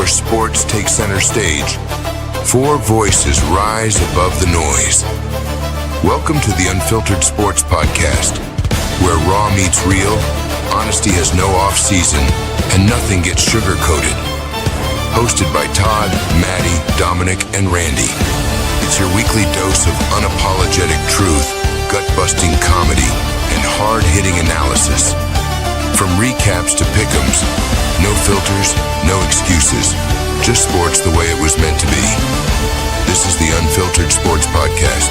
where sports take center stage, four voices rise above the noise. Welcome to the Unfiltered Sports Podcast, where raw meets real, honesty has no off-season, and nothing gets sugar-coated. Hosted by Todd, Matty, Dominick, and Randy. It's your weekly dose of unapologetic truth, gut-busting comedy, and hard-hitting analysis. From recaps to pick'ems, no filters, no excuses, just sports the way it was meant to be. This is the Unfiltered Sports Podcast.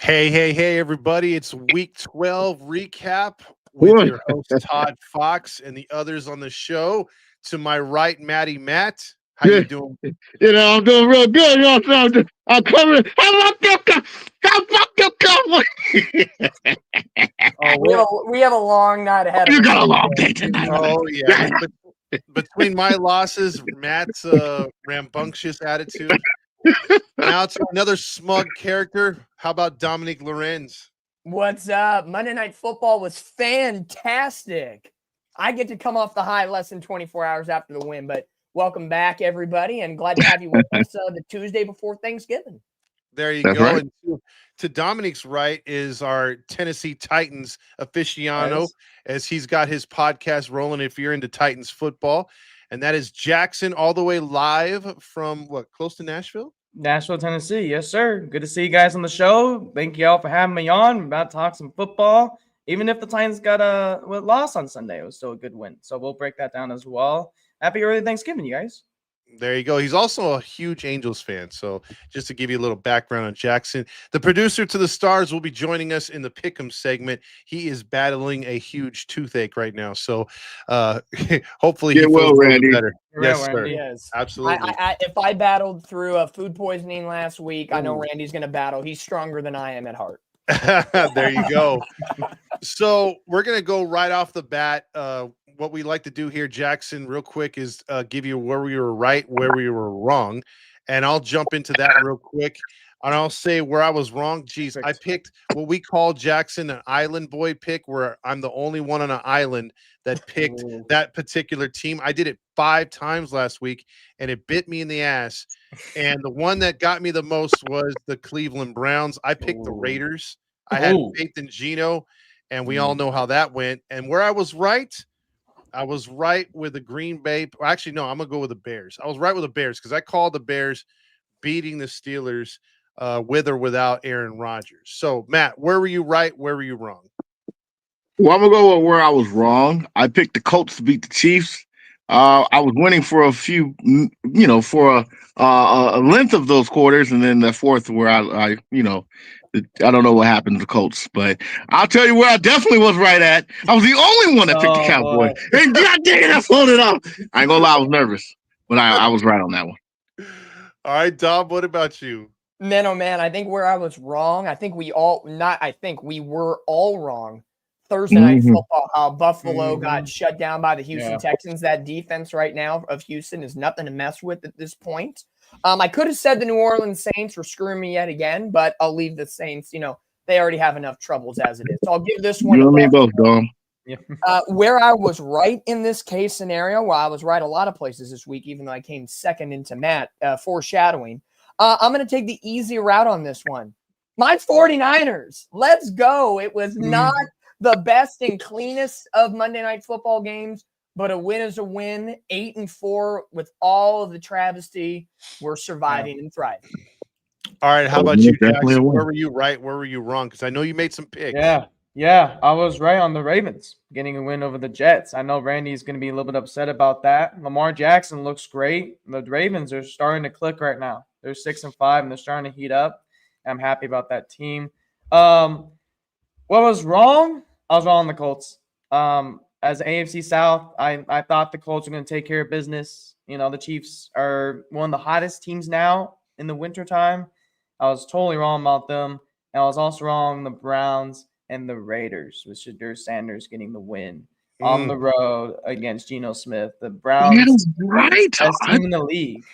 Hey, everybody. It's week 12 recap with your host, Todd Fox, and the others on the show. To my right, Matty Matt. How you doing? I'm doing real good. I'm coming. We have a long night ahead of us. You got a long day tonight. Oh, yeah. Between my losses, Matt's rambunctious attitude. Now to another smug character. How about Dominick Lorenz? What's up? Monday Night Football was fantastic. I get to come off the high less than 24 hours after the win, but welcome back, everybody, and glad to have you with us the Tuesday before Thanksgiving. There you That's go. right. And to Dominick's right is our Tennessee Titans aficionado, as he's got his podcast rolling if you're into Titans football. And that is Jackson, all the way live from, close to Nashville? Nashville, Tennessee. Yes, sir. Good to see you guys on the show. Thank you all for having me on. I'm about to talk some football. Even if the Titans got a loss on Sunday, it was still a good win. So we'll break that down as well. Happy early Thanksgiving, you guys. There you go. He's also a huge Angels fan. So just to give you a little background on Jackson, the producer to the stars will be joining us in the Pick'em segment. He is battling a huge toothache right now. So hopefully he feels Randy. better. Yeah, Yes, sir. Randy. Yes. Absolutely. If I battled through food poisoning last week, I know Randy's going to battle. He's stronger than I am at heart. There you go. So we're going to go right off the bat. What we like to do here, Jackson, real quick, is give you where we were right, where we were wrong. And I'll jump into that real quick. And I'll say where I was wrong. Geez, I picked what we call, Jackson, an island boy pick, where I'm the only one on an island that picked that particular team. I did it 5 times last week, and it bit me in the ass. And the one that got me the most was the Cleveland Browns. I picked the Raiders. I had faith in Geno, and we all know how that went. And where I was right with the Green Bay. Actually, no, I'm going to go with the Bears. I was right with the Bears because I called the Bears beating the Steelers with or without Aaron Rodgers. So, Matt, where were you right? Where were you wrong? Well, I'm going to go with where I was wrong. I picked the Colts to beat the Chiefs. I was winning for a few, for a length of those quarters, and then the fourth where I don't know what happened to the Colts, but I'll tell you where I definitely was right at. I was the only one that picked the Cowboys. And God dang it, I pulled it off. I ain't gonna lie, I was nervous, but I was right on that one. All right, Dom, what about you? Man, oh man, I think where I was wrong, we were all wrong. Thursday night football, how Buffalo got shut down by the Houston Texans. That defense right now of Houston is nothing to mess with at this point. I could have said the New Orleans Saints were screwing me yet again, but I'll leave the Saints. They already have enough troubles as it is. So I'll give this one. You and me both, Dom. Where I was right in this case scenario, well, I was right a lot of places this week, even though I came second into Matt, foreshadowing. I'm going to take the easy route on this one. My 49ers. Let's go. It was not the best and cleanest of Monday Night Football games, but a win is a win. 8-4 with all of the travesty. We're surviving and thriving. All right, how about you, Jackson? Where were you right? Where were you wrong? Because I know you made some picks. Yeah, I was right on the Ravens getting a win over the Jets. I know Randy's going to be a little bit upset about that. Lamar Jackson looks great. The Ravens are starting to click right now. They're 6-5, and they're starting to heat up. I'm happy about that team. What was wrong? I was wrong on the Colts. As AFC South, I thought the Colts were going to take care of business. The Chiefs are one of the hottest teams now in the wintertime. I was totally wrong about them. And I was also wrong on the Browns and the Raiders, with Shadur Sanders getting the win on the road against Geno Smith. The Browns, best team in the league.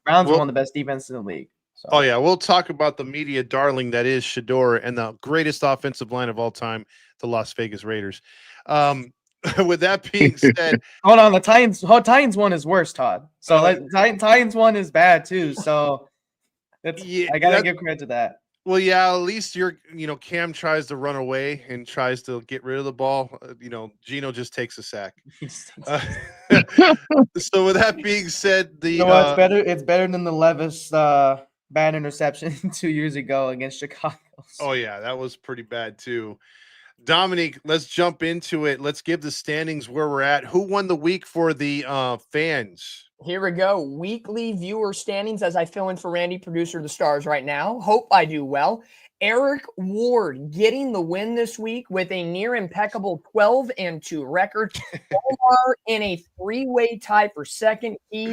Browns are one of the best defenses in the league. So. Oh yeah, we'll talk about the media darling that is Shador and the greatest offensive line of all time, the Las Vegas Raiders. With that being said, hold on, the Titans one is worse, Todd. So Titans one is bad too. So I gotta give credit to that. Well, yeah, at least Cam tries to run away and tries to get rid of the ball. Gino just takes a sack. So with that being said, it's better. It's better than the Levis bad interception 2 years ago against Chicago. Oh yeah, that was pretty bad too. Dominic, let's jump into it. Let's give the standings where we're at. Who won the week for the fans? Here we go. Weekly viewer standings as I fill in for Randy, producer of the Stars right now. Hope I do well. Eric Ward getting the win this week with a near impeccable 12-2 record. Omar in a three-way tie for second. He,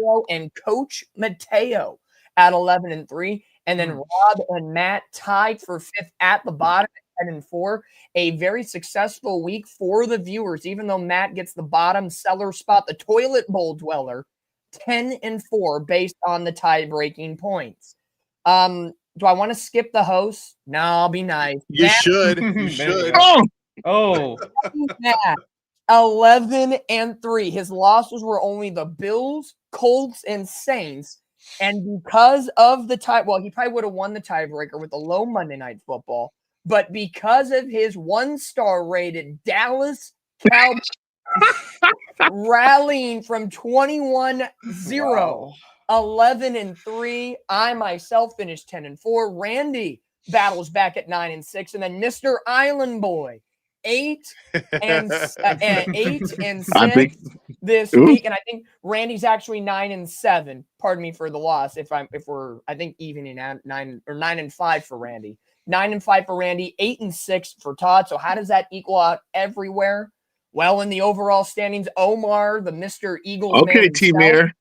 Paulo, and Coach Mateo at 11-3. And then Rob and Matt tied for fifth at the bottom at 10-4. A very successful week for the viewers, even though Matt gets the bottom cellar spot, the toilet bowl dweller, 10-4 based on the tie-breaking points. Do I want to skip the host? No, I'll be nice. You should. You should. Oh. Matt, 11-3. His losses were only the Bills, Colts, and Saints. And because of the tie, well, he probably would have won the tiebreaker with the low Monday Night Football. But because of his one-star rated Dallas Cowboys rallying from 21-0, 11-3, I myself finished 10-4. Randy battles back at 9-6, and then Mr. Island Boy 8-6 this week, and I think Randy's actually 9-7. Pardon me for the loss. If we're I think evening at 9-5 for Randy. 9-5 for Randy, 8-6 for Todd. So how does that equal out everywhere? Well, in the overall standings, Omar, the Mr. Eagles, okay, T-Mayor,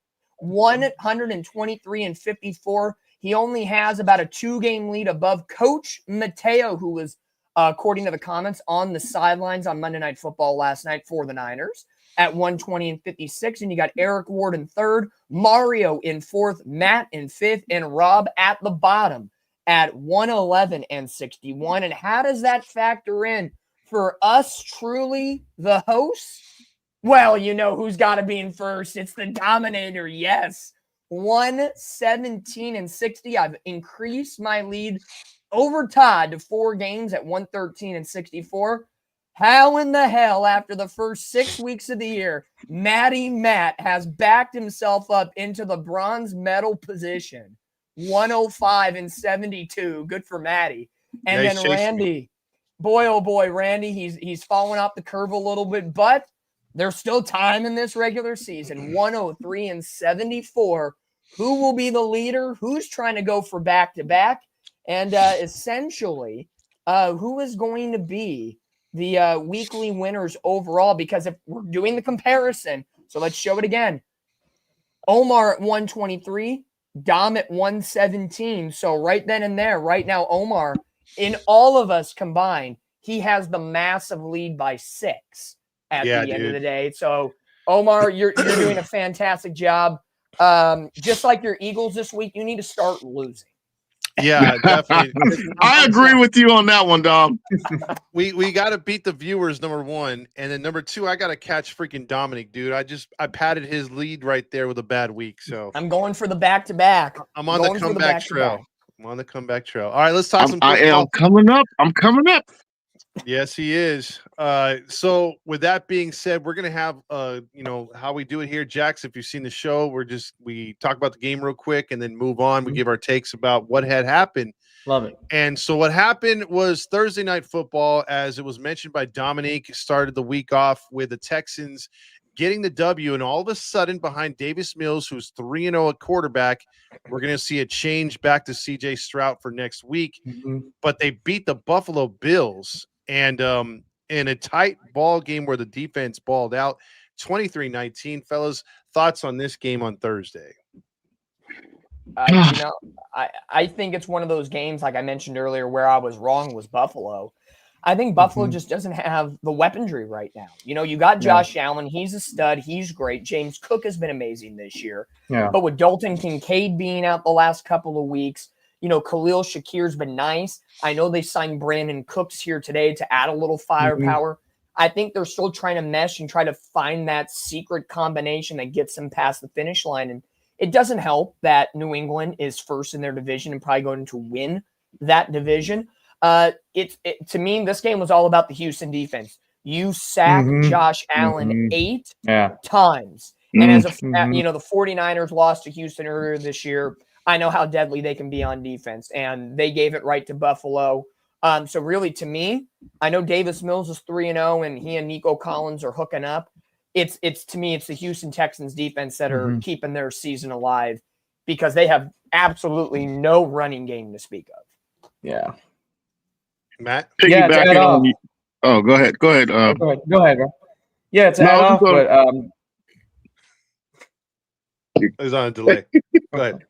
123-54. He only has about a 2-game lead above Coach Mateo, who was, according to the comments, on the sidelines on Monday Night Football last night for the Niners at 120-56. And you got Eric Ward in third, Mario in fourth, Matt in fifth, and Rob at the bottom at 111-61. And how does that factor in for us, truly the hosts? Well, you know who's got to be in first. It's the Dominator. Yes. 117-60. I've increased my lead over Todd to 4 games at 113-64. How in the hell, after the first 6 weeks of the year, Matty Matt has backed himself up into the bronze medal position? 105-72. Good for Matty. And Yeah, then Randy, boy, oh boy, Randy, he's falling off the curve a little bit, but there's still time in this regular season. 103-74. Who will be the leader? Who's trying to go for back-to-back? And essentially, who is going to be the weekly winners overall? Because if we're doing the comparison, so let's show it again. Omar at 123, Dom at 117. So right then and there, right now, Omar, in all of us combined, he has the massive lead by 6 at the end of the day. So, Omar, you're doing a fantastic job. Just like your Eagles this week, you need to start losing. Yeah, definitely. I agree with you on that one, Dom. We got to beat the viewers, number one, and then number 2, I got to catch freaking Dominic, dude. I patted his lead right there with a bad week. So I'm going for the back-to-back. I'm on the comeback trail. I'm on the comeback trail. All right, let's talk some I am coming up. I'm coming up. Yes, he is. So with that being said, we're gonna have how we do it here, Jax. If you've seen the show, we talk about the game real quick and then move on. We give our takes about what had happened. Love it. And so what happened was Thursday Night Football, as it was mentioned by Dominique, started the week off with the Texans getting the W, and all of a sudden behind Davis Mills, who's 3-0 at quarterback, we're going to see a change back to CJ Stroud for next week. But they beat the Buffalo Bills, and in a tight ball game where the defense balled out, 23-19. Fellas, thoughts on this game on Thursday? I think it's one of those games, like I mentioned earlier, where I was wrong was Buffalo. I think Buffalo just doesn't have the weaponry right now. You got Josh Allen. He's a stud. He's great. James Cook has been amazing this year. Yeah. But with Dalton Kincaid being out the last couple of weeks, Khalil Shakir's been nice. I know they signed Brandon Cooks here today to add a little firepower. I think they're still trying to mesh and try to find that secret combination that gets them past the finish line. And it doesn't help that New England is first in their division and probably going to win that division. To me, this game was all about the Houston defense. You sack Josh Allen 8 times. And as the 49ers lost to Houston earlier this year, I know how deadly they can be on defense, and they gave it right to Buffalo. So really, to me, I know Davis Mills is 3-0, and he and Nico Collins are hooking up. It's to me, it's the Houston Texans defense that are keeping their season alive because they have absolutely no running game to speak of. Yeah. Matt? Piggybacking on you. Oh, go ahead. Go ahead. Go ahead, bro. Yeah, to add off, but it was on a delay. Go ahead.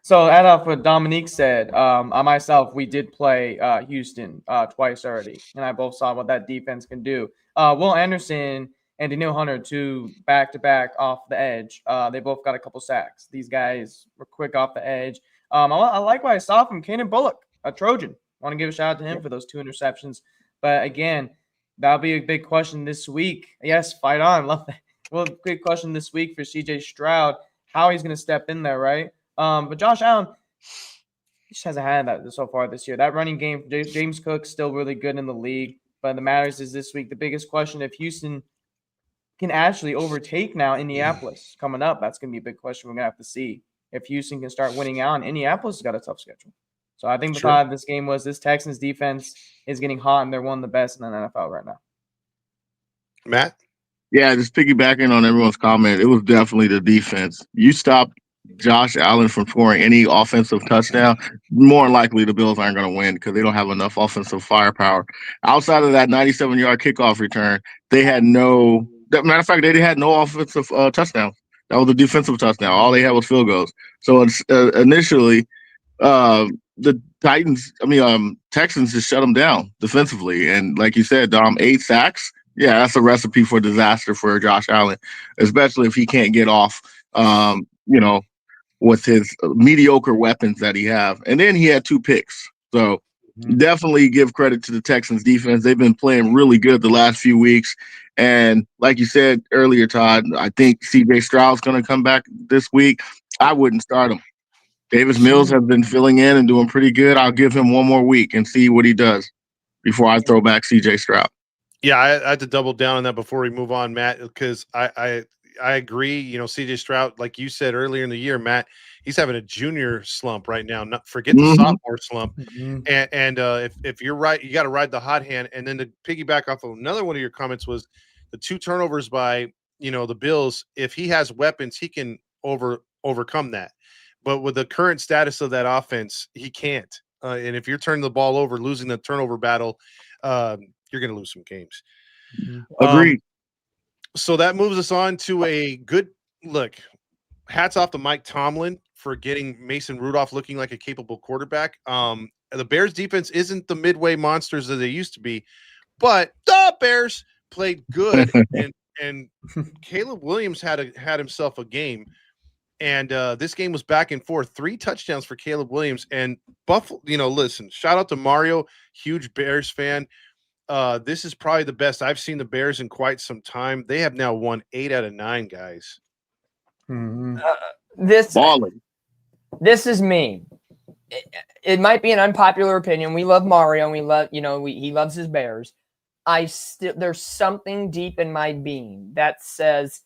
So add off what Dominique said. I myself, we did play Houston twice already, and I both saw what that defense can do. Will Anderson and Daniil Hunter, two back-to-back off the edge. They both got a couple sacks. These guys were quick off the edge. I like what I saw from Cannon Bullock, a Trojan. Want to give a shout out to him for those 2 interceptions. But again, that'll be a big question this week. Yes, fight on. Love that. Well, big question this week for CJ Stroud, how he's going to step in there, right? But Josh Allen, he just hasn't had that so far this year. That running game, James Cook, still really good in the league. But the matters is this week, the biggest question, if Houston can actually overtake now Indianapolis coming up, that's going to be a big question we're going to have to see. If Houston can start winning out, and Indianapolis has got a tough schedule. So I think the thought of this game was this Texans defense is getting hot, and they're one of the best in the NFL right now. Matt? Yeah, just piggybacking on everyone's comment, it was definitely the defense. You stop Josh Allen from scoring any offensive touchdown, more than likely the Bills aren't going to win because they don't have enough offensive firepower. Outside of that 97-yard kickoff return, they had no – matter of fact, they had no offensive touchdowns. That was a defensive touchdown. All they had was field goals. So initially, the Texans just shut them down defensively. And like you said, Dom, 8 sacks. Yeah, that's a recipe for disaster for Josh Allen, especially if he can't get off, with his mediocre weapons that he have. And then he had 2 picks. So definitely give credit to the Texans defense. They've been playing really good the last few weeks. And like you said earlier, Todd, I think CJ Stroud's going to come back this week. I wouldn't start him. Davis Mills has been filling in and doing pretty good. I'll give him one more week and see what he does before I throw back CJ Stroud. Yeah, I had to double down on that before we move on, Matt, because I agree. CJ Stroud, like you said earlier in the year, Matt, he's having a junior slump right now. Forget the sophomore slump. And if you're right, you got to ride the hot hand. And then to piggyback off of another one of your comments was the 2 turnovers by the Bills. If he has weapons, he can overcome that. But with the current status of that offense, he can't. And if you're turning the ball over, losing the turnover battle, you're going to lose some games. Agreed. So that moves us on to a good look. Hats off to Mike Tomlin for getting Mason Rudolph looking like a capable quarterback. The Bears defense isn't the midway monsters that they used to be, but the Bears played good. and Caleb Williams had himself a game. And this game was back and forth. 3 touchdowns for Caleb Williams. And Buffalo, listen, shout out to Mario, huge Bears fan. This is probably the best I've seen the Bears in quite some time. They have now won 8 out of 9, guys. This is me. It might be an unpopular opinion. We love Mario, and we love, he loves his Bears. There's something deep in my being that says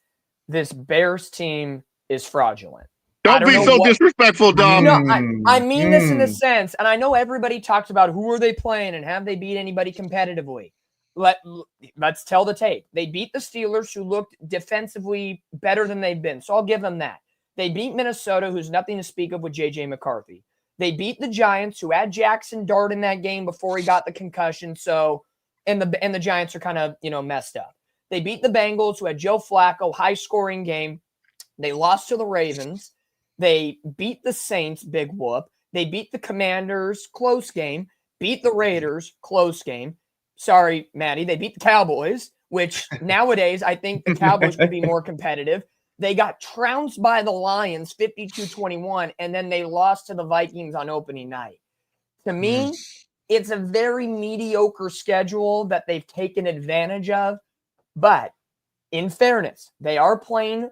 this Bears team is fraudulent. Don't be so disrespectful, Dom. No, I mean this in a sense, and I know everybody talks about who are they playing and have they beat anybody competitively. Let's tell the tape. They beat the Steelers, who looked defensively better than they've been, so I'll give them that. They beat Minnesota, who's nothing to speak of with J.J. McCarthy. They beat the Giants, who had Jackson Dart in that game before he got the concussion, and the Giants are kind of messed up. They beat the Bengals, who had Joe Flacco, high-scoring game. They lost to the Ravens. They beat the Saints, big whoop. They beat the Commanders, close game. beat the Raiders, close game. Sorry, Matty, they beat the Cowboys, which nowadays I think the Cowboys could be more competitive. They got trounced by the Lions 52-21, and then they lost to the Vikings on opening night. To me, it's a very mediocre schedule that they've taken advantage of. But in fairness, they are playing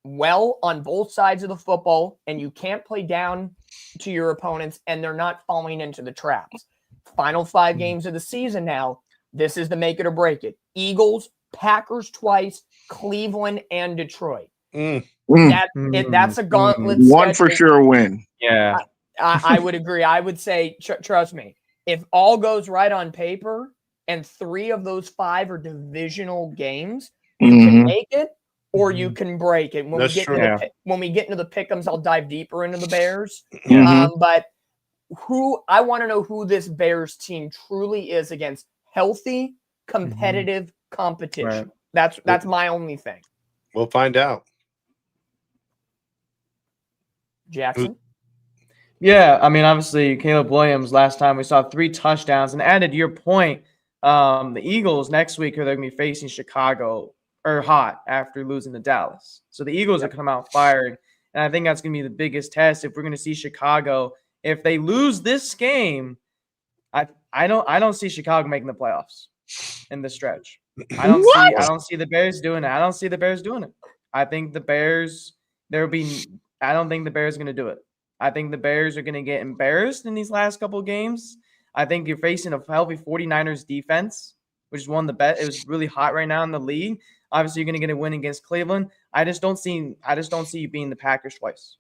well on both sides of the football, and you can't play down to your opponents, and they're not falling into the traps. Final 5 games of the season now. This is the make it or break it. Eagles, Packers twice, Cleveland, and Detroit. That's a gauntlet. One for sure win. Yeah. I would agree. I would say, trust me, if all goes right on paper and 3 of those 5 are divisional games, you can make it or you can break it. When we get into the pick'ems, I'll dive deeper into the Bears. But I want to know who this Bears team truly is against healthy, competitive competition. Right. That's my only thing. We'll find out. Jackson? Yeah, I mean, obviously, Caleb Williams, last time we saw 3 touchdowns. And added to your point, the Eagles next week are going to be facing Chicago or hot after losing to Dallas. So the Eagles are come out fired. And I think that's going to be the biggest test if we're going to see Chicago. If they lose this game, I don't see Chicago making the playoffs in the stretch. I don't see the Bears doing it. I don't see the Bears doing it. I think the Bears I don't think the Bears are going to do it. I think the Bears are going to get embarrassed in these last couple of games. I think you're facing a healthy 49ers defense, which is one of the best. It was really hot right now in the league. Obviously, you're going to get a win against Cleveland. I just don't see you being the Packers twice.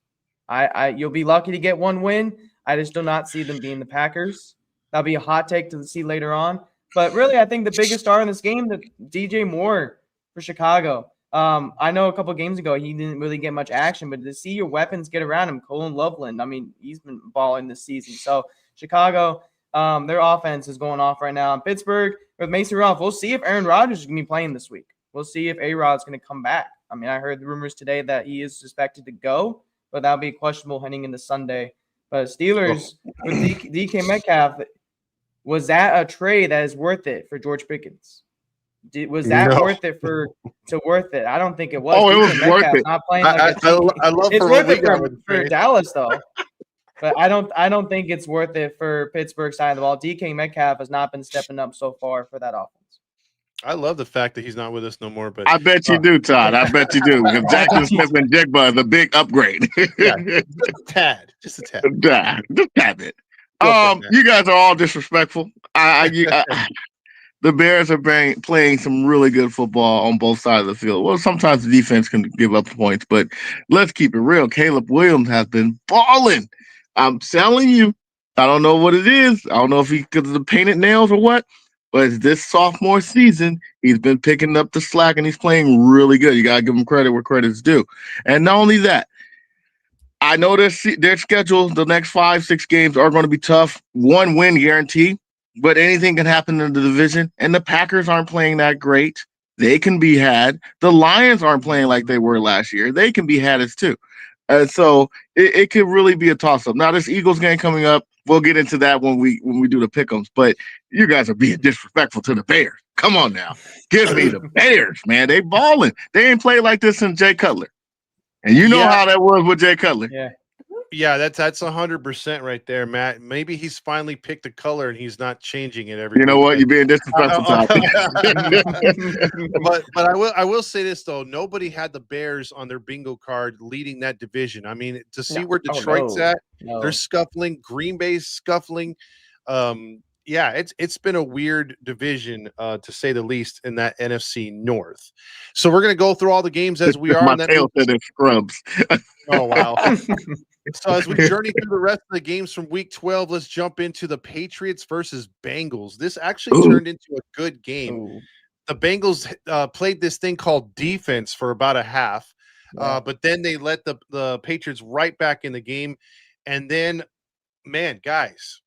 You'll be lucky to get 1 win. I just do not see them being the Packers. That'll be a hot take to see later on. But really, I think the biggest star in this game, the DJ Moore for Chicago. I know a couple of games ago he didn't really get much action, but to see your weapons get around him, Colin Loveland, I mean, he's been balling this season. So Chicago, their offense is going off right now. In Pittsburgh, with Mason Rudolph, we'll see if Aaron Rodgers is going to be playing this week. We'll see if A-Rod's going to come back. I mean, I heard the rumors today that he is suspected to go, but that'll be questionable heading into Sunday. But Steelers with DK Metcalf, was that a trade that is worth it for George Pickens? Was that worth it worth it? I don't think it was. Oh, it was worth it. Not playing I love it's worth it for Dallas though. But I don't think it's worth it for Pittsburgh side of the ball. DK Metcalf has not been stepping up so far for that offense. I love the fact that he's not with us no more. But I bet you do, Todd. I bet you do. Because Jackson Smith and Jigba is a big upgrade. Yeah, just a tad. Just a tad. Just a tad bit. You guys are all disrespectful. The Bears are playing some really good football on both sides of the field. Well, sometimes the defense can give up points, but let's keep it real. Caleb Williams has been balling. I'm telling you, I don't know what it is. I don't know if he because of the painted nails or what, but this sophomore season, he's been picking up the slack and he's playing really good. You got to give him credit where credit's due. And not only that, I know their schedule, the next 5-6 games are going to be tough. 1 win guarantee. But anything can happen in the division, and the Packers aren't playing that great. They can be had. The Lions aren't playing like they were last year. They can be had as too. So it could really be a toss-up. Now, this Eagles game coming up, we'll get into that when we do the pick'ems. But you guys are being disrespectful to the Bears. Come on now. Give me the Bears, man. They balling. They ain't played like this since Jay Cutler. And you know how that was with Jay Cutler. Yeah, that's 100% right there, Matt. Maybe he's finally picked a color and he's not changing it every. You know what? You're being disrespectful. But I will say this though: nobody had the Bears on their bingo card leading that division. I mean, to see where Detroit's at, they're scuffling. Green Bay's scuffling. Yeah, it's been a weird division to say the least in that NFC North. So we're gonna go through all the games as we are. My tail said it's scrubs. Oh wow. So as we journey through the rest of the games from week 12, let's jump into the Patriots versus Bengals. This actually turned into a good game. The Bengals played this thing called defense for about a half, but then they let the Patriots right back in the game. And then, man, guys,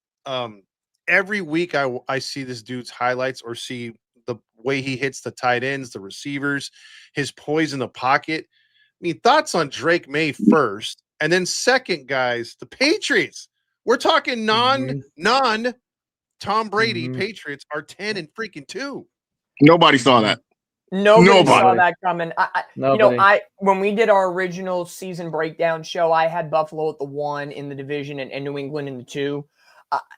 every week I see this dude's highlights or see the way he hits the tight ends, the receivers, his poise in the pocket. I mean, thoughts on Drake May first. And then second, guys, the Patriots. We're talking non-top Tom Brady Mhm. Patriots are 10-2. Nobody saw that. Nobody saw Nobody. that coming. Nobody. When we did our original season breakdown show, I had Buffalo at the 1 in the division and New England in the 2.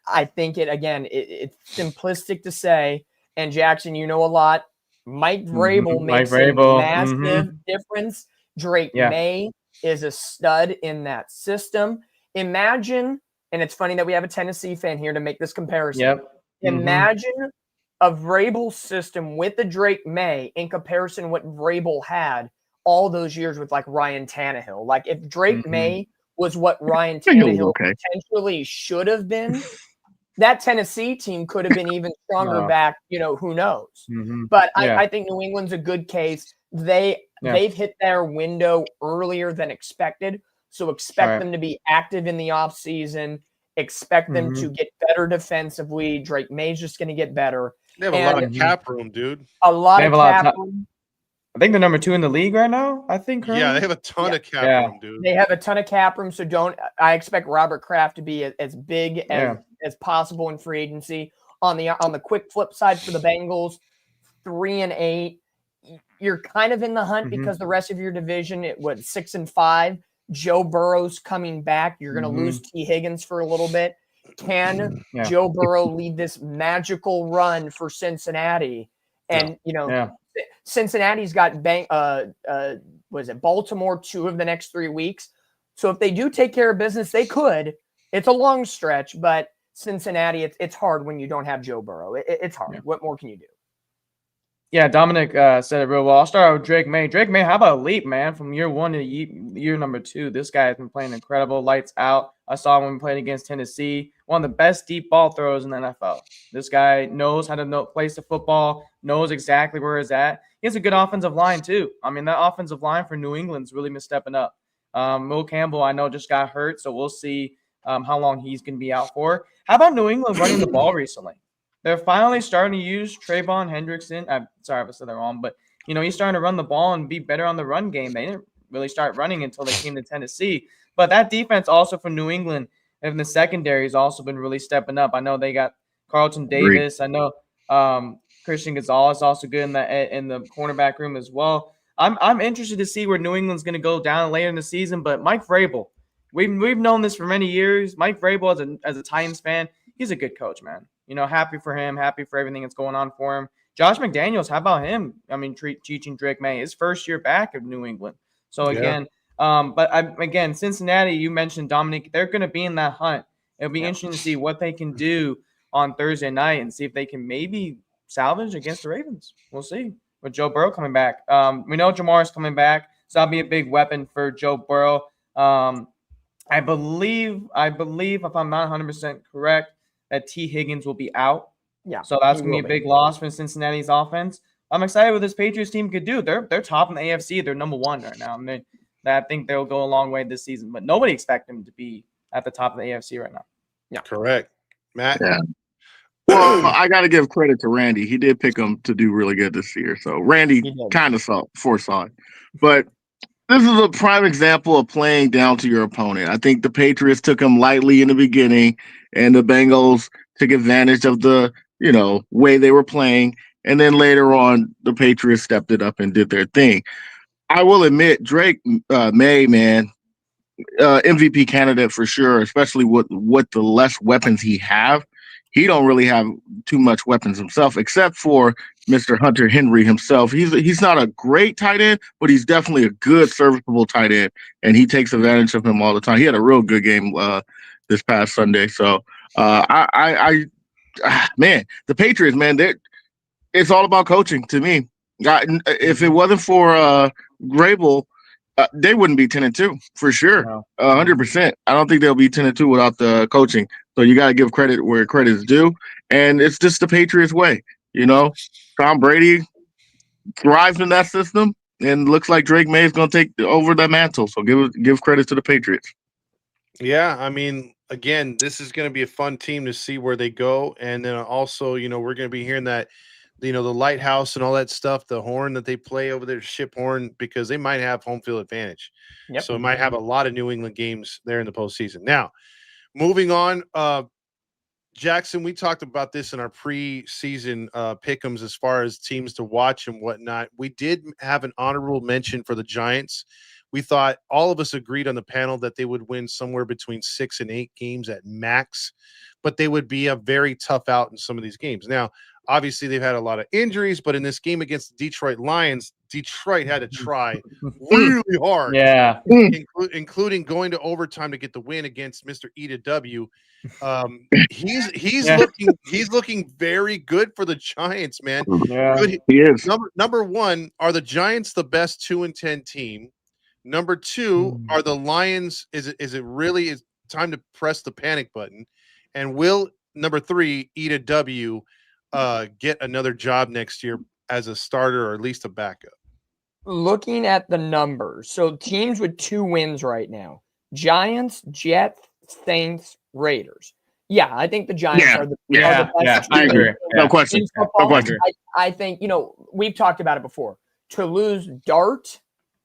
I think it's simplistic to say, and Jackson, you know a lot. Mike Vrabel makes a massive difference. Drake May is a stud in that system. Imagine, and it's funny that we have a Tennessee fan here to make this comparison. Yep. Imagine a Vrabel system with the Drake May in comparison to what Vrabel had all those years with like Ryan Tannehill. Like if Drake May was what Ryan Tannehill potentially should have been, that Tennessee team could have been even stronger back, who knows. But I think New England's a good case. They've hit their window earlier than expected. So expect them to be active in the offseason. Expect them to get better defensively. Drake May's just going to get better. They have a lot of cap room, dude. A lot of cap room. I think they're number 2 in the league right now. I think. Yeah, they have a ton of cap room, dude. They have a ton of cap room. So I expect Robert Kraft to be as big as possible in free agency. On the quick flip side for the Bengals, 3-8. You're kind of in the hunt because the rest of your division, 6-5. Joe Burrow's coming back. You're going to lose T. Higgins for a little bit. Can Joe Burrow lead this magical run for Cincinnati? And Cincinnati's got Baltimore 2 of the next 3 weeks. So if they do take care of business, they could. It's a long stretch, but Cincinnati, it's hard when you don't have Joe Burrow. It's hard. What more can you do? Yeah, Dominic said it real well. I'll start with Drake May. Drake May, how about a leap, man? From year 1 to year number 2, this guy has been playing incredible, lights out. I saw him when we played against Tennessee. One of the best deep ball throws in the NFL. This guy knows how to place the football, knows exactly where he's at. He has a good offensive line, too. I mean, that offensive line for New England's really been stepping up. Will Campbell, I know, just got hurt, so we'll see how long he's going to be out for. How about New England running the ball recently? They're finally starting to use Trayvon Hendrickson. I'm sorry if I said that wrong, but, he's starting to run the ball and be better on the run game. They didn't really start running until they came to Tennessee. But that defense also for New England and the secondary has also been really stepping up. I know they got Carlton Davis. I know Christian Gonzalez also good in the cornerback room as well. I'm interested to see where New England's going to go down later in the season. But Mike Vrabel, we've known this for many years. Mike Vrabel, as a Titans fan, he's a good coach, man. Happy for him, happy for everything that's going on for him. Josh McDaniels, how about him? I mean, teaching Drake May, his first year back of New England. So again, Cincinnati, you mentioned Dominic, they're going to be in that hunt. It'll be interesting to see what they can do on Thursday night and see if they can maybe salvage against the Ravens. We'll see. With Joe Burrow coming back, we know Jamar's coming back, so that'll be a big weapon for Joe Burrow. I believe, if I'm not 100% correct, that T. Higgins will be out. Yeah. So that's going to be a big loss for Cincinnati's offense. I'm excited what this Patriots team could do. They're top in the AFC. They're number 1 right now. I think they'll go a long way this season, but nobody expects them to be at the top of the AFC right now. Yeah. Correct. Matt? Yeah. Well, I got to give credit to Randy. He did pick them to do really good this year. So Randy kind of foresaw it. But this is a prime example of playing down to your opponent. I think the Patriots took him lightly in the beginning, and the Bengals took advantage of the, way they were playing. And then later on, the Patriots stepped it up and did their thing. I will admit, Drake May, man, MVP candidate for sure, especially with the less weapons he have. He don't really have too much weapons himself, except for Mr. Hunter Henry himself. He's not a great tight end, but he's definitely a good, serviceable tight end, and he takes advantage of him all the time. He had a real good game this past Sunday. So, man, the Patriots, man, it's all about coaching to me. If it wasn't for Vrabel, they wouldn't be 10-2 for sure, 100%. I don't think they'll be 10-2 without the coaching. So you got to give credit where credit is due, and it's just the Patriots way. Tom Brady thrives in that system, and looks like Drake May is going to take over that mantle. So give credit to the Patriots. Yeah, I mean, again, this is going to be a fun team to see where they go, and then also, we're going to be hearing that. The lighthouse and all that stuff, the horn that they play over there, ship horn, because they might have home field advantage. Yep. So it might have a lot of New England games there in the postseason. Now, moving on, Jackson, we talked about this in our preseason pick'ems as far as teams to watch and whatnot. We did have an honorable mention for the Giants. We thought all of us agreed on the panel that they would win somewhere between 6 and 8 games at max, but they would be a very tough out in some of these games. Now, obviously, they've had a lot of injuries, but in this game against the Detroit Lions, Detroit had to try really hard. Yeah. Including going to overtime to get the win against Mr. Eda W. He's looking very good for the Giants, man. Yeah. Good. He is. Number one, are the Giants the best 2-10 team? Number two, are the Lions? Is it really is time to press the panic button? And will number three, Eda W, get another job next year as a starter or at least a backup? Looking at the numbers, so teams with 2 wins right now: Giants, Jets, Saints, Raiders. Yeah, I think the Giants are the best. I agree. No question. No question. I think, we've talked about it before. To lose Dart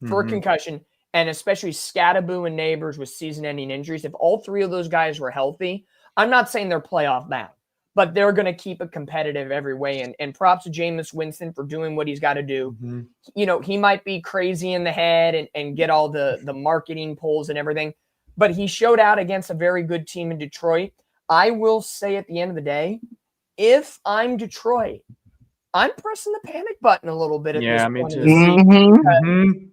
for a concussion, and especially Scattaboo and Neighbors with season-ending injuries, if all 3 of those guys were healthy, I'm not saying they're playoff bound, but they're going to keep it competitive every way. And props to Jameis Winston for doing what he's got to do. He might be crazy in the head and get all the marketing polls and everything, but he showed out against a very good team in Detroit. I will say at the end of the day, if I'm Detroit, I'm pressing the panic button a little bit at this point.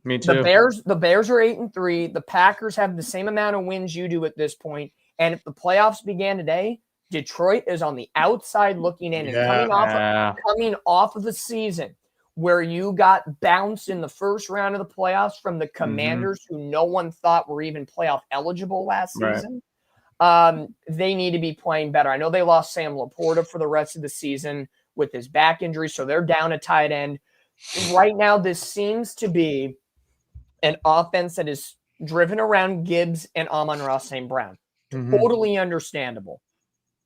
Me too. The Bears are 8-3. The Packers have the same amount of wins you do at this point. And if the playoffs began today, Detroit is on the outside looking in and coming off of the season where you got bounced in the first round of the playoffs from the Commanders, who no one thought were even playoff eligible last season. They need to be playing better. I know they lost Sam Laporta for the rest of the season with his back injury, so they're down a tight end. Right now, this seems to be an offense that is driven around Gibbs and Amon-Ra St. Brown. Totally understandable.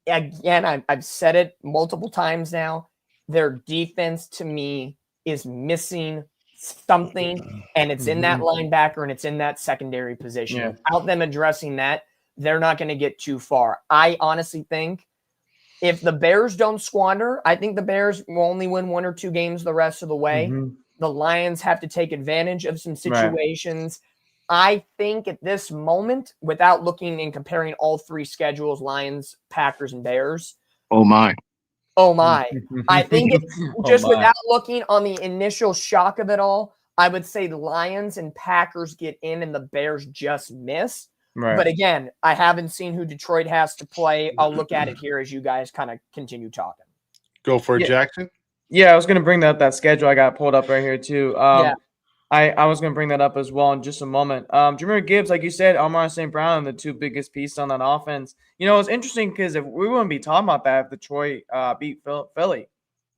Again, I've said it multiple times now. Their defense, to me, is missing something, and it's in that linebacker and it's in that secondary position. Without them addressing that, they're not going to get too far. I honestly think if the Bears don't squander, I think the Bears will only win 1 or 2 games the rest of the way. The Lions have to take advantage of some situations. I think at this moment, without looking and comparing all 3 schedules, Lions, Packers, and Bears. Oh my. I think it's without looking on the initial shock of it all, I would say the Lions and Packers get in and the Bears just miss. But again, I haven't seen who Detroit has to play. I'll look at it here as you guys kind of continue talking. Go for it, Jackson. Yeah, I was going to bring up that schedule. I got pulled up right here too. I was going to bring that up as well in just a moment. Do you remember Gibbs, like you said, Amon-Ra St. Brown, the 2 biggest pieces on that offense? It's interesting because if we wouldn't be talking about that if Detroit beat Philly.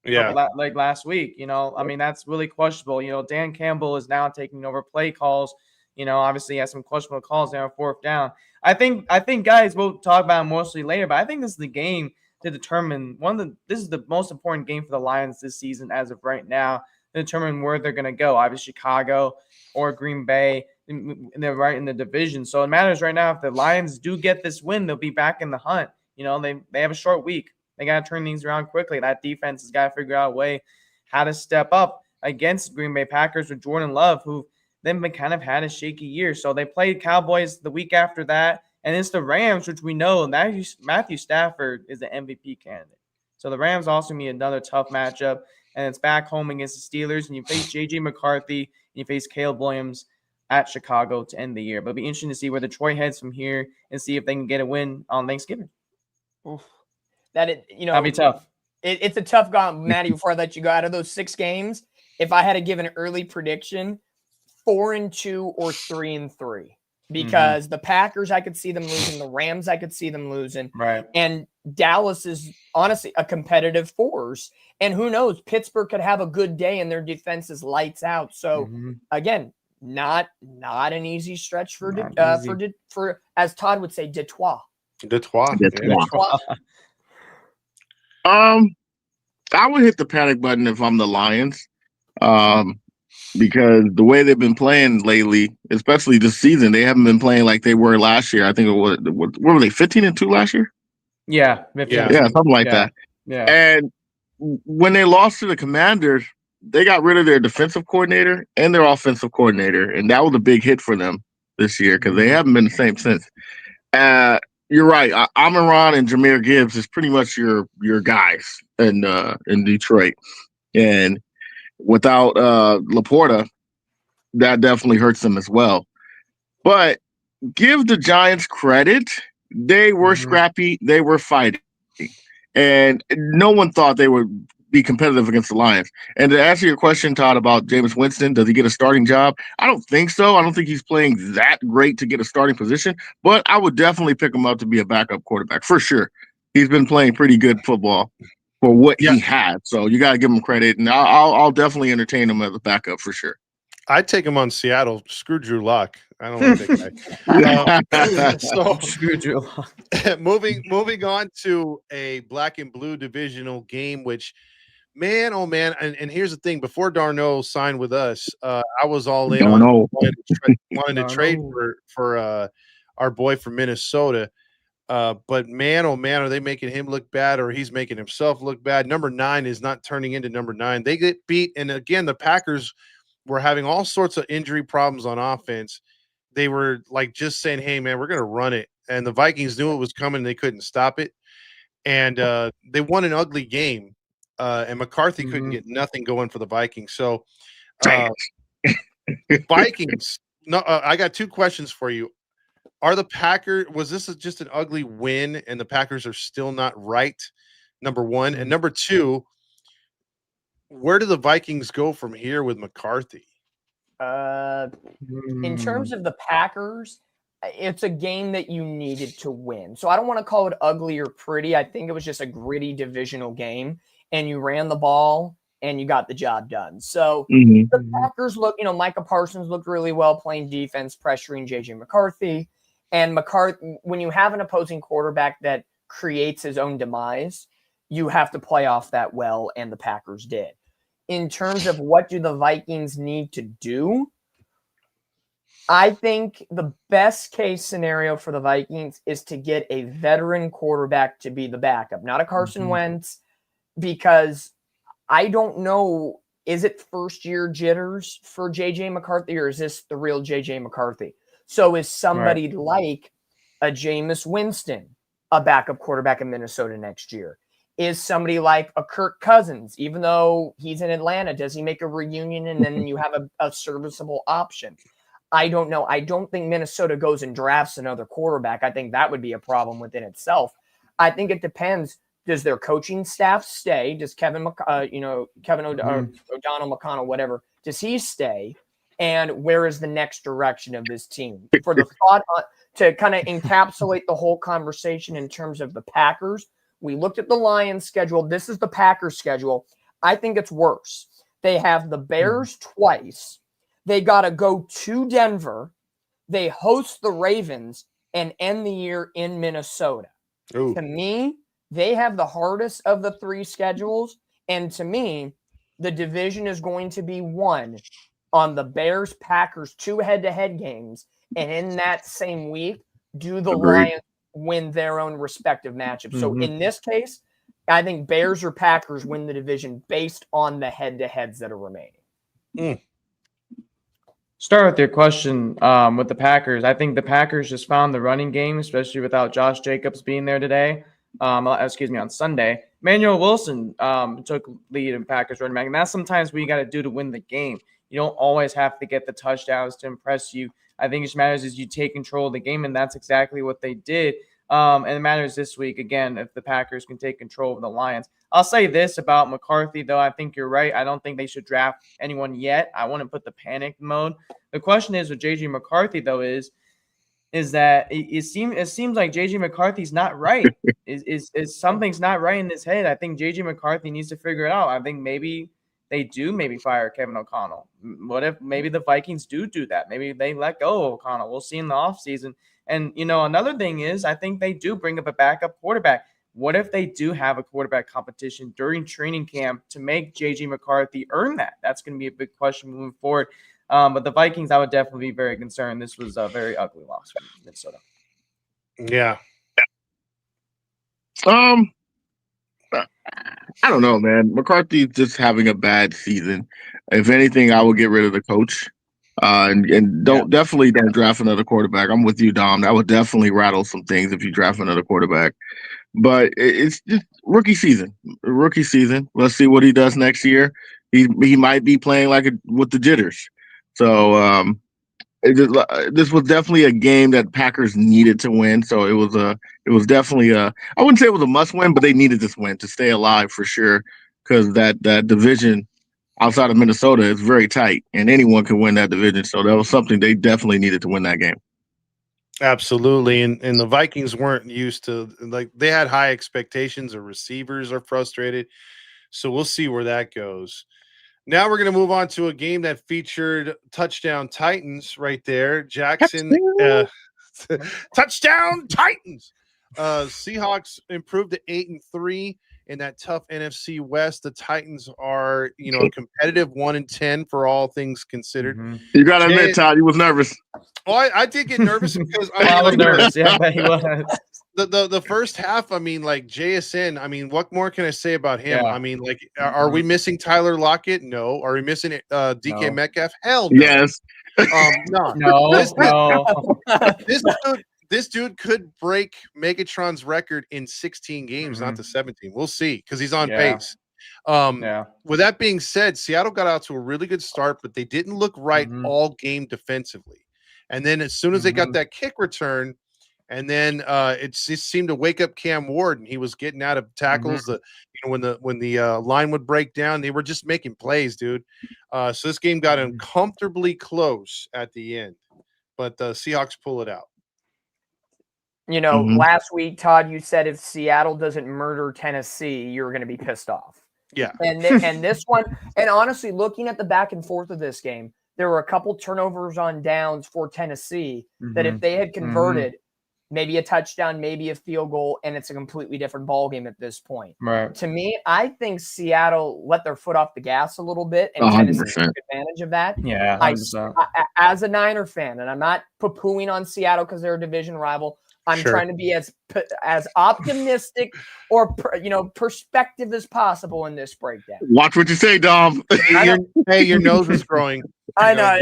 Like last week, that's really questionable. Dan Campbell is now taking over play calls. Obviously he has some questionable calls there on 4th down. I think guys, we'll talk about it mostly later, but I think this is the game to determine this is the most important game for the Lions this season as of right now to determine where they're going to go. Obviously Chicago or Green Bay, and they're right in the division. So it matters right now if the Lions do get this win, they'll be back in the hunt. They have a short week. They got to turn things around quickly. That defense has got to figure out a way how to step up against Green Bay Packers with Jordan Love, who then kind of had a shaky year. So they played Cowboys the week after that, and it's the Rams, which we know Matthew Stafford is an MVP candidate. So the Rams also need another tough matchup, and it's back home against the Steelers, and you face J.J. McCarthy, and you face Caleb Williams at Chicago to end the year. But it'll be interesting to see where Detroit heads from here and see if they can get a win on Thanksgiving. That'd be tough. It's a tough game, Matty. Before I let you go, out of those 6 games, if I had to give an early prediction, 4-2 or 3-3, because the Packers, I could see them losing. The Rams, I could see them losing. Right. And Dallas is honestly a competitive force. And who knows, Pittsburgh could have a good day and their defense is lights out. So again, not an easy stretch for as Todd would say, Detroit. I would hit the panic button if I'm the Lions. Because the way they've been playing lately, especially this season, they haven't been playing like they were last year. I think what were they, 15-2 last year? Yeah, Yeah, something like that. Yeah. And when they lost to the Commanders, they got rid of their defensive coordinator and their offensive coordinator, and that was a big hit for them this year because they haven't been the same since. You're right. Amon-Ra and Jahmyr Gibbs is pretty much your guys in Detroit, and without Laporta, that definitely hurts them as well. But give the Giants credit; they were scrappy, they were fighting, and no one thought they would be competitive against the Lions. And to answer your question, Todd, about Jameis Winston, does he get a starting job? I don't think so. I don't think he's playing that great to get a starting position, but I would definitely pick him up to be a backup quarterback for sure. He's been playing pretty good football for what he had, so you got to give him credit. And I'll definitely entertain him as a backup for sure. I'd take him on Seattle. Screw Drew Lock. I don't like that guy. So Screw Drew Lock. moving on to a black and blue divisional game, which, man, oh man, and here's the thing: before Darno signed with us, I was all in on wanting to trade for our boy from Minnesota. But man, oh man, are they making him look bad, or he's making himself look bad? Number 9 is not turning into number 9. They get beat, and again, the Packers were having all sorts of injury problems on offense. They were like just saying, "Hey, man, we're going to run it," and the Vikings knew it was coming. And they couldn't stop it, and they won an ugly game. And McCarthy couldn't get nothing going for the Vikings. So, Vikings. No, I got 2 questions for you. Are the Packers? Was this just an ugly win, and the Packers are still not right? Number 1, and number 2. Where do the Vikings go from here with McCarthy? In terms of the Packers, it's a game that you needed to win. So I don't want to call it ugly or pretty. I think it was just a gritty divisional game, and you ran the ball and you got the job done. So the Packers look, Micah Parsons looked really well playing defense, pressuring JJ McCarthy. And McCarthy, when you have an opposing quarterback that creates his own demise, you have to play off that well, and the Packers did. In terms of what do the Vikings need to do, I think the best case scenario for the Vikings is to get a veteran quarterback to be the backup, not a Carson Wentz, because I don't know, is it first-year jitters for J.J. McCarthy, or is this the real J.J. McCarthy? So is somebody like a Jameis Winston a backup quarterback in Minnesota next year? Is somebody like a Kirk Cousins, even though he's in Atlanta, does he make a reunion and then you have a serviceable option? I don't know. I don't think Minnesota goes and drafts another quarterback. I think that would be a problem within itself. I think it depends. Does their coaching staff stay? Does Kevin O'Donnell, McConnell, whatever, does he stay? And where is the next direction of this team? For the thought to kind of encapsulate the whole conversation in terms of the Packers, we looked at the Lions schedule. This is the Packers schedule. I think it's worse. They have the Bears twice. They got to go to Denver. They host the Ravens and end the year in Minnesota. Ooh. To me, they have the hardest of the 3 schedules. And to me, the division is going to be won on the Bears-Packers 2 head-to-head games. And in that same week, do the Lions win their own respective matchups. So in this case, I think Bears or Packers win the division based on the head-to-heads that are remaining. Start with your question with the Packers. I think the Packers just found the running game, especially without Josh Jacobs being there today. On Sunday. Emmanuel Wilson took lead in Packers running back, and that's sometimes what you got to do to win the game. You don't always have to get the touchdowns to impress you. I think it matters is you take control of the game, and that's exactly what they did. And it matters this week, again, if the Packers can take control of the Lions. I'll say this about McCarthy, though. I think you're right. I don't think they should draft anyone yet. I wouldn't put the panic mode. The question is with J.J. McCarthy, though, is that it seems like J.J. McCarthy's not right. is something's not right in his head. I think J.J. McCarthy needs to figure it out. I think maybe they do fire Kevin O'Connell. What if maybe the Vikings do that? Maybe they let go of O'Connell. We'll see in the offseason. And, another thing is I think they do bring up a backup quarterback. What if they do have a quarterback competition during training camp to make J.J. McCarthy earn that? That's going to be a big question moving forward. But the Vikings, I would definitely be very concerned. This was a very ugly loss for Minnesota. Yeah. Um, I don't know, man. McCarthy's just having a bad season. If anything, I would get rid of the coach. And definitely don't draft another quarterback. I'm with you, Dom. That would definitely rattle some things if you draft another quarterback. But it's just rookie season. Rookie season. Let's see what he does next year. He might be playing with the jitters. So this was definitely a game that Packers needed to win. So it was definitely I wouldn't say it was a must win, but they needed this win to stay alive for sure. Because that division outside of Minnesota is very tight, and anyone can win that division. So that was something they definitely needed to win that game. Absolutely. And the Vikings weren't used to, like, they had high expectations. The receivers are frustrated. So we'll see where that goes. Now we're going to move on to a game that featured touchdown Titans right there. Jackson, touchdown Titans. Seahawks improved to 8-3 in that tough NFC West. The Titans are, a competitive 1-10 for all things considered. You got to admit, Todd, you was nervous. Well, I did get nervous because I was nervous. Yeah, but he was. The first half, JSN, what more can I say about him? Yeah. Are we missing Tyler Lockett? No. Are we missing DK Metcalf? Hell no. Yes. No. This dude could break Megatron's record in 16 games, not the 17. We'll see, because he's on pace. With that being said, Seattle got out to a really good start, but they didn't look right all game defensively. And then as soon as they got that kick return, and then it just seemed to wake up Cam Ward, and he was getting out of tackles. When the line would break down, they were just making plays, dude. So this game got uncomfortably close at the end, but the Seahawks pull it out. Last week, Todd, you said if Seattle doesn't murder Tennessee, you're going to be pissed off. Yeah. And this one, and honestly, looking at the back and forth of this game, there were a couple turnovers on downs for Tennessee that if they had converted, maybe a touchdown, maybe a field goal, and it's a completely different ballgame at this point. Right. To me, I think Seattle let their foot off the gas a little bit, and 100%. Tennessee took advantage of that. Yeah, 100%. As a Niner fan, and I'm not poo-pooing on Seattle because they're a division rival, I'm trying to be as optimistic or perspective as possible in this breakdown. Watch what you say, Dom. Your nose is growing. I know.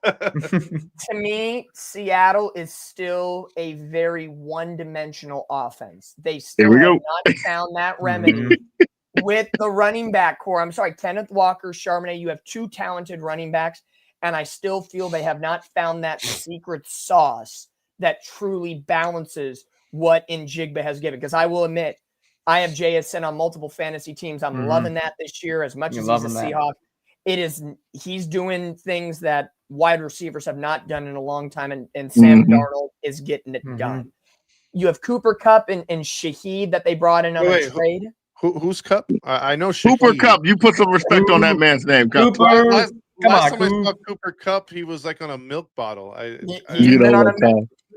To me, Seattle is still a very one-dimensional offense. They still have not found that remedy with the running back core. I'm sorry, Kenneth Walker, Charbonnet, you have two talented running backs, and I still feel they have not found that secret sauce that truly balances what Njigba has given. Because I will admit, I have JSN on multiple fantasy teams. I'm loving that this year as much as he's a Seahawk. He's doing things that wide receivers have not done in a long time, and Sam Darnold is getting it done. You have Cooper Kupp and Shaheed that they brought in on a trade. Who's Kupp? I know Shaheed. Cooper Kupp. You put some respect on that man's name, Kupp. Last time I saw Cooper Kupp, he was like on a milk bottle. He's been on a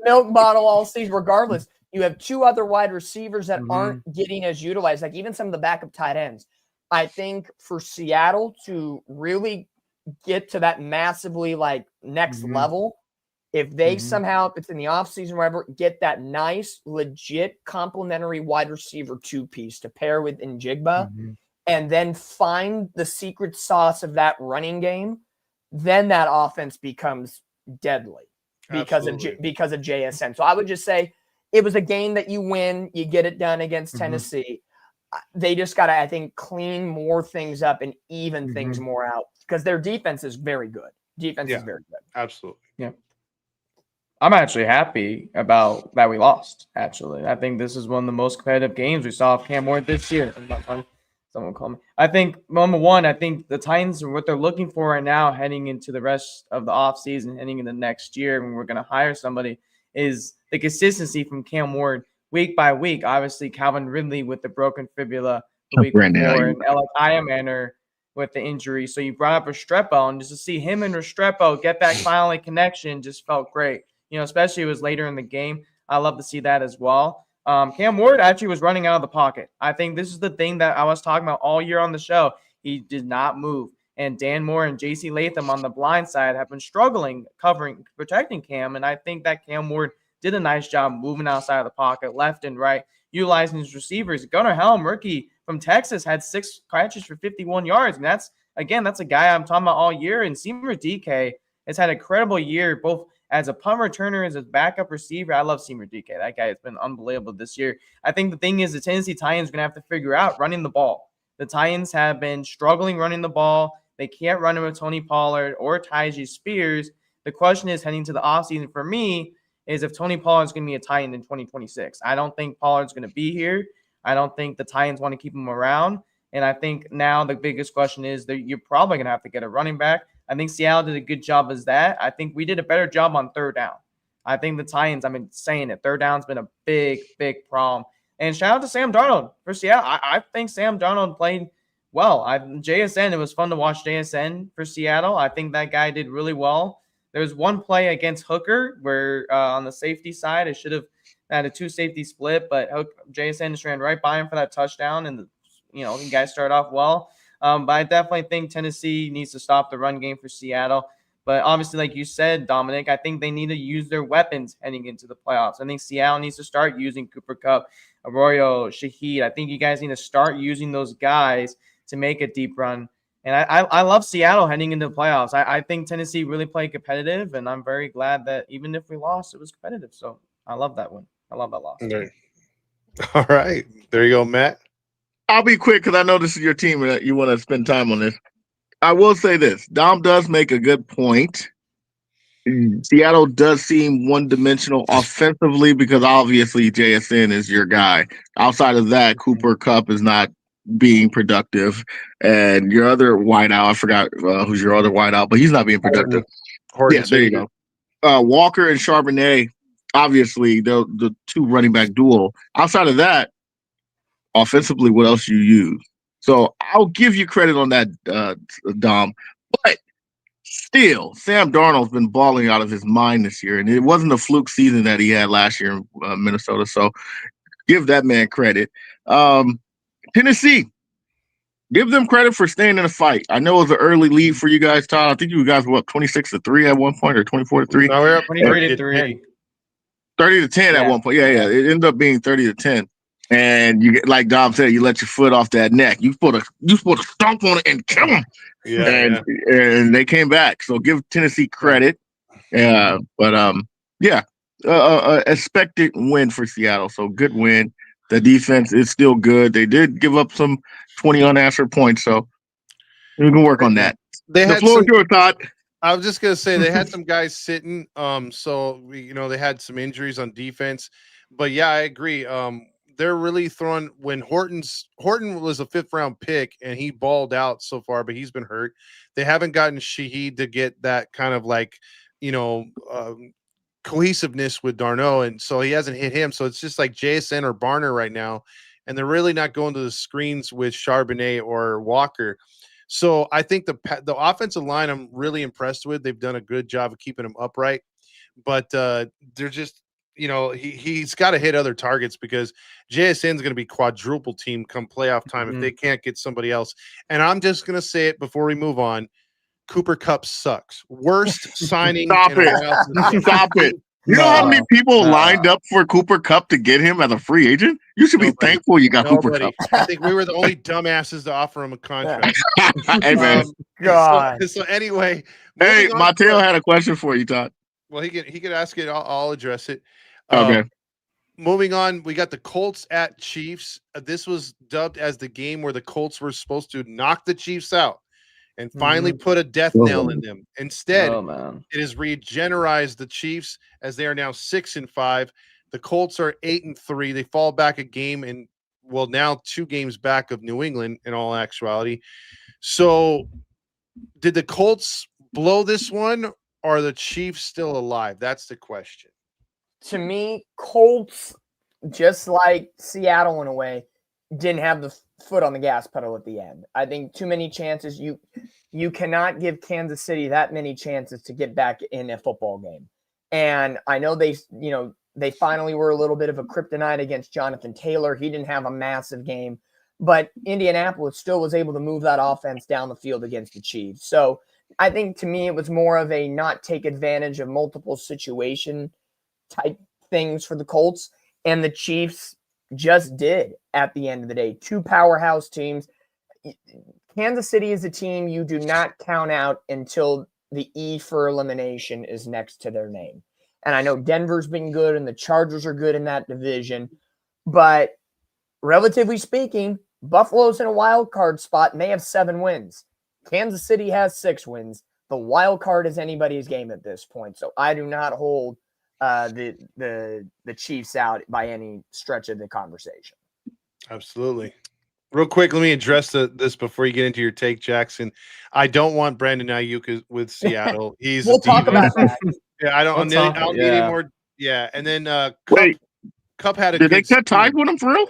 milk bottle all season. Regardless, you have two other wide receivers that aren't getting as utilized, like even some of the backup tight ends. I think for Seattle to really get to that massively next level, if they somehow, if it's in the offseason or whatever, get that nice, legit complementary wide receiver two-piece to pair with Njigba, and then find the secret sauce of that running game, then that offense becomes deadly because of JSN. So I would just say it was a game that you win, you get it done against Tennessee. They just got to, I think, clean more things up and even things more out because their defense is very good. Is very good. Absolutely. Yeah. I'm actually happy about that we lost, actually. I think this is one of the most competitive games we saw of Cam Ward this year. Someone call me. I think, number one, I think the Titans, what they're looking for right now heading into the rest of the offseason, heading into next year when we're going to hire somebody, is the consistency from Cam Ward week by week. Obviously, Calvin Ridley with the broken fibula the week before, and Alec Iamander with the injury. So you brought up Restrepo, and just to see him and Restrepo get that finally connection just felt great. Especially it was later in the game. I love to see that as well. Cam Ward actually was running out of the pocket. I think this is the thing that I was talking about all year on the show. He did not move. And Dan Moore and J.C. Latham on the blind side have been struggling protecting Cam. And I think that Cam Ward did a nice job moving outside of the pocket, left and right, utilizing his receivers. Gunnar Helm, rookie from Texas, had 6 catches for 51 yards. And that's a guy I'm talking about all year. And Seymour DK has had a credible year, both as a punt returner, as a backup receiver. I love Seymour DK. That guy has been unbelievable this year. I think the thing is the Tennessee Titans are going to have to figure out running the ball. The Titans have been struggling running the ball. They can't run it with Tony Pollard or Tyjae Spears. The question is, heading to the offseason for me, is if Tony Pollard's going to be a Titan in 2026. I don't think Pollard's going to be here. I don't think the Titans want to keep him around. And I think now the biggest question is that you're probably going to have to get a running back. I think Seattle did a good job as that. I think we did a better job on third down. I think the Titans, I've been saying it, third down's been a big, big problem. And shout out to Sam Darnold for Seattle. I think Sam Darnold played well. JSN, it was fun to watch JSN for Seattle. I think that guy did really well. There was one play against Hooker where on the safety side, it should have had a 2-safety split, but JSN just ran right by him for that touchdown, and the guys started off well. But I definitely think Tennessee needs to stop the run game for Seattle. But obviously, like you said, Dominic, I think they need to use their weapons heading into the playoffs. I think Seattle needs to start using Cooper Kupp, Arroyo, Shaheed. I think you guys need to start using those guys to make a deep run. And I love Seattle heading into the playoffs. I think Tennessee really played competitive, and I'm very glad that even if we lost, it was competitive. So I love that win. I love that loss. All right. There you go, Matt. I'll be quick because I know this is your team and you want to spend time on this. I will say this. Dom does make a good point. Seattle does seem one-dimensional offensively because obviously JSN is your guy. Outside of that, Cooper Kupp is not being productive. And your other wideout, I forgot who's your other wideout, but he's not being productive. Horton, yeah, there you go. Walker and Charbonnet, obviously, the two running back duo. Outside of that, offensively, what else you use? So I'll give you credit on that, Dom. But still, Sam Darnold's been balling out of his mind this year, and it wasn't a fluke season that he had last year in Minnesota. So give that man credit. Tennessee, give them credit for staying in the fight. I know it was an early lead for you guys, Todd. I think you guys were up 26-3 at one point, or 24-3. No, we're up 23-3. 30-10 at one point. Yeah. It ended up being 30-10. And you get, like Dom said, you let your foot off that neck. You put a stomp on it and kill them. And they came back. So give Tennessee credit. A expected win for Seattle. So good win. The defense is still good. They did give up some 20 unanswered points, so we can work on that. The floor is yours, Todd. I was just gonna say they had some guys sitting. So they had some injuries on defense. But yeah, I agree. They're really throwing when Horton was a 5th round pick and he balled out so far, but he's been hurt. They haven't gotten Shaheed to get that kind of cohesiveness with Darno, and so he hasn't hit him. So it's just like JSN or Barner right now, and they're really not going to the screens with Charbonnet or Walker. So I think the offensive line I'm really impressed with. They've done a good job of keeping them upright, but they're just he's got to hit other targets because JSN is going to be quadruple team come playoff time if they can't get somebody else. And I'm just going to say it before we move on. Cooper Kupp sucks. Worst signing. Stop it. You know how many people lined up for Cooper Kupp to get him as a free agent? You should be thankful you got Cooper Kupp. I think we were the only dumbasses to offer him a contract. Hey, man. God. So anyway. Hey, Mateo had a question for you, Todd. Well, he could ask it. I'll address it. Okay. Moving on, we got the Colts at Chiefs. This was dubbed as the game where the Colts were supposed to knock the Chiefs out and finally put a death nail in them. Instead, it has regenerized the Chiefs as they are now 6-5. The Colts are 8-3. They fall back a game and now 2 games back of New England in all actuality. So did the Colts blow this one or are the Chiefs still alive? That's the question. To me, Colts, just like Seattle in a way, didn't have the foot on the gas pedal at the end. I think too many chances. You cannot give Kansas City that many chances to get back in a football game. And I know they finally were a little bit of a kryptonite against Jonathan Taylor. He didn't have a massive game, but Indianapolis still was able to move that offense down the field against the Chiefs. So I think to me, it was more of a not take advantage of multiple situation type things for the Colts, and the Chiefs just did at the end of the day. Two powerhouse teams. Kansas City is a team you do not count out until the E for elimination is next to their name. And I know Denver's been good and the Chargers are good in that division, but relatively speaking, Buffalo's in a wild card spot and they have 7 wins. Kansas City has 6 wins. The wild card is anybody's game at this point. So I do not hold the Chiefs out by any stretch of the conversation. Absolutely. Real quick, let me address this before you get into your take, Jackson. I don't want Brandon Ayuk with Seattle. He's we'll talk about that. Yeah, I don't need any more. Yeah, and then Cup had a did they cut ties season. with him for real?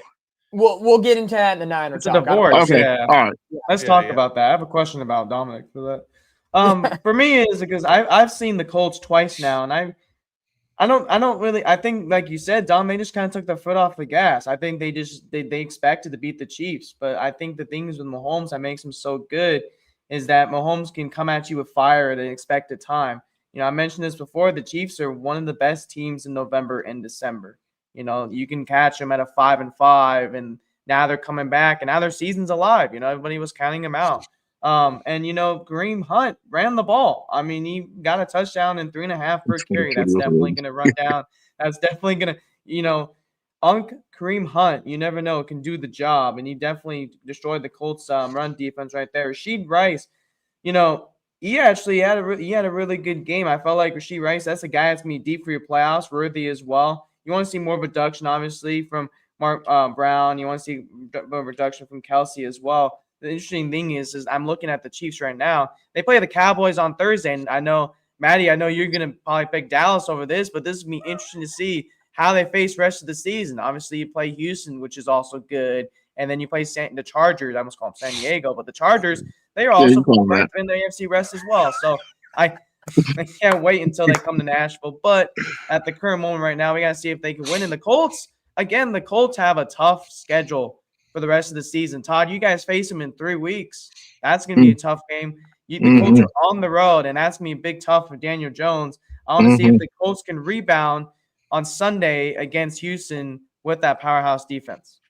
We'll get into that in the Niner. It's a divorce. Okay, Yeah. all right. Let's talk about that. I have a question about Dominic for that. For me, is because I've seen the Colts twice now, and I don't really. I think, like you said, Dom, they just kind of took their foot off the gas. I think they expected to beat the Chiefs, but I think the things with Mahomes that makes him so good is that Mahomes can come at you with fire at an expected time. You know, I mentioned this before. The Chiefs are one of the best teams in November and December. You know, you can catch them at a 5-5, and now they're coming back, and now their season's alive. You know, everybody was counting them out. And, you know, Kareem Hunt ran the ball. I mean, he got a touchdown and 3.5 per carry. That's definitely going to run down. That's definitely going to, you know, Kareem Hunt, you never know, can do the job. And he definitely destroyed the Colts run defense right there. Rashid Rice, you know, he actually had a really good game. I felt like Rashid Rice, that's a guy that's going to be deep for your playoffs, worthy as well. You want to see more production, obviously, from Mark Brown. You want to see more production from Kelsey as well. The interesting thing is I'm looking at the Chiefs right now. They play the Cowboys on Thursday, and I know, Matty, you're going to probably pick Dallas over this, but this is going to be interesting to see how they face the rest of the season. Obviously, you play Houston, which is also good, and then you play the Chargers. I almost call them San Diego, but the Chargers, they are also ranked in the AFC West as well. So I can't wait until they come to Nashville. But at the current moment right now, we got to see if they can win. And the Colts have a tough schedule for the rest of the season. Todd, you guys face them in 3 weeks. That's going to be a tough game. The Colts are on the road, and that's going to be big tough for Daniel Jones. I want to see if the Colts can rebound on Sunday against Houston with that powerhouse defense.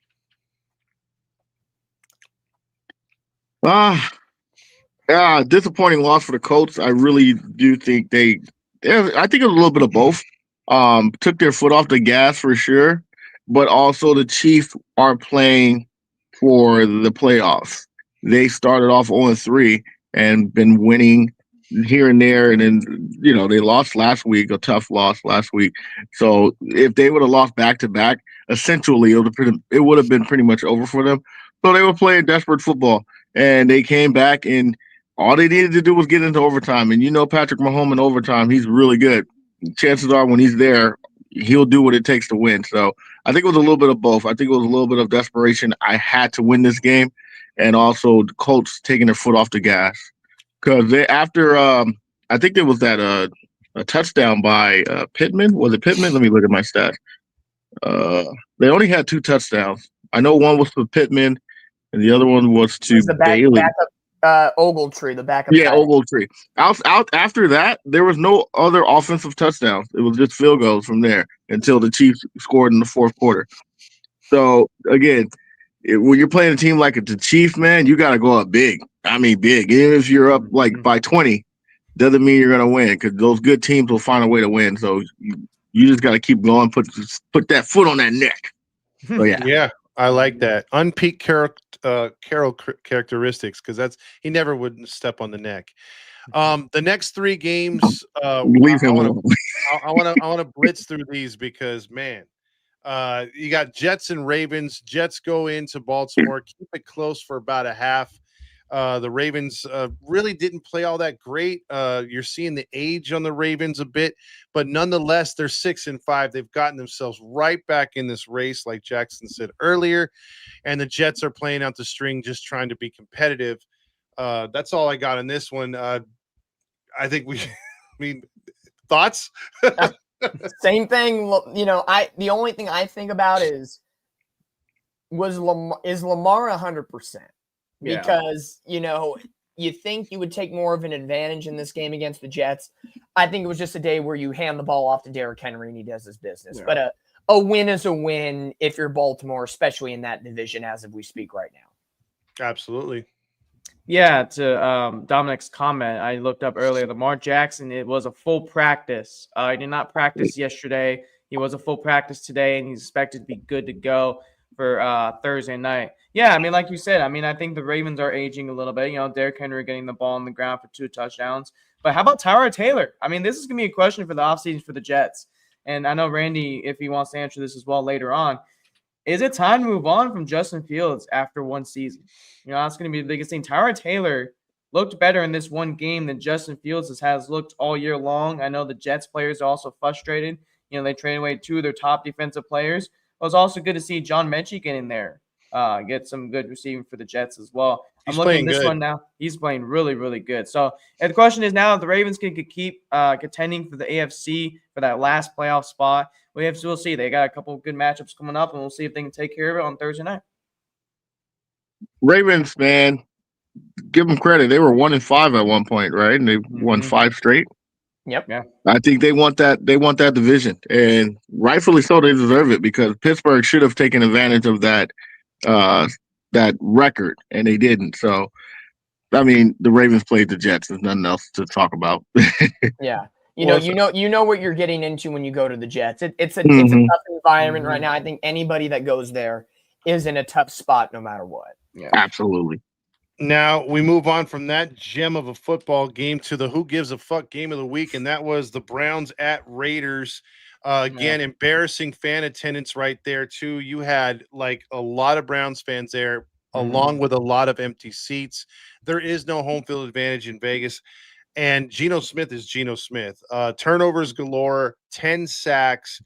Disappointing loss for the Colts. I really do think I think it was a little bit of both. Took their foot off the gas for sure, but also the Chiefs are playing for the playoffs. They started off 0-3 and been winning here and there, and then, you know, they lost last week, a tough loss last week. So if they would have lost back-to-back, essentially it would have been pretty much over for them. So they were playing desperate football, and they came back, and all they needed to do was get into overtime. And you know Patrick Mahomes in overtime, he's really good. Chances are when he's there, he'll do what it takes to win. So I think it was a little bit of both. I think it was a little bit of desperation. I had to win this game, and also the Colts taking their foot off the gas. Because I think there was that a touchdown by Pittman. Was it Pittman? Let me look at my stats. They only had 2 touchdowns. I know one was for Pittman, and the other one was to Bailey. Ogletree, the backup. Yeah, Ogletree. Out after that, there was no other offensive touchdowns. It was just field goals from there until the Chiefs scored in the fourth quarter. So again, when you're playing a team like the Chiefs, man, you got to go up big. I mean, big. Even if you're up like by 20, doesn't mean you're gonna win, because those good teams will find a way to win. So you just got to keep going. Put that foot on that neck. So yeah, I like that. Unpeaked Carroll characteristics, because he never would step on the neck. The next 3 games, I want to blitz through these because, man, you got Jets and Ravens. Jets go into Baltimore, keep it close for about a half. The Ravens really didn't play all that great. You're seeing the age on the Ravens a bit, but nonetheless, they're 6-5. They've gotten themselves right back in this race, like Jackson said earlier, and the Jets are playing out the string, just trying to be competitive. That's all I got on this one. I think thoughts? Same thing. You know, the only thing I think about is Lamar 100%? Because, you know, you think you would take more of an advantage in this game against the Jets. I think it was just a day where you hand the ball off to Derrick Henry and he does his business. Yeah. But a win is a win if you're Baltimore, especially in that division as of we speak right now. Absolutely. Yeah, to Dominick's comment, I looked up earlier. Lamar Jackson, it was a full practice. He did not practice yesterday. He was a full practice today, and he's expected to be good to go for Thursday night. Yeah, I mean, like you said, I mean, I think the Ravens are aging a little bit. You know, Derrick Henry getting the ball on the ground for 2 touchdowns. But how about Tyrod Taylor? I mean, this is going to be a question for the offseason for the Jets. And I know Randy, if he wants to answer this as well later on, is it time to move on from Justin Fields after one season? You know, that's going to be the biggest thing. Tyrod Taylor looked better in this one game than Justin Fields has looked all year long. I know the Jets players are also frustrated. You know, they traded away 2 of their top defensive players. It was also good to see John Mechie get in there, get some good receiving for the Jets as well. I'm looking at this one now. He's playing really, really good. So and the question is now if the Ravens can keep contending for the AFC for that last playoff spot. We'll see. They got a couple of good matchups coming up, and we'll see if they can take care of it on Thursday night. Ravens, man, give them credit. They were 1-5 at one point, right? And they won 5 straight. Yep. Yeah. I think they want that. They want that division, and rightfully so. They deserve it because Pittsburgh should have taken advantage of that record, and they didn't. So, I mean, the Ravens played the Jets. There's nothing else to talk about. Yeah. You know what you're getting into when you go to the Jets. It's a tough environment right now. I think anybody that goes there is in a tough spot no matter what. Yeah, absolutely. Now we move on from that gem of a football game to the who gives a fuck game of the week, and that was the Browns at Raiders. Again, embarrassing fan attendance right there too. You had like a lot of Browns fans there, along with a lot of empty seats. There is no home field advantage in Vegas. And Geno Smith is Geno Smith. Turnovers galore, 10 sacks,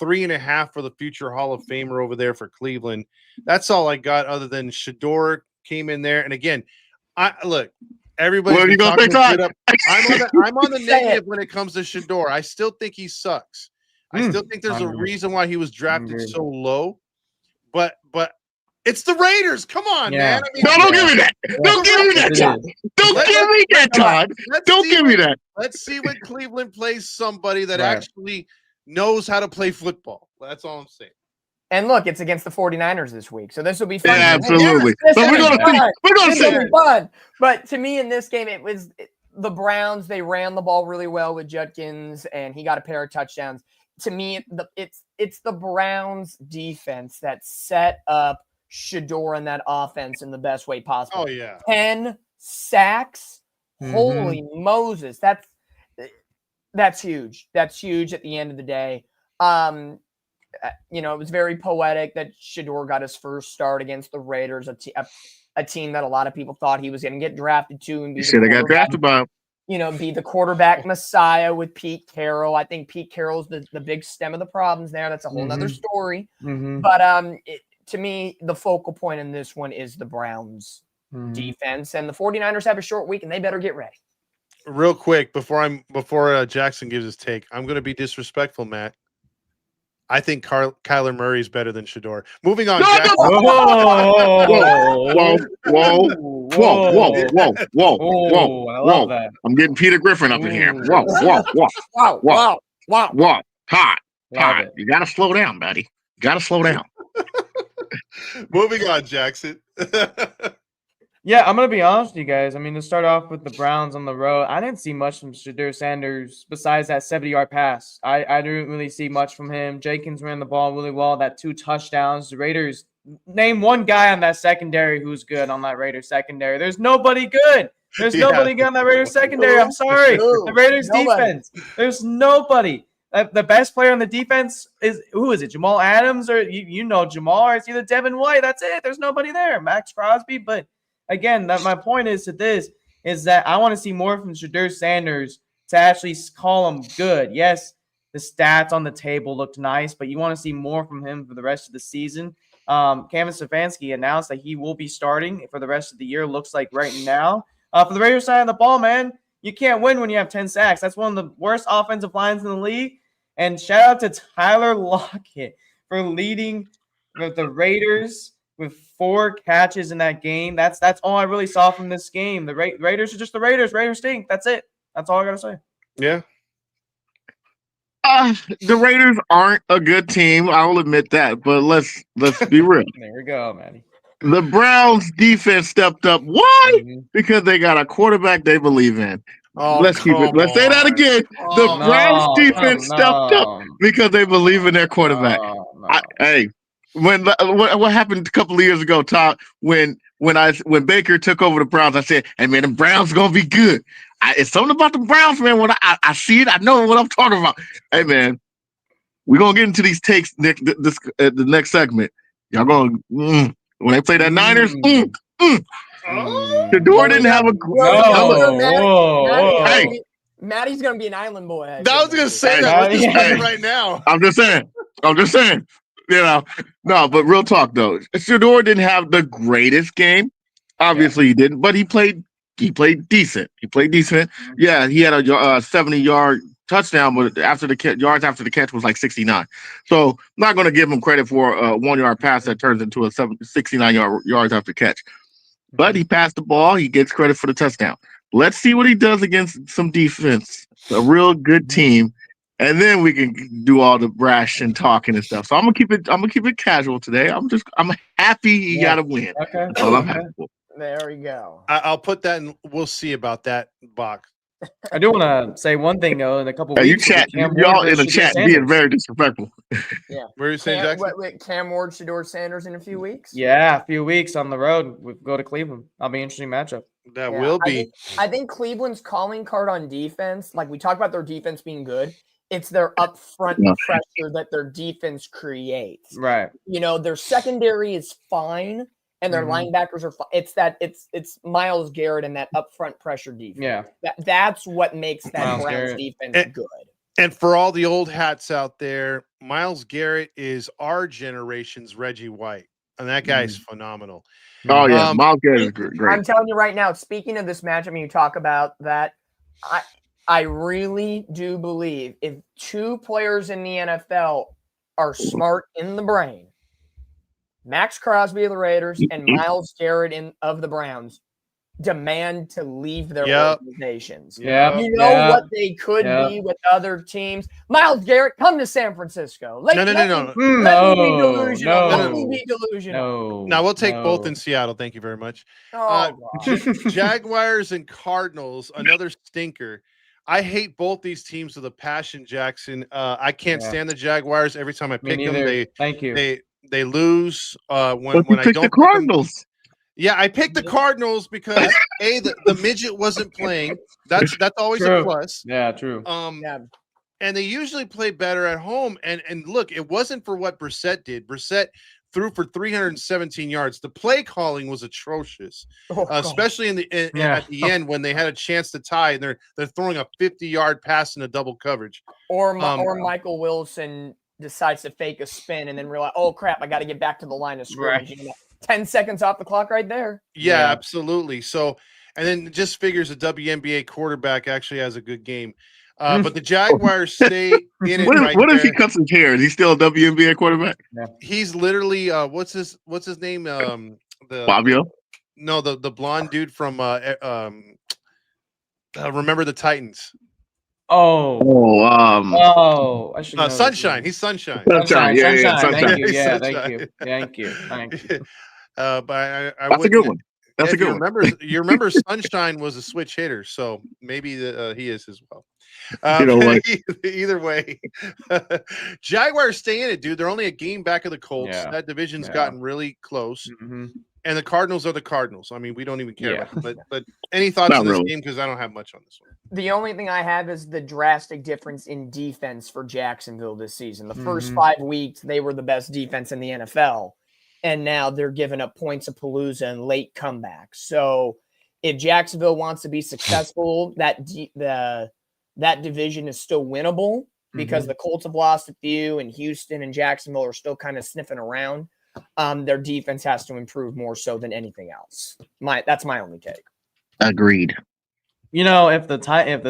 3.5 for the future Hall of Famer over there for Cleveland. That's all I got other than Shador came in there. And again, everybody's been talking shit up. I'm on the negative when it comes to Shador. I still think he sucks. I still think there's a reason why he was drafted so low. But it's the Raiders. Come on, man. I mean, don't give me that. Don't give me that, Todd. Don't give me that, Todd. Don't give me that. Let's see when Cleveland plays somebody that actually knows how to play football. That's all I'm saying. And look, it's against the 49ers this week. So this will be fun. Yeah, absolutely. So we're going to see. Fun. But to me in this game, it was the Browns. They ran the ball really well with Judkins, and he got a pair of touchdowns. To me, it's the Browns defense that set up Shador in that offense in the best way possible. Oh, yeah. 10 sacks. Holy Moses. That's huge. That's huge at the end of the day. It was very poetic that Shador got his first start against the Raiders, a team that a lot of people thought he was going to get drafted to. And he should have got drafted by him. Be the quarterback messiah with Pete Carroll. I think Pete Carroll's the big stem of the problems there. That's a whole nother story. But to me, the focal point in this one is the Browns defense. And the 49ers have a short week, and they better get ready. Real quick, before Jackson gives his take, I'm going to be disrespectful, Matt. I think Kyler Murray is better than Shador. Moving on. Jackson. Whoa. I love that. I'm getting Peter Griffin up in here. Whoa. Todd. You got to slow down, buddy. You got to slow down. Moving on, Jackson. Yeah, I'm going to be honest with you guys. I mean, to start off with the Browns on the road, I didn't see much from Shador Sanders besides that 70-yard pass. I didn't really see much from him. Jenkins ran the ball really well, that 2 touchdowns. The Raiders, name one guy on that secondary who's good on that Raiders secondary. There's nobody good. There's nobody good on that Raiders secondary. I'm sorry. The Raiders defense, there's nobody. The best player on the defense is it? Jamal Adams or Jamal, or it's either Devin White. That's it. There's nobody there. Max Crosby, but again, my point is that I want to see more from Shador Sanders to actually call him good. Yes, the stats on the table looked nice, but you want to see more from him for the rest of the season. Kevin Stefanski announced that he will be starting for the rest of the year, looks like right now. For the Raiders side of the ball, man, you can't win when you have 10 sacks. That's one of the worst offensive lines in the league. And shout out to Tyler Lockett for leading the Raiders with 4 catches in that game. That's all I really saw from this game. The Raiders are just the Raiders. Raiders stink. That's it. That's all I got to say. Yeah. The Raiders aren't a good team. I will admit that, but let's be real. There we go, Matty. The Browns defense stepped up. Why? Because they got a quarterback they believe in. Oh, Let's keep it. Let's say that again. The Browns defense stepped up because they believe in their quarterback. Hey, what happened a couple of years ago, Todd? When Baker took over the Browns, I said, "Hey man, the Browns gonna be good." It's something about the Browns, man. When I see it, I know what I'm talking about. Hey man, we're gonna get into these takes the next segment. Y'all gonna when they play that Niners. Shedeur didn't have a Hey, Matty's gonna be an island boy. I was gonna say that right now. I'm just saying. You know, but real talk though, Shedeur didn't have the greatest game. Obviously, he didn't, but he played decent. Yeah, he had a 70-yard touchdown, but yards after the catch was like 69. So I'm not going to give him credit for a 1-yard pass that turns into a 69 yards after catch. But he passed the ball. He gets credit for the touchdown. Let's see what he does against some defense, a real good team, and then we can do all the brash and talking and stuff. So I'm gonna keep it casual today. I'm happy he got a win. Okay. That's all I'm happy for. There we go. I'll put that in. We'll see about that box. I do want to say one thing though. In a couple weeks, y'all in the chat being very disrespectful. Yeah. What are you saying, Jackson? Cam Ward, Shedeur Sanders in a few weeks? Yeah, a few weeks on the road. We go to Cleveland. That'll be an interesting matchup. That will be. I think Cleveland's calling card on defense, like we talked about their defense being good, it's their upfront pressure that their defense creates. Right. You know, their secondary is fine and their linebackers are fine. It's Myles Garrett and that upfront pressure defense. Yeah. That's what makes that Browns defense good. And for all the old hats out there, Myles Garrett is our generation's Reggie White. And that guy's phenomenal. Oh, yeah. Myles Garrett is great. I'm telling you right now, speaking of this matchup, and you talk about that, I really do believe if 2 players in the NFL are smart in the brain, Max Crosby of the Raiders and Myles Garrett of the Browns demand to leave their organizations. Yeah, you know what they could be with other teams. Myles Garrett, come to San Francisco. No. Let me be delusional. Now we'll take both in Seattle. Thank you very much. Jaguars and Cardinals, another stinker. I hate both these teams with a passion, Jackson. I can't stand the Jaguars. Every time I pick them, they lose. When I don't the Cardinals. Yeah, I picked the Cardinals because the midget wasn't playing. That's always a plus. Yeah, true. And they usually play better at home. And look, it wasn't for what Brissett did. Brissett threw for 317 yards. The play calling was atrocious, especially at the end when they had a chance to tie and they're throwing a 50-yard pass in a double coverage. Or Michael Wilson decides to fake a spin and then realize, oh crap, I got to get back to the line of scrimmage. Right. 10 seconds off the clock right there. Yeah, absolutely. So, and then just figures a WNBA quarterback actually has a good game. But the Jaguars stay in it. What if he cuts his hair? Is he still a WNBA quarterback? Yeah. He's literally what's his name? Fabio? No, the blonde dude from Remember the Titans. I should know Sunshine. He's Sunshine. Sunshine. Sunshine. Thank you. But that's a good one. That's a good one. You remember Sunshine was a switch hitter, so maybe he is as well. Either way, Jaguars stay in it, dude. They're only a game back of the Colts. Yeah. That division's gotten really close. And the Cardinals are the Cardinals. I mean, we don't even care. But any thoughts on this game? Because I don't have much on this one. The only thing I have is the drastic difference in defense for Jacksonville this season. The first 5 weeks, they were the best defense in the NFL. And now they're giving up points of Palooza and late comebacks. So if Jacksonville wants to be successful, that division is still winnable because the Colts have lost a few and Houston and Jacksonville are still kind of sniffing around. Their defense has to improve more so than anything else. That's my only take. Agreed. You know, if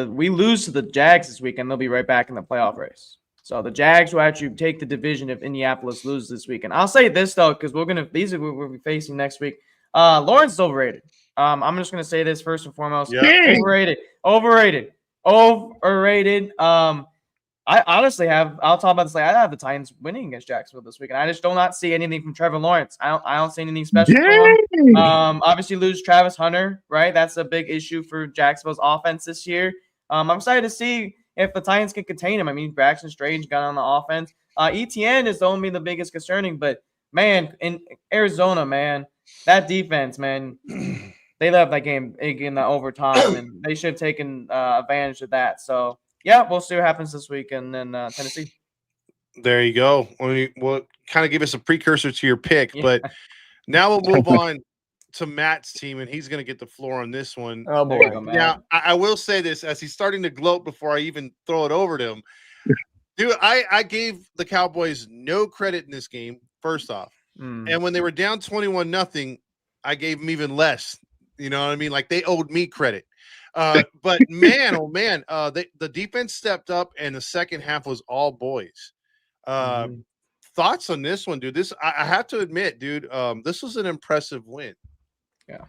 we lose to the Jags this weekend, they'll be right back in the playoff race. So the Jags will actually take the division if Indianapolis loses this week. And I'll say this though, because these are what we'll be facing next week. Lawrence is overrated. I'm just gonna say this first and foremost. Yeah. Overrated. I honestly I'll talk about this. Like, I have the Titans winning against Jacksonville this week, and I just do not see anything from Trevor Lawrence. I don't see anything special from him. Obviously lose Travis Hunter, right? That's a big issue for Jacksonville's offense this year. I'm excited to see if the Titans can contain him. I mean, Braxton Strange got on the offense. ETN is only the biggest concerning, but man, in Arizona, man, that defense, man, they left that game in the overtime, and they should have taken advantage of that. So, yeah, we'll see what happens this week in Tennessee. There you go. We'll kind of give us a precursor to your pick, but now we'll move on to Matt's team, and he's going to get the floor on this one. Oh, boy. Now, I will say this as he's starting to gloat before I even throw it over to him. Dude, I gave the Cowboys no credit in this game, first off. And when they were down 21-0, I gave them even less. You know what I mean? Like, they owed me credit. But man, oh man, the defense stepped up, and the second half was all boys. Thoughts on this one, dude? I have to admit, dude, this was an impressive win. Yeah,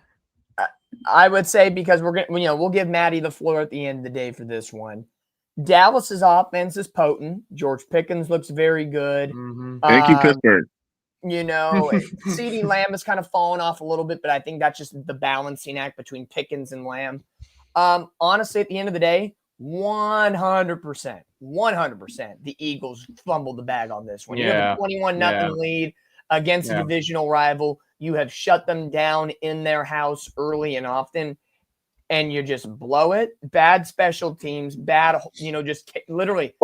I would say, because we'll give Matty the floor at the end of the day for this one. Dallas's offense is potent. George Pickens looks very good. Thank you, Pittsburgh. CeeDee Lamb has kind of fallen off a little bit, but I think that's just the balancing act between Pickens and Lamb. Honestly, at the end of the day, 100%, the Eagles fumbled the bag on this one. You have a 21-0 lead against a divisional rival. You have shut them down in their house early and often, and you just blow it. Bad special teams, just literally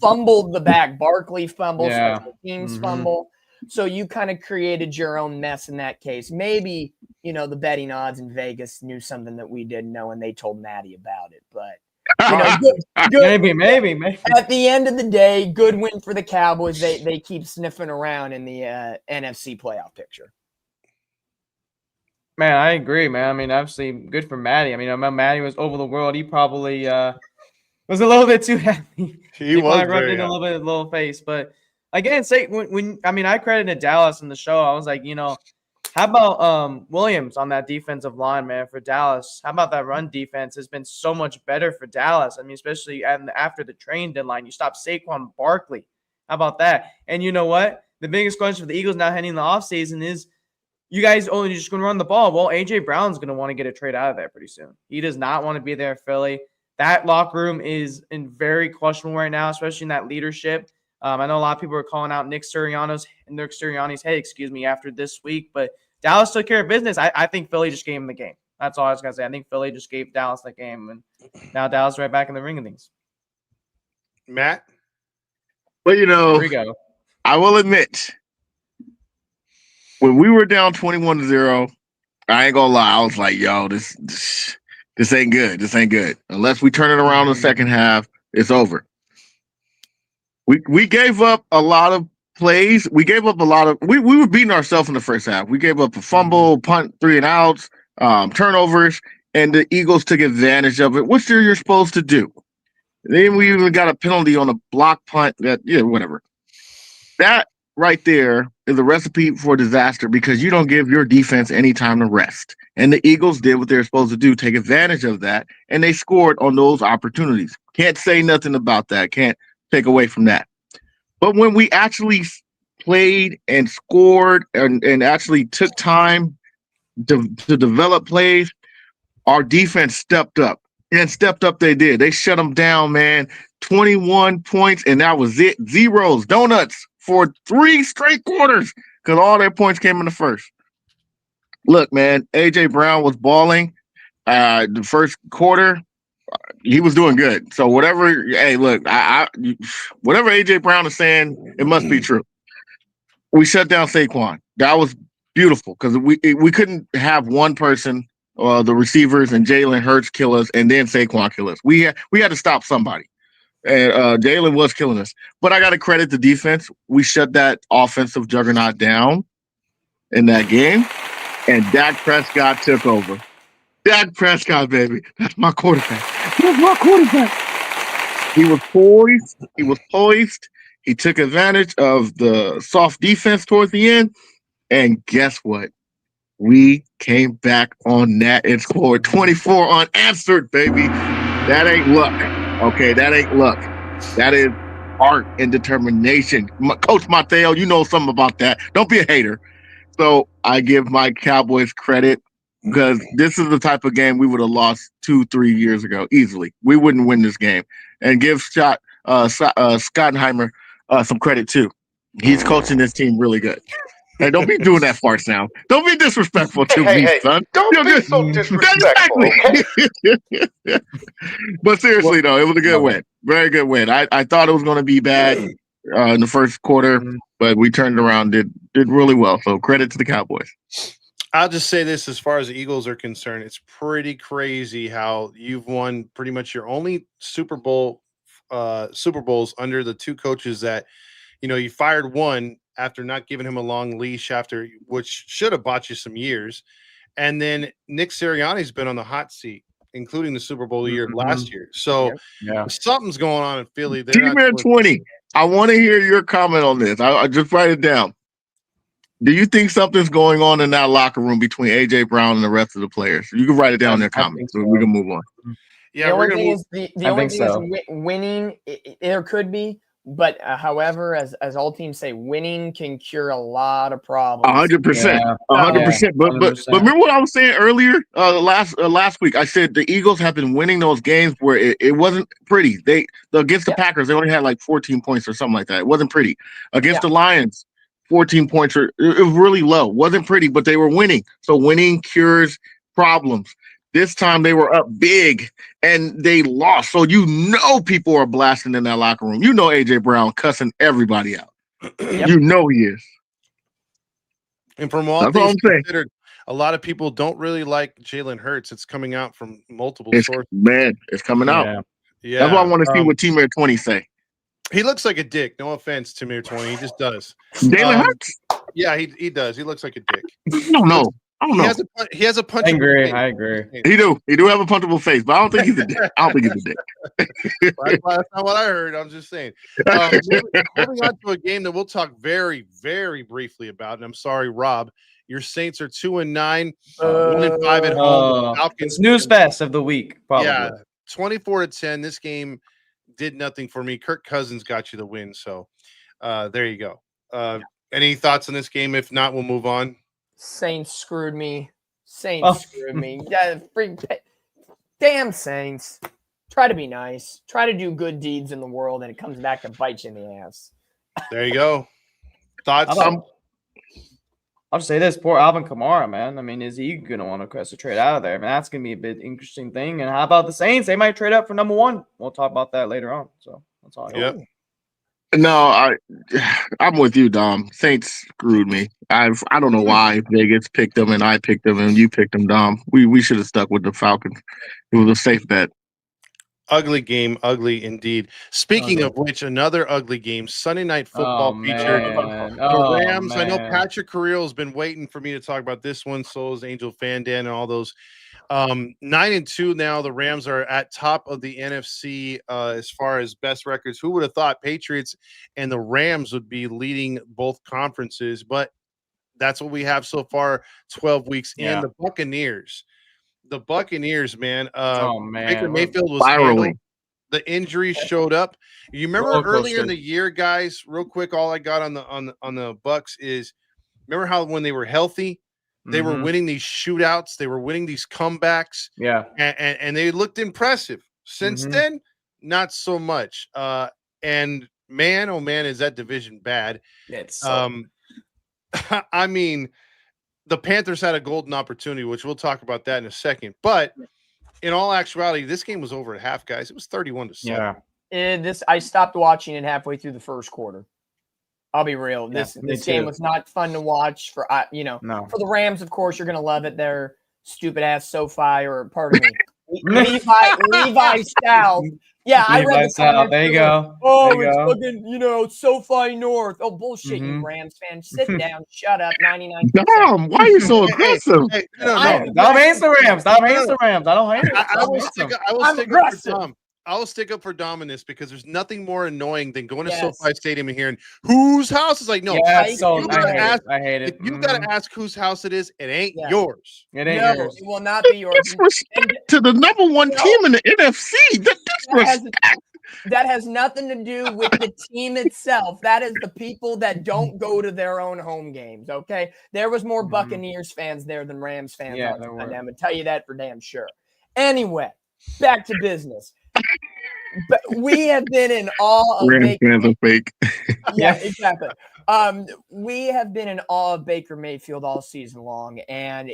fumbled the bag. Barkley fumble, special teams fumble. So you kind of created your own mess in that case. Maybe, the betting odds in Vegas knew something that we didn't know, and they told Matty about it. But, good. Maybe. At the end of the day, good win for the Cowboys. They keep sniffing around in the NFC playoff picture. Man, I agree, man. I mean, obviously, good for Matty. I mean, I remember Matty was over the world. He probably was a little bit too happy. He was rubbed in a little bit of the little face. But again, I credited Dallas in the show. I was like, how about Williams on that defensive line, man, for Dallas? How about that run defense has been so much better for Dallas? I mean, especially after the trade deadline, you stopped Saquon Barkley. How about that? And you know what? The biggest question for the Eagles now heading in the offseason is, you guys only just going to run the ball. Well, A.J. Brown's going to want to get a trade out of there pretty soon. He does not want to be there in Philly. That locker room is in very questionable right now, especially in that leadership. I know a lot of people are calling out Nick Sirianni's head, after this week, but Dallas took care of business. I think Philly just gave him the game. That's all I was going to say. I think Philly just gave Dallas the game, and now Dallas is right back in the ring of things. Matt? Well, Here we go. I will admit, when we were down 21-0, I ain't gonna lie, I was like, yo, this ain't good. This ain't good. Unless we turn it around in the second half, it's over. We gave up a lot of plays. We gave up a lot of we were beating ourselves in the first half. We gave up a fumble, punt, 3 and outs, turnovers, and the Eagles took advantage of it, which you're supposed to do. Then we even got a penalty on a block punt whatever. That right there is a recipe for disaster, because you don't give your defense any time to rest. And the Eagles did what they're supposed to do, take advantage of that, and they scored on those opportunities. Can't say nothing about that. Can't take away from that. But when we actually played and scored and actually took time to develop plays, our defense stepped up. And stepped up they did. They shut them down, man. 21 points, and that was it. Zeros, donuts for 3 straight quarters, because all their points came in the first. Look, man, A.J. Brown was balling. The first quarter, he was doing good. So whatever A.J. Brown is saying, it must be true. We shut down Saquon. That was beautiful, because we couldn't have one person, the receivers and Jalen Hurts, kill us, and then Saquon kill us. We had to stop somebody. And Jalen was killing us. But I got to credit the defense. We shut that offensive juggernaut down in that game, and Dak Prescott took over. Dak Prescott, baby. That's my quarterback. He was poised. He took advantage of the soft defense towards the end. And guess what? We came back on that and scored 24 unanswered, baby. That ain't luck. Okay, that ain't luck. That is art and determination. Coach Mateo, you know something about that. Don't be a hater. So I give my Cowboys credit because this is the type of game we would have lost 2-3 years ago easily. We wouldn't win this game. And give Schottenheimer some credit too. He's coaching this team really good. Hey, don't be doing that fart sound. Don't be disrespectful to me, son. Don't be so disrespectful. Exactly. But seriously, though, it was a good win. Very good win. I thought it was going to be bad in the first quarter, but we turned around, did really well. So credit to the Cowboys. I'll just say this: as far as the Eagles are concerned, it's pretty crazy how you've won pretty much your only Super Bowls under the two coaches that, you fired one after not giving him a long leash, which should have bought you some years. And then Nick Sirianni's been on the hot seat, including the Super Bowl year of last year. So something's going on in Philly. Team 20. I want to hear your comment on this. I just write it down. Do you think something's going on in that locker room between A.J. Brown and the rest of the players? You can write it down in their comments. So we can move on. Yeah, the only thing is winning. There could be. But however, as all teams say, winning can cure a lot of problems. 100%, 100%. But remember what I was saying earlier? Last week, I said the Eagles have been winning those games where it wasn't pretty. Against the Packers, they only had like 14 points or something like that. It wasn't pretty. Against the Lions, 14 points. It was really low. Wasn't pretty, but they were winning. So winning cures problems. This time they were up big and they lost. So people are blasting in that locker room. A.J. Brown cussing everybody out. He is. And from all things considered, a lot of people don't really like Jalen Hurts. It's coming out from multiple sources. Man, it's coming out. Yeah. That's why I want to see what Team Air 20 say. He looks like a dick. No offense, Team Air 20. He just does. Jalen Hurts? Yeah, he does. He looks like a dick. I don't know. He has a punchable face. I agree. He do have a punchable face, but I don't think he's a dick. That's not what I heard. I'm just saying. Moving on to a game that we'll talk very, very briefly about. And I'm sorry, Rob. Your Saints are 2-9, 1-5 at home. Falcons news fest of the week. Probably. Yeah, 24-10. This game did nothing for me. Kirk Cousins got you the win. So there you go. Any thoughts on this game? If not, we'll move on. Saints screwed me. Screwed me. Yeah, damn Saints. Try to be nice. Try to do good deeds in the world, and it comes back to bite you in the ass. There you go. Thoughts? I'll say this. Poor Alvin Kamara, man. I mean, is he going to want to request a trade out of there? I mean, that's going to be a bit interesting thing. And how about the Saints? They might trade up for number one. We'll talk about that later on. So that's all. Yep. No, I'm with you, Dom. Saints screwed me. I don't know why Vegas picked them and I picked them and you picked them, Dom. We should have stuck with the Falcons. It was a safe bet. Ugly game, ugly indeed. Speaking of which, another ugly game. Sunday Night Football featured the Rams. I know Patrick Carrillo has been waiting for me to talk about this one. So is Angel Fandan and all those. 9-2 now. The Rams are at top of the NFC as far as best records. Who would have thought Patriots and the Rams would be leading both conferences? But that's what we have so far. 12 weeks in. The Buccaneers, man. Baker Mayfield was handled. The injuries showed up. You remember earlier in the year, guys? Real quick, all I got on the Bucs is remember how when they were healthy. They were winning these shootouts. They were winning these comebacks. Yeah. And they looked impressive. Since then, not so much. And man, oh man, is that division bad. It's I mean, the Panthers had a golden opportunity, which we'll talk about that in a second. But in all actuality, this game was over at half, guys. It was 31-7. Yeah. I stopped watching it halfway through the first quarter. I'll be real. This game was not fun to watch for for the Rams. Of course, you're gonna love it. They're stupid ass SoFi or pardon me, Levi South. Yeah, I read the comments. There you go. Oh, it's fucking SoFi North. Oh, bullshit, you Rams fan. Sit down. Shut up. 99. Dom, why are you so aggressive? Dom hates the Rams. I don't hate it. I will stick up for Tom. I'll stick up for Dominus because there's nothing more annoying than going to Yes. SoFi Stadium and hearing whose house is like, no, Yeah, I- so you gotta ask- I hate if it. you got to ask whose house it is, it ain't Yeah. yours. It ain't No, yours. it will not be yours. Disrespect to the number one team in the NFC. That has nothing to do with the team itself. That is the people that don't go to their own home games. Okay, there was more Buccaneers fans there than Rams fans. Yeah, I'm there were. gonna tell you that for damn sure. Anyway, back to business. But we have been in awe of Rams Baker. fans are fake. Yeah, exactly. We have been in awe of Baker Mayfield all season long, and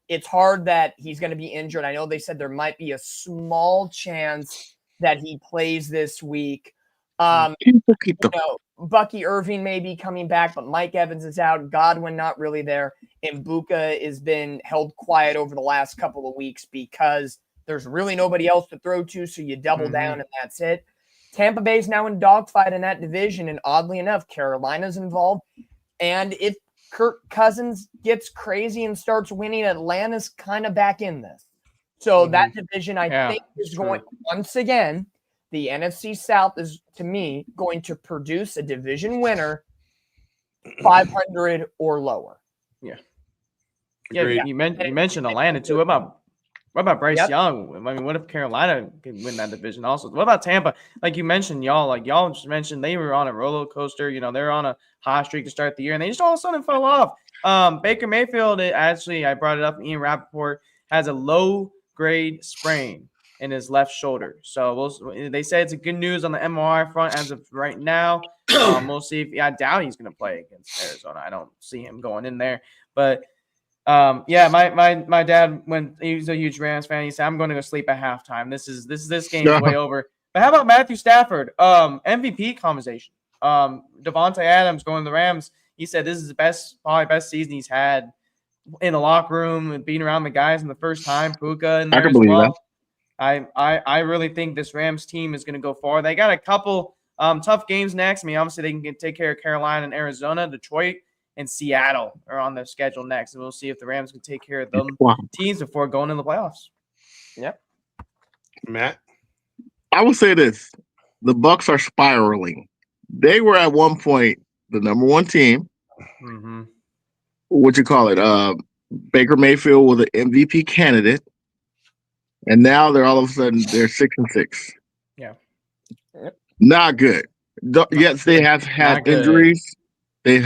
it's hard that he's going to be injured. I know they said there might be a small chance that he plays this week. Bucky Irving may be coming back, but Mike Evans is out. Godwin not really there. And Buka has been held quiet over the last couple of weeks because there's really nobody else to throw to, so you double down and that's it. Tampa Bay's now in dogfight in that division, and oddly enough, Carolina's involved. And if Kirk Cousins gets crazy and starts winning, Atlanta's kind of back in this. So that division, I think, is going once again. The NFC South is, to me, going to produce a division winner 500 or lower. Yeah. Agreed. You mentioned Atlanta too. What about Bryce Young? I mean, what if Carolina can win that division also? What about Tampa? Like you mentioned, y'all just mentioned they were on a roller coaster. You know, they're on a hot streak to start the year, and they just all of a sudden fell off. Baker Mayfield, I brought it up. Ian Rappaport has a low-grade sprain in his left shoulder. So they say it's a good news on the MRI front as of right now. We'll see if I doubt he's going to play against Arizona. I don't see him going in there. But my dad, when he was a huge Rams fan, he said, "I'm going to go sleep at halftime. This game's way over." But how about Matthew Stafford? MVP conversation. Devontae Adams going to the Rams. He said this is the probably best season he's had in the locker room and being around the guys in the first time. Puka in there I can as believe well. that. I really think this Rams team is going to go far. They got a couple tough games next. I mean, obviously they can take care of Carolina and Arizona. Detroit and Seattle are on their schedule next. And we'll see if the Rams can take care of them teams before going in the playoffs. Yep. Matt? I will say this. The Bucs are spiraling. They were at one point the number one team. Mm-hmm. What you call it? Baker Mayfield was an MVP candidate. And now they're all of a sudden they're 6-6. Yeah. Not good. Yes, they have had injuries. They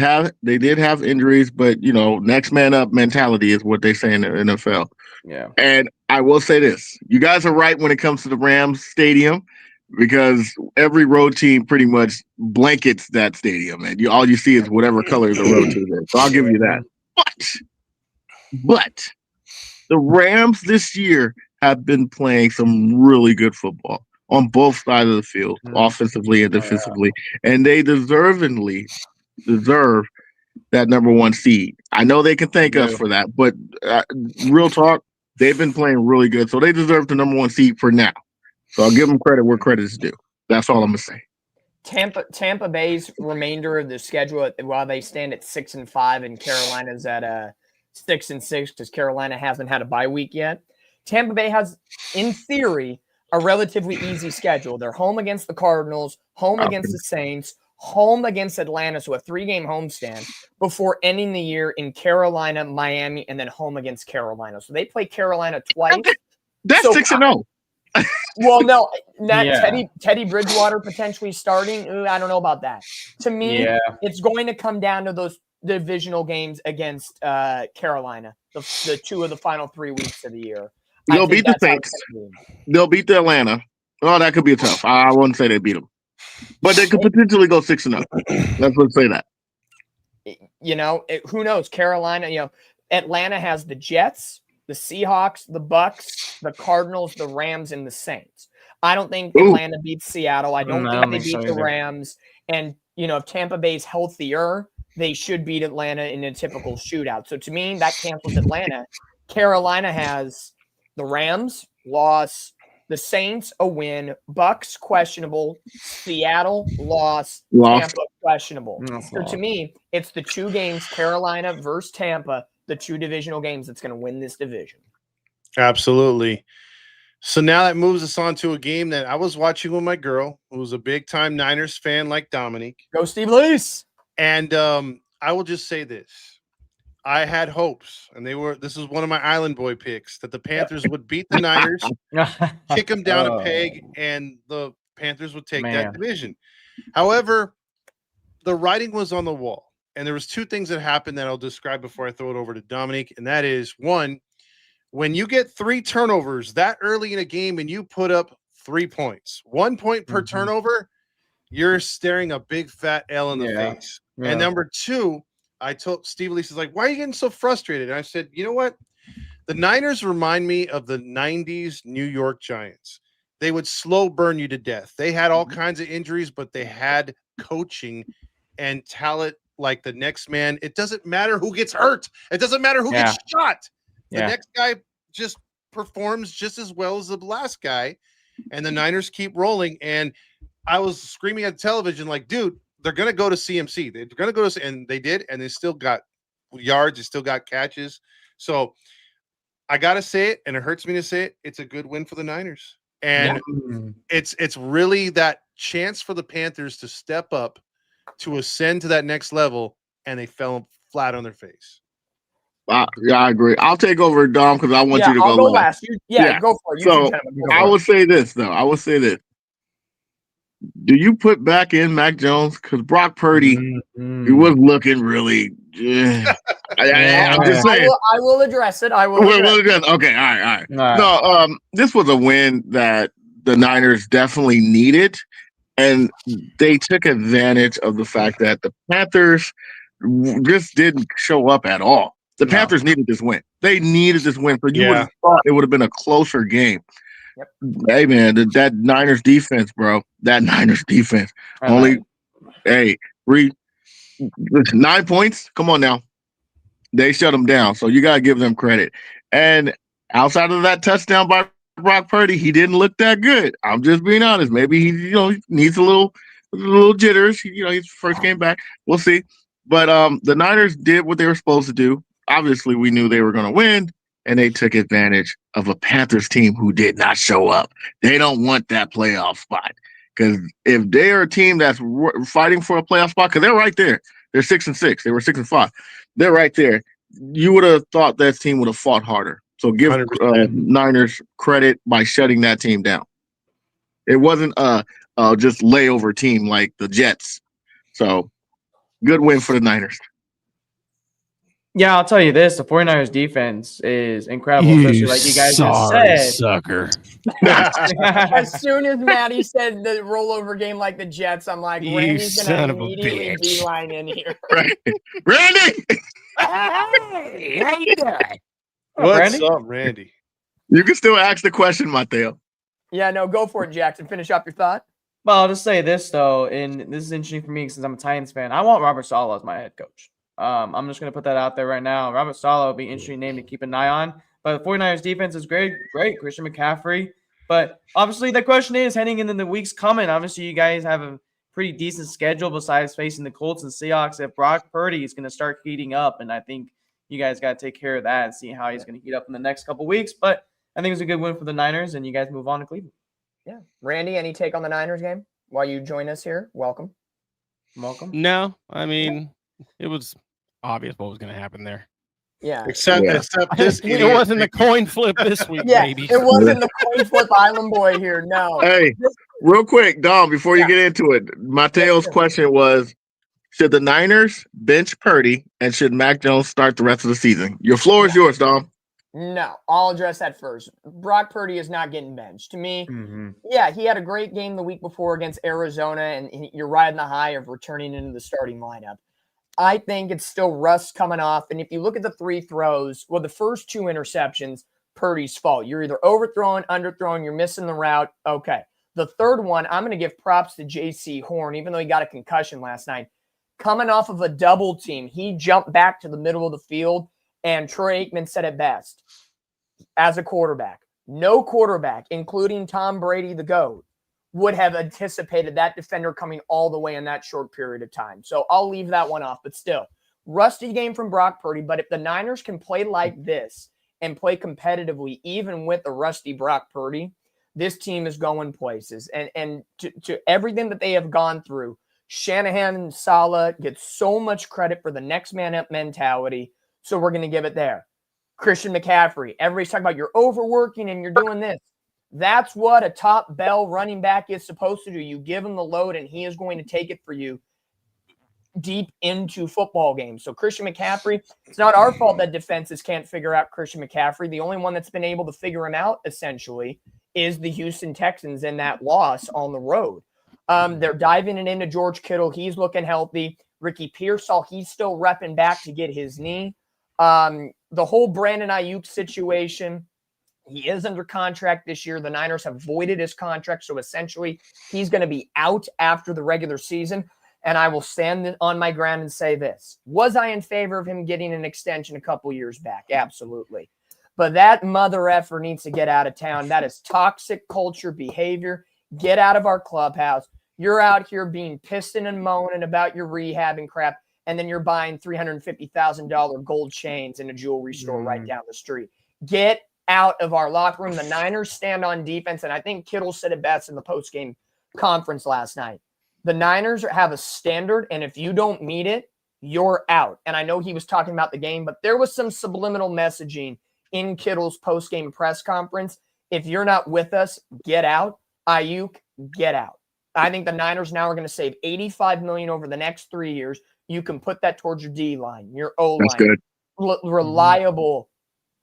did have injuries, but next man up mentality is what they say in the NFL. Yeah. And I will say this: you guys are right when it comes to the Rams stadium, because every road team pretty much blankets that stadium, and all you see is whatever color the road team is. So I'll give you that. But the Rams this year have been playing some really good football on both sides of the field, offensively and defensively, and they deserve that number one seed. I know they can thank us for that, but real talk, they've been playing really good, so they deserve the number one seed for now. So I'll give them credit where credit is due. That's all I'm gonna say. Tampa Bay's remainder of the schedule, while they stand at 6-5, and Carolina's at 6-6 because Carolina hasn't had a bye week yet. Tampa Bay has, in theory, a relatively easy schedule. They're home against the Cardinals, home against the Saints, home against Atlanta, so a 3-game homestand before ending the year in Carolina, Miami, and then home against Carolina. So they play Carolina twice. That's 6-0. Well, no, Teddy Bridgewater potentially starting. I don't know about that. To me, it's going to come down to those divisional games against Carolina, the two of the final 3 weeks of the year. They'll beat the Saints. They'll beat the Atlanta. Oh, that could be tough. I wouldn't say they beat them, but they could potentially go 6-0. Let's say that. Who knows? Carolina. Atlanta has the Jets, the Seahawks, the Bucks, the Cardinals, the Rams, and the Saints. I don't think Atlanta beats Seattle. I don't think they beat the Rams. And if Tampa Bay's healthier, they should beat Atlanta in a typical shootout. So to me, that cancels Atlanta. Carolina has the Rams, loss. The Saints, a win. Bucks, questionable. Seattle, loss. Tampa, questionable. So to me, it's the 2 games, Carolina versus Tampa, the 2 divisional games that's going to win this division. Absolutely. So now that moves us on to a game that I was watching with my girl, who was a big time Niners fan like Dominic. Go Steve Lease. And I will just say this. I had hopes, and this is one of my Island Boy picks, that the Panthers would beat the Niners, kick them down a peg, and the Panthers would take that division. However, the writing was on the wall, and there was two things that happened that I'll describe before I throw it over to Dominic, and that is, one, when you get 3 turnovers that early in a game and you put up 3 points, 1 point per turnover, you're staring a big fat L in the face. Yeah. And number 2, I told Steve Lease, is like, why are you getting so frustrated? And I said, you know what? The Niners remind me of the 90s New York Giants. They would slow burn you to death. They had all kinds of injuries, but they had coaching and talent like the next man. It doesn't matter who gets hurt. It doesn't matter who gets shot. The next guy just performs just as well as the last guy, and the Niners keep rolling. And I was screaming at the television like, dude, they're going to go to CMC. They're going to go to, and they did, and they still got yards. They still got catches. So I got to say it, and it hurts me to say it. It's a good win for the Niners. And it's really that chance for the Panthers to step up, to ascend to that next level, and they fell flat on their face. Yeah, I agree. I'll take over, Dom, because I want you to go last. Go for it. So I will say this, though. Do you put back in Mac Jones? Because Brock Purdy, he was looking really. I'm just saying. I will address it. Okay, all right. No, this was a win that the Niners definitely needed, and they took advantage of the fact that the Panthers just didn't show up at all. The Panthers needed this win. They needed this win, so you would have thought it would have been a closer game. Yep. Hey, man, that Niners defense, bro. That Niners defense. Only 9 points. Come on now. They shut them down, so you got to give them credit. And outside of that touchdown by Brock Purdy, he didn't look that good. I'm just being honest. Maybe he, needs a little jitters. He's first game back. We'll see. But the Niners did what they were supposed to do. Obviously, we knew they were going to win, and they took advantage of a Panthers team who did not show up. They don't want that playoff spot, because if they are a team that's fighting for a playoff spot, because they're right there. They're 6-6. They were 6-5. They're right there. You would have thought that team would have fought harder. So give Niners credit by shutting that team down. It wasn't just layover team like the Jets. So good win for the Niners. Yeah, I'll tell you this. The 49ers defense is incredible, especially like you guys just said. Sucker. As soon as Matty said the rollover game like the Jets, I'm like, Randy's going to immediately beeline in here. Randy! Hey, how you doing? What's up, Randy? You can still ask the question, Mateo. Yeah, no, go for it, Jackson. Finish up your thought. Well, I'll just say this, though, and this is interesting for me since I'm a Titans fan. I want Robert Saleh as my head coach. I'm just going to put that out there right now. Robert Saleh would be an interesting name to keep an eye on. But the 49ers defense is great. Christian McCaffrey. But obviously the question is, heading into the weeks coming, obviously you guys have a pretty decent schedule besides facing the Colts and Seahawks. If Brock Purdy is going to start heating up, and I think you guys got to take care of that and see how he's going to heat up in the next couple weeks. But I think it's a good win for the Niners, and you guys move on to Cleveland. Yeah. Randy, any take on the Niners game while you join us here? Welcome. No, I mean, it was obvious what was going to happen there. Yeah. Except this. It wasn't the coin flip this week, baby. It wasn't the coin flip Island Boy here. No. Hey, real quick, Dom, before you get into it, Mateo's question was, should the Niners bench Purdy, and should Mac Jones start the rest of the season? Your floor is yours, Dom. No, I'll address that first. Brock Purdy is not getting benched. To me, he had a great game the week before against Arizona, and you're riding the high of returning into the starting lineup. I think it's still rust coming off. And if you look at the 3 throws, the first 2 interceptions, Purdy's fault. You're either overthrowing, underthrowing, you're missing the route. Okay. The third one, I'm going to give props to J.C. Horn, even though he got a concussion last night. Coming off of a double team, he jumped back to the middle of the field, and Troy Aikman said it best. As a quarterback, no quarterback, including Tom Brady, the GOAT, would have anticipated that defender coming all the way in that short period of time. So I'll leave that one off, but still, rusty game from Brock Purdy. But if the Niners can play like this and play competitively, even with a rusty Brock Purdy, this team is going places. And to everything that they have gone through, Shanahan and Saleh get so much credit for the next man up mentality. So we're going to give it there. Christian McCaffrey, everybody's talking about you're overworking and you're doing this. That's what a top bell running back is supposed to do. You give him the load and he is going to take it for you deep into football games. So Christian McCaffrey, it's not our fault that defenses can't figure out Christian McCaffrey. The only one that's been able to figure him out, essentially, is the Houston Texans in that loss on the road. They're diving it into George Kittle. He's looking healthy. Ricky Pearsall, he's still repping back to get his knee. The whole Brandon Ayuk situation, he is under contract this year. The Niners have voided his contract, so essentially he's going to be out after the regular season. And I will stand on my ground and say this. Was I in favor of him getting an extension a couple years back? Absolutely. But that mother effer needs to get out of town. That is toxic culture behavior. Get out of our clubhouse. You're out here being pissing and moaning about your rehab and crap, and then you're buying $350,000 gold chains in a jewelry store right down the street. Get out of our locker room. The Niners stand on defense, and I think Kittle said it best in the postgame conference last night. The Niners have a standard, and if you don't meet it, you're out. And I know he was talking about the game, but there was some subliminal messaging in Kittle's postgame press conference. If you're not with us, get out. Ayuk, get out. I think the Niners now are going to save $85 million over the next 3 years. You can put that towards your D-line, your O-line. That's good. Reliable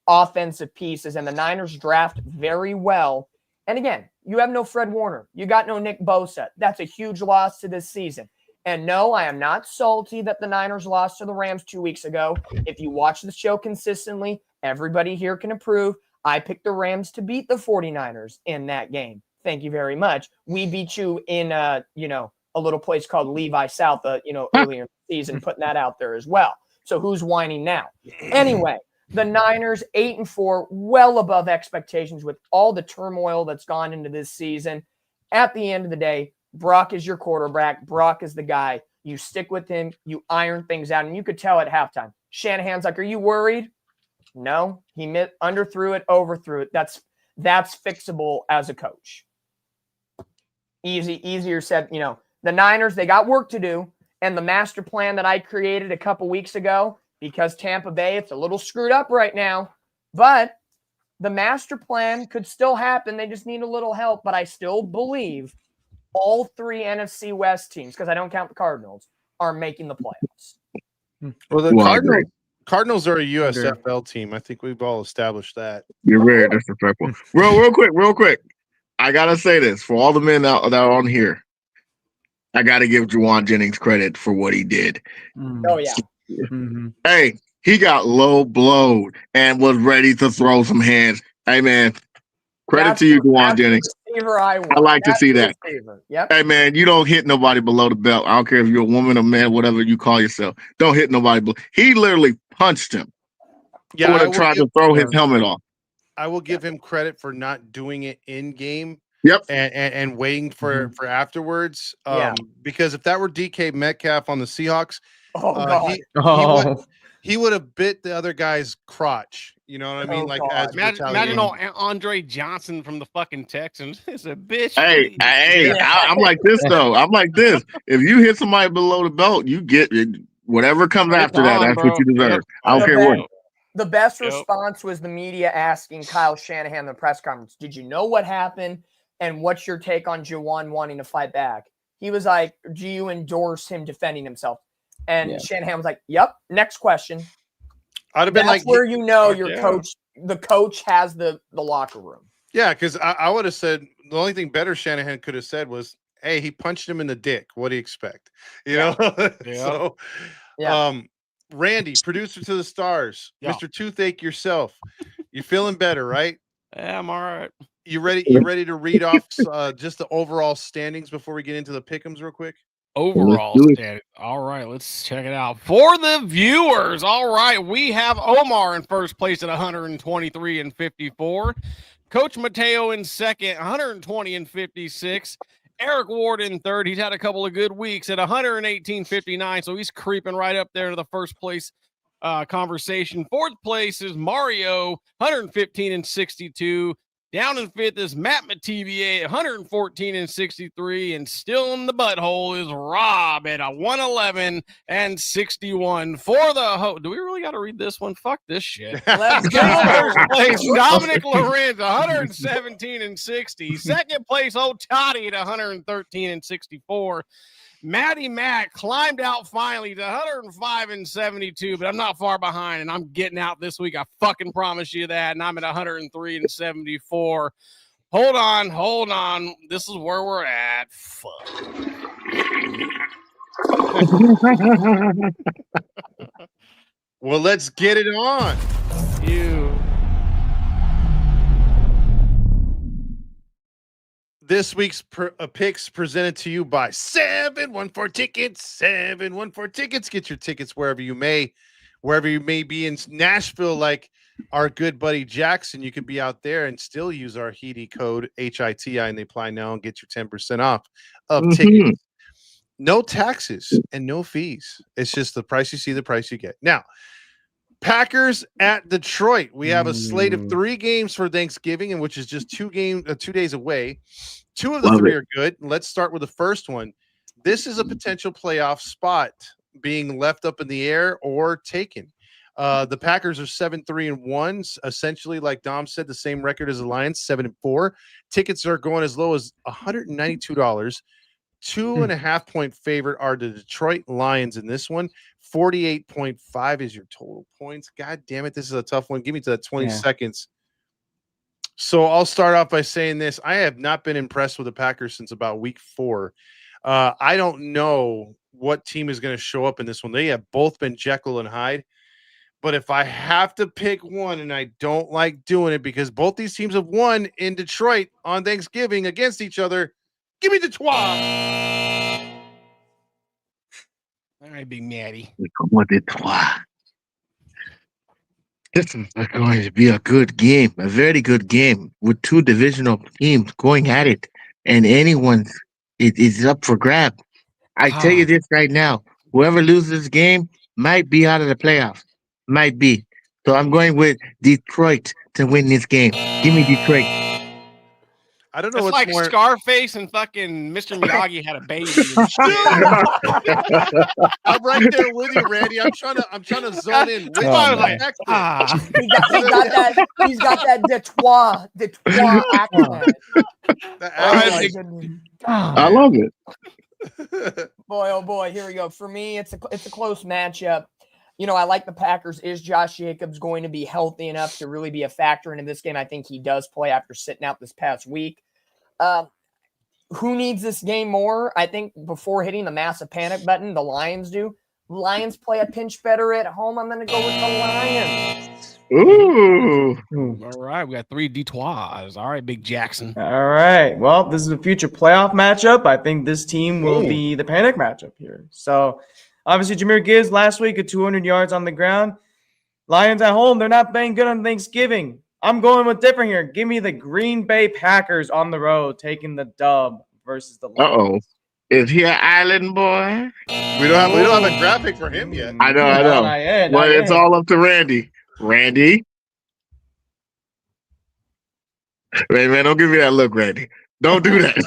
offensive pieces, and the Niners draft very well. And again, you have no Fred Warner. You got no Nick Bosa. That's a huge loss to this season. And no, I am not salty that the Niners lost to the Rams 2 weeks ago. If you watch the show consistently, everybody here can approve. I picked the Rams to beat the 49ers in that game. Thank you very much. We beat you in, a little place called Levi South, earlier in the season, putting that out there as well. So who's whining now? Anyway, the Niners 8-4, well above expectations with all the turmoil that's gone into this season. At the end of the day, Brock is your quarterback. Brock is the guy. You stick with him. You iron things out. And you could tell at halftime. Shanahan's like, are you worried? No. He underthrew it, overthrew it. That's fixable as a coach. Easier said, the Niners, they got work to do. And the master plan that I created a couple weeks ago, because Tampa Bay, it's a little screwed up right now, but the master plan could still happen. They just need a little help. But I still believe all three NFC West teams, because I don't count the Cardinals, are making the playoffs. Well, the Cardinals are a USFL team. I think we've all established that. You're very disrespectful. Real quick. I got to say this. For all the men that are on here, I got to give Juwan Jennings credit for what he did. Oh, yeah. Hey, he got low blowed and was ready to throw some hands. Hey, man, credit to you, Juwan Jennings. I like to see that. Yep. Hey, man, you don't hit nobody below the belt. I don't care if you're a woman or man, whatever you call yourself. Don't hit nobody below. He literally punched him. Yeah, would have tried to throw his helmet off. I will give him credit for not doing it in game. Yep. And waiting for afterwards. Because if that were DK Metcalf on the Seahawks, he would have bit the other guy's crotch. You know what I mean? Imagine Andre Johnson from the fucking Texans. It's a bitch. Hey, I'm like this though. I'm like this. If you hit somebody below the belt, you get it. Whatever comes after that. That's what you deserve. I don't care what. The best response was the media asking Kyle Shanahan in the press conference, did you know what happened? And what's your take on Juwan wanting to fight back? He was like, do you endorse him defending himself? And Shanahan was like, yep, next question. I'd have been That's where the coach has the locker room. Yeah, because I would have said the only thing better Shanahan could have said was, hey, he punched him in the dick. What do you expect? You know? So, Randy, producer to the stars, Mr. Toothache yourself. You feeling better, right? Yeah, I'm all right. You ready? You ready to read off just the overall standings before we get into the pick'ems real quick? Overall standings. All right, let's check it out. For the viewers, all right, we have Omar in first place at 123 and 54. Coach Mateo in second, 120 and 56. Eric Ward in third. He's had a couple of good weeks at 118.59, so he's creeping right up there to the first place conversation. Fourth place is Mario, 115-62. Down in fifth is Matt Mattivier, 114-63. And still in the butthole is Rob at a 111-61 for the Do we really got to read this one? Fuck this shit. Let's go. First place, Dominick Lorenz, 117-60. Second place, Toddy at 113-64. Matty Matt climbed out finally to 105-72, but I'm not far behind, and I'm getting out this week. I fucking promise you that, and I'm at 103-74. Hold on. This is where we're at. Fuck. Well, let's get it on. This week's picks presented to you by 714 Tickets. 714 Tickets. Get your tickets wherever you may be in Nashville, like our good buddy Jackson. You can be out there and still use our HITI code HITI, and they apply now and get your 10% off of tickets. No taxes and no fees. It's just the price you see, the price you get. Now, Packers at Detroit. We have a slate of 3 games for Thanksgiving, and which is just 2 days away. 2 of the 3 are good. Let's start with the first one. This is a potential playoff spot being left up in the air or taken. The Packers are 7-3-1, essentially, like Dom said, the same record as the Lions, 7-4. Tickets are going as low as $192. 2.5-point favorite are the Detroit Lions in this one. 48.5 is your total points. God damn it, this is a tough one. Give me to that 20 seconds. So I'll start off by saying this. I have not been impressed with the Packers since about week 4. I don't know what team is going to show up in this one. They have both been Jekyll and Hyde. But if I have to pick one, and I don't like doing it because both these teams have won in Detroit on Thanksgiving against each other, give me Detroit. All right, Big Matty. This is going to be a good game, a very good game with 2 divisional teams going at it, and it is up for grab. I tell you this right now: whoever loses this game might be out of the playoffs. Might be. So I'm going with Detroit to win this game. Give me Detroit. I don't know it's what's like more... Scarface and fucking Mr. Miyagi had a baby. I'm right there with you, Randy. I'm trying to zone in. He's got that Detroit accent. I love it. Boy, oh boy, here we go. For me, it's a close matchup. You know, I like the Packers. Is Josh Jacobs going to be healthy enough to really be a factor into this game? I think he does play after sitting out this past week. Who needs this game more? I think before hitting the massive panic button, the Lions do. Lions play a pinch better at home. I'm going to go with the Lions. Ooh. All right, we got 3 Detroits. All right, Big Jackson. All right. Well, this is a future playoff matchup. I think this team will be the panic matchup here. So, obviously, Jahmyr Gibbs last week at 200 yards on the ground. Lions at home, they're not playing good on Thanksgiving. I'm going with different here. Give me the Green Bay Packers on the road taking the dub versus the Lions. Is he an island boy? We don't have a graphic for him yet. I know. Well, it's all up to Randy. Randy, man, don't give me that look, Randy. Don't do that.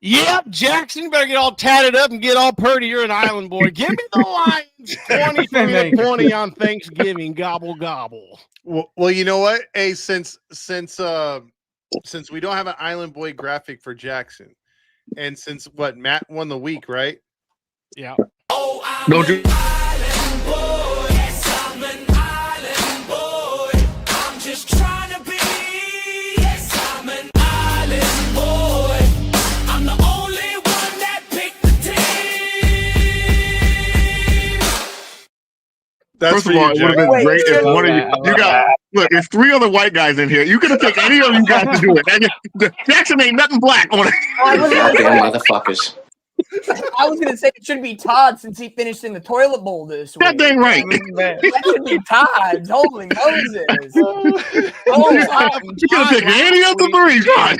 Yep, Jackson, better get all tatted up and get all purdy. You're an island boy. Give me the Lions 23-20 on Thanksgiving. Gobble, gobble. Well, you know what? Hey, since we don't have an island boy graphic for Jackson, and since Matt won the week, right? Yeah. Don't do. Island boy. Yes, I'm an island boy. I'm just trying to be. Yes, I'm an island boy. I'm the only one that picked the team. First of all, it would have been great if one of you got. Look, there's 3 other white guys in here. You could have picked any of you guys to do it. Jackson ain't nothing black on it. Motherfuckers. I was going to say it should be Todd since he finished in the toilet bowl this week. That ain't right. That should be Todd's. Holy Moses. You could have picked any of the 3, John.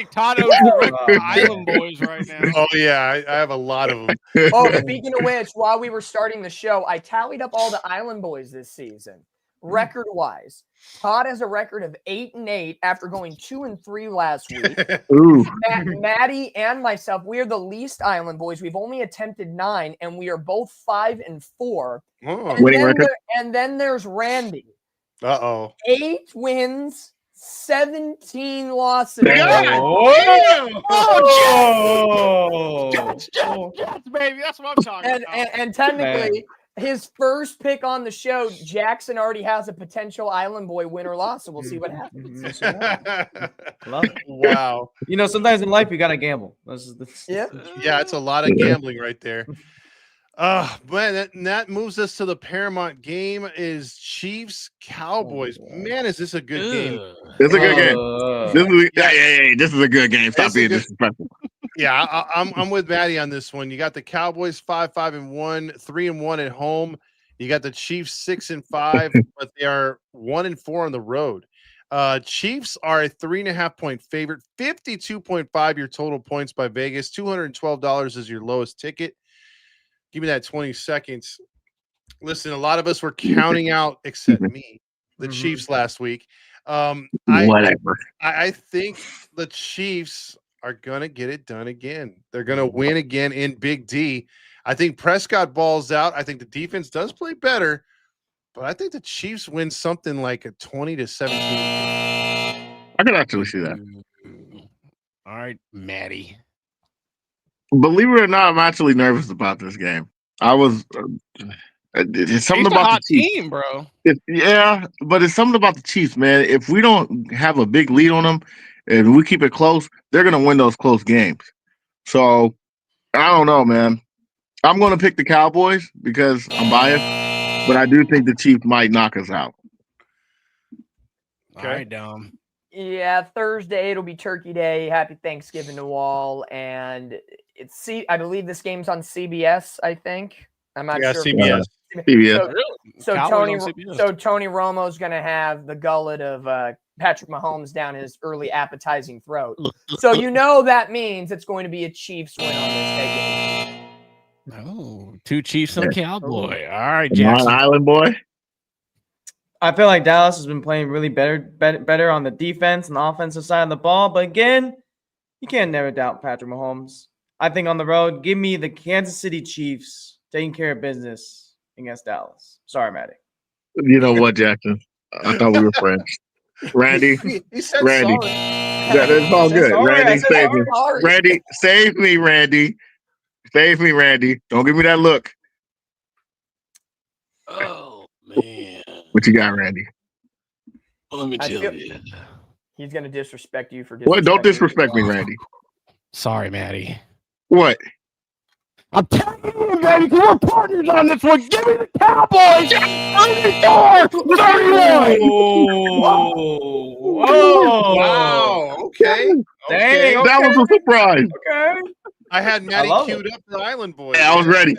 think Todd owns the record for Island Boys right now. Oh yeah, I have a lot of them. Oh, speaking of which, while we were starting the show, I tallied up all the Island Boys this season. Record-wise, Todd has a record of 8-8 after going 2-3 last week. Ooh. Matty and myself, we are the least Island Boys. We've only attempted 9, and we are both 5-4. Oh. Winning record? And then there's Randy. 8 wins, 17 losses. Jets, baby. That's what I'm talking about. And technically, his first pick on the show, Jackson already has a potential Island Boy win or loss, so we'll see what happens. Love it. Wow. You know, sometimes in life you gotta gamble. Yeah, it's a lot of gambling right there. Man, that moves us to the Paramount game is Chiefs Cowboys. Man, is this a good game? It's a good game. This is a good game. Stop being disrespectful. Yeah, I'm with Matty on this one. You got the Cowboys 5-5-1, 3-1 at home. You got the Chiefs 6-5, but they are 1-4 on the road. Chiefs are a 3.5-point favorite, 52.5 your total points by Vegas, $212 is your lowest ticket. Give me that 20 seconds. Listen, a lot of us were counting out, except me, the Chiefs last week. Whatever. I think the Chiefs are going to get it done again. They're going to win again in Big D. I think Prescott balls out. I think the defense does play better, but I think the Chiefs win something like a 20-17. I can actually see that. All right, Matty. Believe it or not, I'm actually nervous about this game. I was. It's something Chiefs about a hot the Chiefs. team, bro. But it's something about the Chiefs, man. If we don't have a big lead on them, and we keep it close, they're going to win those close games. So I don't know, man. I'm going to pick the Cowboys because I'm biased, but I do think the Chiefs might knock us out. All right, Dom. Yeah, Thursday it'll be Turkey Day. Happy Thanksgiving to all. And I believe this game's on CBS, I think. I'm not sure. CBS. CBS. So Tony Romo's going to have the gullet of Patrick Mahomes down his early appetizing throat. So that means it's going to be a Chiefs win on this day game. Oh, 2 Chiefs and a Cowboy. All right, Jackson. Island boy. I feel like Dallas has been playing really better on the defense and the offensive side of the ball. But again, you can't never doubt Patrick Mahomes. I think on the road, give me the Kansas City Chiefs taking care of business against Dallas. Sorry, Matty. You know what, Jackson? I thought we were friends. Randy. He said Randy. sorry. That's all good. Sorry, Randy, save me. sorry. Randy, save me, Randy. Save me, Randy. Don't give me that look. Oh, man. What you got, Randy? Let me tell you. He's going to disrespect you for What? Don't disrespect me, Randy. Sorry, Matty. What? I'm telling you, baby, we're partners on this one. Give me the Cowboys. 34-31. Whoa. Wow. Okay. Dang. That was a surprise. Okay. I had Matty love queued up for Island Boys. Hey, I was ready.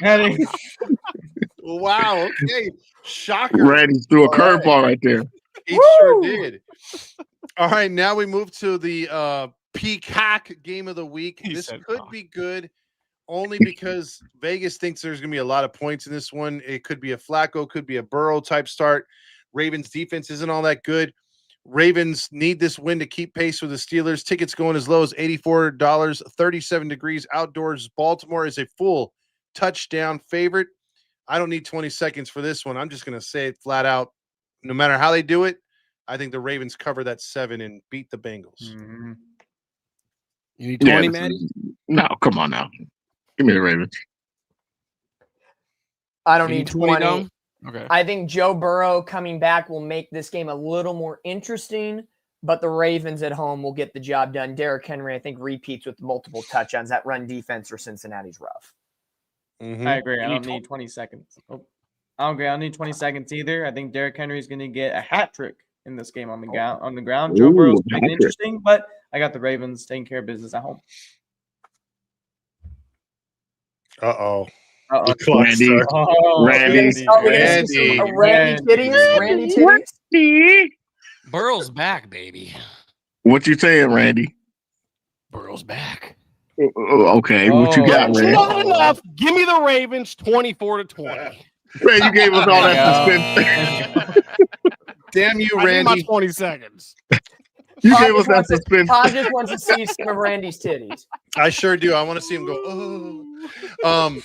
Matty. Wow. Okay. Shocker. Randy threw a curveball right there. He sure did. All right. Now we move to the Peacock game of the week. This could be good only because Vegas thinks there's going to be a lot of points in this one. It could be a Flacco, could be a Burrow type start. Ravens defense isn't all that good. Ravens need this win to keep pace with the Steelers. Tickets going as low as $84, 37 degrees outdoors. Baltimore is a full touchdown favorite. I don't need 20 seconds for this one. I'm just going to say it flat out. No matter how they do it, I think the Ravens cover that 7 and beat the Bengals. Mm-hmm. You need 20, Matty? No, come on now. Give me the Ravens. I don't need 20. Dome? Okay. I think Joe Burrow coming back will make this game a little more interesting, but the Ravens at home will get the job done. Derrick Henry, I think, repeats with multiple touchdowns. That run defense for Cincinnati's rough. Mm-hmm. I agree. I don't need 20 seconds. Oh, I don't agree. I don't need 20 seconds either. I think Derrick Henry is going to get a hat trick in this game on the ground. Joe Burrow's been interesting, but I got the Ravens taking care of business at home. Uh-oh. Randy. Randy titties. Burrow's back, baby. What you saying, Randy? Burrow's back. Okay, what you got, Oh. Ray? Not enough. Give me the Ravens 24-20. Ray, you gave us all There that you suspense. Damn you, I need my Randy. 20 seconds. You Todd gave us just that wants to- suspense. Todd just wants to see some of Randy's titties. I sure do. I want to see him go. Oh.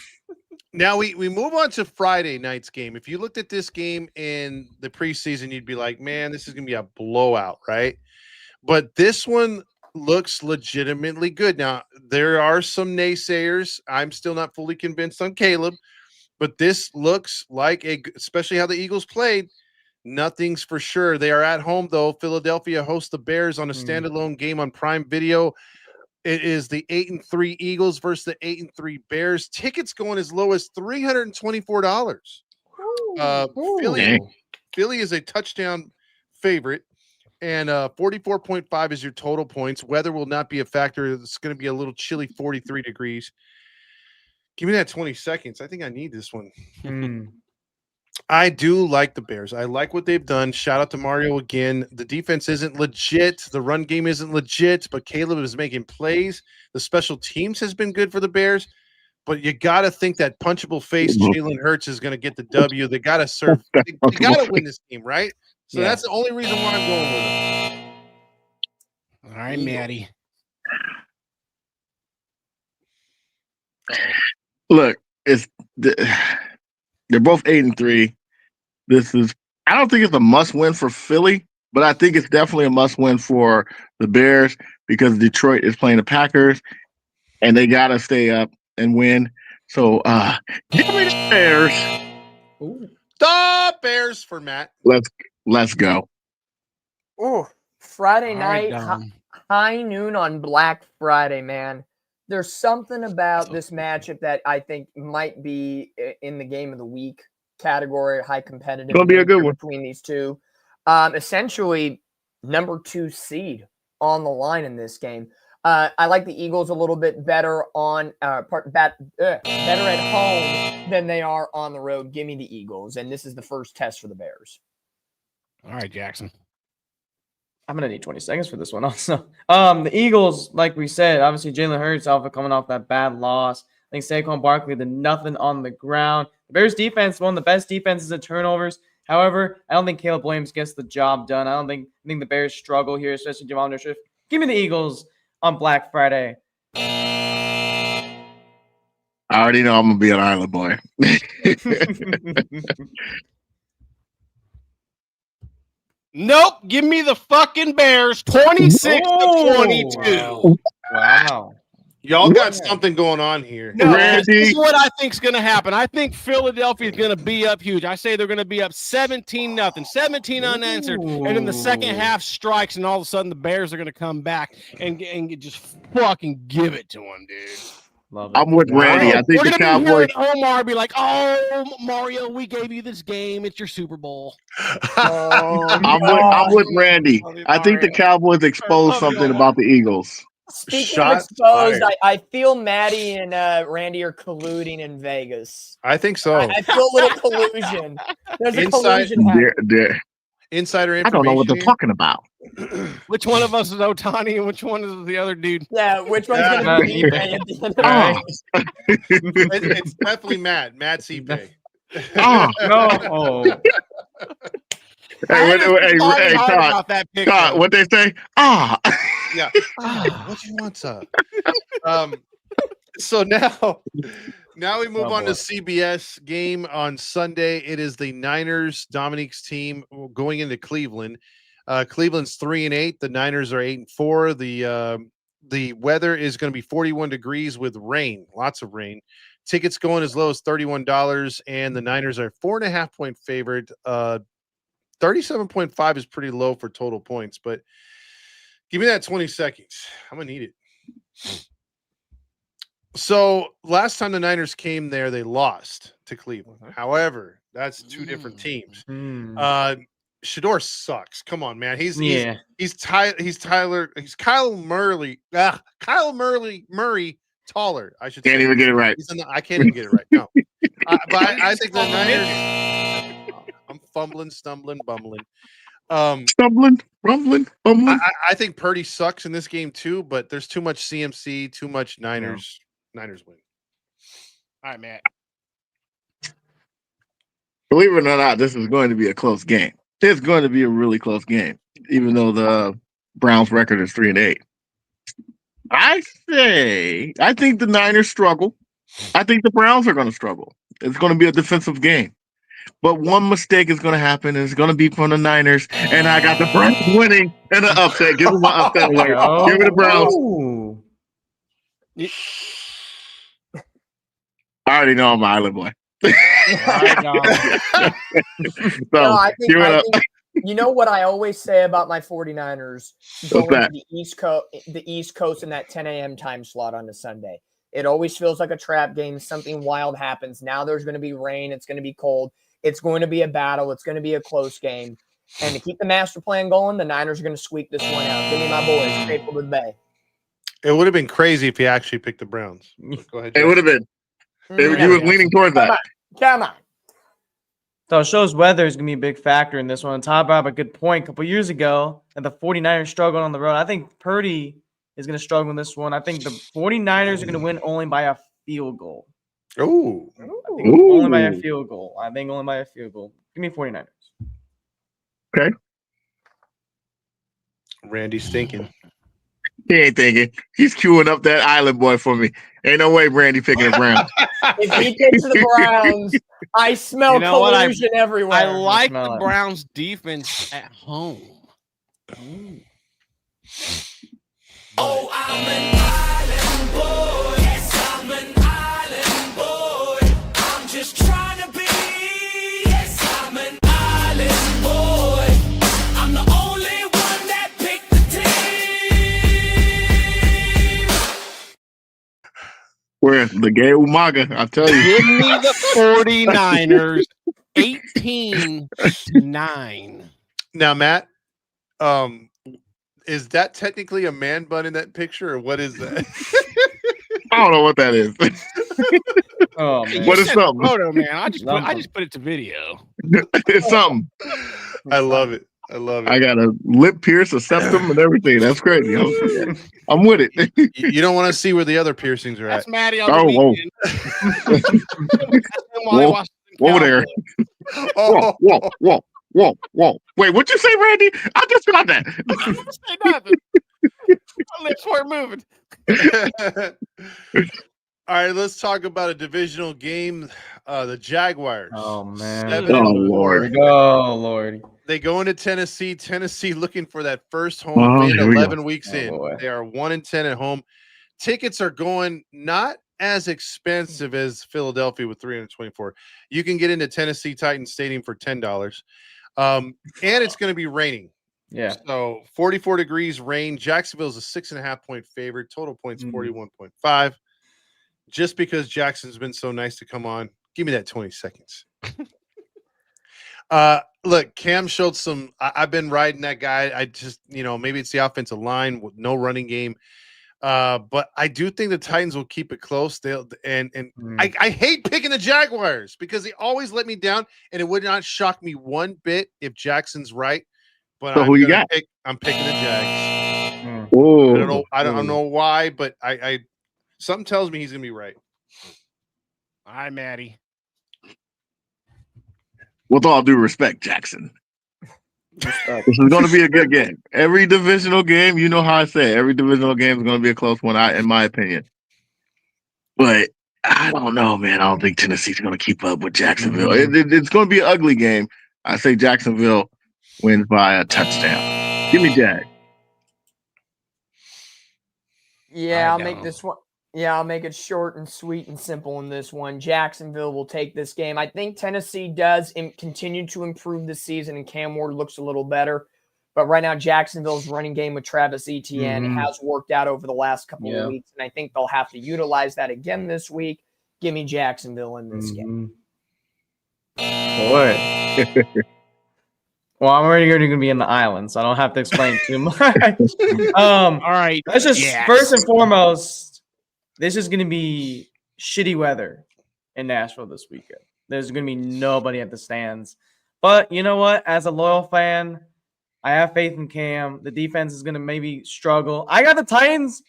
Now we move on to Friday night's game. If you looked at this game in the preseason, you'd be like, man, this is going to be a blowout, right? But this one looks legitimately good. Now, there are some naysayers. I'm still not fully convinced on Caleb, but this looks like especially how the Eagles played. Nothing's for sure. They are at home, though. Philadelphia hosts the Bears on a standalone game on Prime Video. It is the 8-3 Eagles versus the 8-3 Bears. Tickets going as low as $324. Philly is a touchdown favorite, and 44.5 is your total points. Weather will not be a factor. It's going to be a little chilly, 43 degrees. Give me that 20 seconds. I think I need this one. I do like the Bears. I like what they've done. Shout out to Mario again. The defense isn't legit. The run game isn't legit, but Caleb is making plays. The special teams has been good for the Bears, but you got to think that punchable face Jalen Hurts is going to get the W. They got to serve. They got to win this game, right? So that's the only reason why I'm going with them. All right, Matty. Look, they're both 8-3. I don't think it's a must-win for Philly, but I think it's definitely a must-win for the Bears because Detroit is playing the Packers, and they gotta stay up and win. So, give me the Bears. Ooh. The Bears for Matt. Let's go. Oh, Friday All right, night, high noon on Black Friday, man. There's something about this matchup that I think might be in the game of the week category, high competitive. Gonna be a good one between these two. Essentially, number 2 seed on the line in this game. I like the Eagles a little bit better better at home than they are on the road. Give me the Eagles, and this is the first test for the Bears. All right, Jackson. I'm gonna need 20 seconds for this one also. The Eagles, like we said, obviously Jalen Hurts coming off that bad loss. I think Saquon Barkley did nothing on the ground. The Bears defense, one of the best defenses in turnovers. However, I don't think Caleb Williams gets the job done. I think the Bears struggle here, especially Javon Swift. Give me the Eagles on Black Friday. I already know I'm gonna be an Island boy. Nope. Give me the fucking Bears 26-22. Wow. Y'all got something going on here. No, Randy. this is what I think is going to happen. I think Philadelphia is going to be up huge. I say they're going to be up 17-0, 17 unanswered, and then the second half strikes, and all of a sudden the Bears are going to come back and just fucking give it to them, dude. Love it. I'm with Randy. I think We're the going to be Cowboys. hearing Omar be like, "Oh, Mario, we gave you this game. It's your Super Bowl." I'm with Randy. I think the Cowboys exposed something about the Eagles. Speaking of exposed, I feel Matty and Randy are colluding in Vegas. I think so. I feel a little collusion. There's a collusion happening. Insider information. I don't know what they're talking about. Which one of us is Otani and which one is the other dude? Yeah, which one's going to be eBay at the end of the night? It's definitely Matt. Matt's eBay. No. Hey, Todd, what they say? Yeah. What you want, up? So now we move on to CBS game on Sunday. It is the Niners, Dominique's team, going into Cleveland. Cleveland's 3-8. The Niners are 8-4. The weather is going to be 41 degrees with rain, lots of rain. Tickets going as low as $31, and the Niners are 4.5-point favorite. 37.5 is pretty low for total points, but give me that 20 seconds. I'm going to need it. So last time the Niners came there, they lost to Cleveland. However, that's two different teams. Shador sucks. Come on, man. He's Kyle Murray taller. I should can't even get it right. I can't even get it right. No, but I think the Niners. I'm fumbling, stumbling, bumbling. Stumbling, rumbling, bumbling. I think Purdy sucks in this game too, but there's too much CMC, too much Niners. Niners win. All right, Matt. Believe it or not, this is going to be a close game. It's going to be a really close game, even though the Browns' record is 3-8. I think the Niners struggle. I think the Browns are going to struggle. It's going to be a defensive game. But one mistake is going to happen, and it's going to be from the Niners. And I got the Browns winning and an upset. Give me my upset away. Give me the Browns. Ooh. I already know I'm an Island boy. No, I think, you know what I always say about my 49ers going to the East Coast in that 10 a.m. time slot on a Sunday. It always feels like a trap game. Something wild happens. Now there's going to be rain. It's going to be cold. It's going to be a battle. It's going to be a close game. And to keep the master plan going, the Niners are going to squeak this one out. Give me my boys, faithful to the Bay. It would have been crazy if he actually picked the Browns. Go ahead. It would have been. He was leaning towards that. Come on. So it shows weather is going to be a big factor in this one. Todd brought up a good point a couple years ago that the 49ers struggled on the road. I think Purdy is going to struggle in this one. I think the 49ers are going to win only by a field goal. Ooh. Only by a field goal. I think only by a field goal. Give me 49ers. Okay. Randy's thinking. He ain't thinking. He's queuing up that Island boy for me. Ain't no way Randy picking the Browns. If he picks the Browns, I smell collusion everywhere. I like the Browns' defense at home. Oh, I'm an island boy. Yes, I'm an island boy. I'm just trying to be. Yes, I'm an island boy. I'm the only one that picked the team. Where the gay Umaga, I tell you. Give me the 49ers 18-9. Now, Matt, is that technically a man bun in that picture, or what is that? I don't know what that is. Oh, man. What is something? Photo, man. I just put it to video. It's something. I love it. I love it. I got a lip pierce, a septum, and everything. That's crazy. I'm with it. You don't want to see where the other piercings are That's at. Matty on the weekend. Whoa there. Whoa. Wait, what'd you say, Randy? I just got that. Say nothing. My lips weren't moving. All right, let's talk about a divisional game. The Jaguars. Oh, man. 7-4. Oh, Lord. Oh, Lord. They go into Tennessee. Tennessee looking for that first home win 11 weeks in. Boy. They are 1-10 at home. Tickets are going not as expensive as Philadelphia with $324. You can get into Tennessee Titans Stadium for $10. And it's going to be raining. Yeah. So 44 degrees, rain. Jacksonville's a 6.5-point favorite. Total points 41.5. Just because Jackson's been so nice to come on, give me that 20 seconds. Look, Cam showed some. I've been riding that guy. I just, maybe it's the offensive line with no running game. But I do think the Titans will keep it close. I hate picking the Jaguars because they always let me down, and it would not shock me one bit if Jackson's right. But So who you got? I'm picking the Jags. Oh, I don't know why, but I something tells me he's gonna be right. All right, Matty. with all due respect, Jackson. This is going to be a good game. Every divisional game, you know how I say, every divisional game is going to be a close one, in my opinion. But I don't know, man. I don't think Tennessee's going to keep up with Jacksonville. It's going to be an ugly game. I say Jacksonville wins by a touchdown. Give me Jag. Yeah, I'll make this one. Yeah, I'll make it short and sweet and simple in this one. Jacksonville will take this game. I think Tennessee does continue to improve this season, and Cam Ward looks a little better. But right now, Jacksonville's running game with Travis Etienne has worked out over the last couple of weeks, and I think they'll have to utilize that again this week. Give me Jacksonville in this game. Boy. Well, I'm already going to be in the island, so I don't have to explain too much. All right. Let's just first and foremost, this is going to be shitty weather in Nashville this weekend. There's going to be nobody at the stands. But you know what? As a loyal fan, I have faith in Cam. The defense is going to maybe struggle. I got the Titans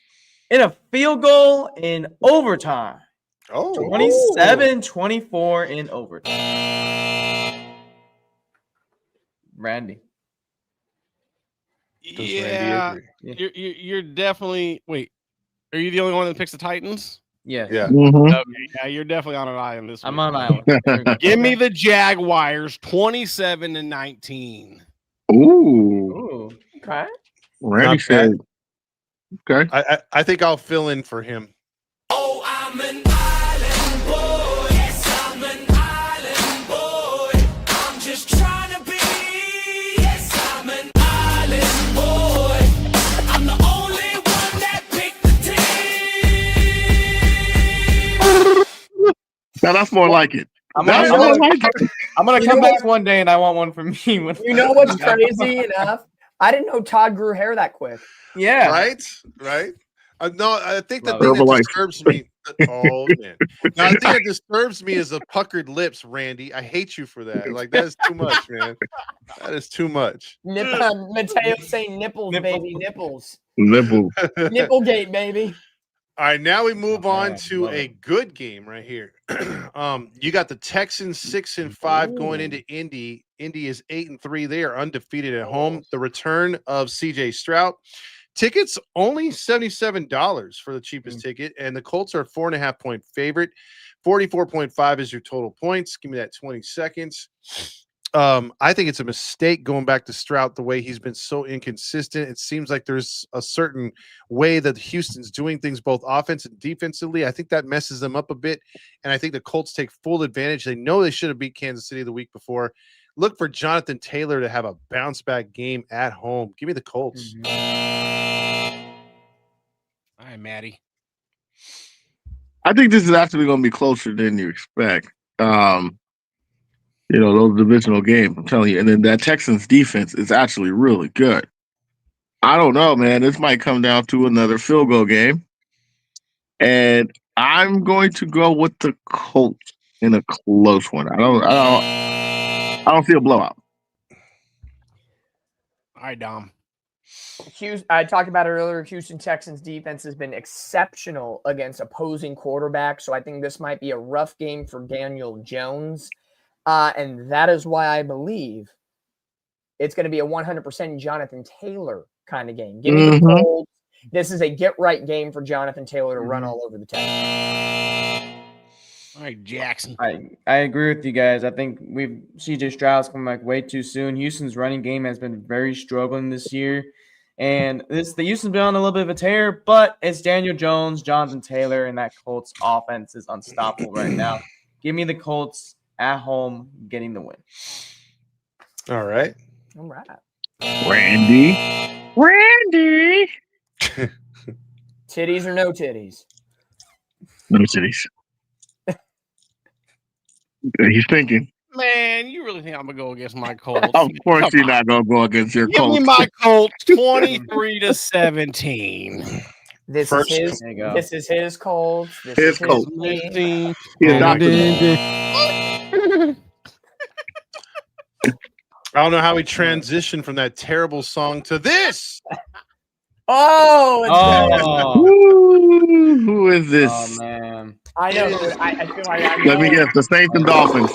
in a field goal in overtime. Oh, 27-24 in overtime. Randy. Does Randy Yeah, agree? you're definitely. Wait, are you the only one that picks the Titans? Yes. Yeah. Mhm. Okay, yeah, you're definitely on an island this week. I'm on island. Give me the Jaguars 27-19. Ooh. Ooh. Okay. Randy Not said, okay. I think I'll fill in for him. Oh, I'm an island boy. Yes, I'm an island boy. I'm just trying to be. Yes, I'm an island boy. I'm the only one that picked the team. Now that's more like it. I'm That's gonna, more I'm like gonna, it. I'm gonna You come know back one day and I want one for me. You know what's crazy enough? I didn't know Todd grew hair that quick. Yeah. Right? No, I think the Love thing it. that Herbalife. disturbs me. Oh man! Now, the thing that disturbs me is the puckered lips, Randy. I hate you for that. Like that is too much, man. That is too much. Mateo saying nipples, Nipple. baby, nipples. Nipple. Nipplegate, baby. All right, now we move on man, to love a it. good game right here. You got the Texans 6-5 going into Indy. Indy is 8-3. They are undefeated at home. The return of CJ Stroud. Tickets only $77 for the cheapest ticket, and the Colts are a 4.5-point favorite. 44.5 is your total points. Give me that 20 seconds. I think it's a mistake going back to Stroud the way he's been so inconsistent. It seems like there's a certain way that Houston's doing things both offense and defensively. I think that messes them up a bit, and I think the Colts take full advantage. They know they should have beat Kansas City the week before. Look for Jonathan Taylor to have a bounce back game at home. Give me the Colts. All right, Matty. I think this is actually going to be closer than you expect. Those divisional games, I'm telling you. And then that Texans defense is actually really good. I don't know, man. This might come down to another field goal game. And I'm going to go with the Colts in a close one. I don't see a blowout. All right, Dom. I talked about it earlier. Houston Texans defense has been exceptional against opposing quarterbacks, so I think this might be a rough game for Daniel Jones. And that is why I believe it's going to be a 100% Jonathan Taylor kind of game. Give me the Colts. This is a get-right game for Jonathan Taylor to run all over the Texans. All right, Jackson. I agree with you guys. I think CJ Stroud's coming back way too soon. Houston's running game has been very struggling this year. And the Houston's been on a little bit of a tear, but it's Daniel Jones, Jonathan Taylor, and that Colts offense is unstoppable right now. Give me the Colts at home getting the win. All right. All right. Randy. Titties or no titties? No cities. He's thinking. Man, you really think I'm gonna go against my Colts? Of course, Come you're on. not going to go against your Give me Colts. my Colts 23-17. This First- is his. There you go. This is his Colts. This His is Colts. team. He adopted I don't know how we transitioned from that terrible song to this. Oh, it's Oh, Who is this? oh man. I know. I feel like I know. Let me guess. The Saints and Dolphins.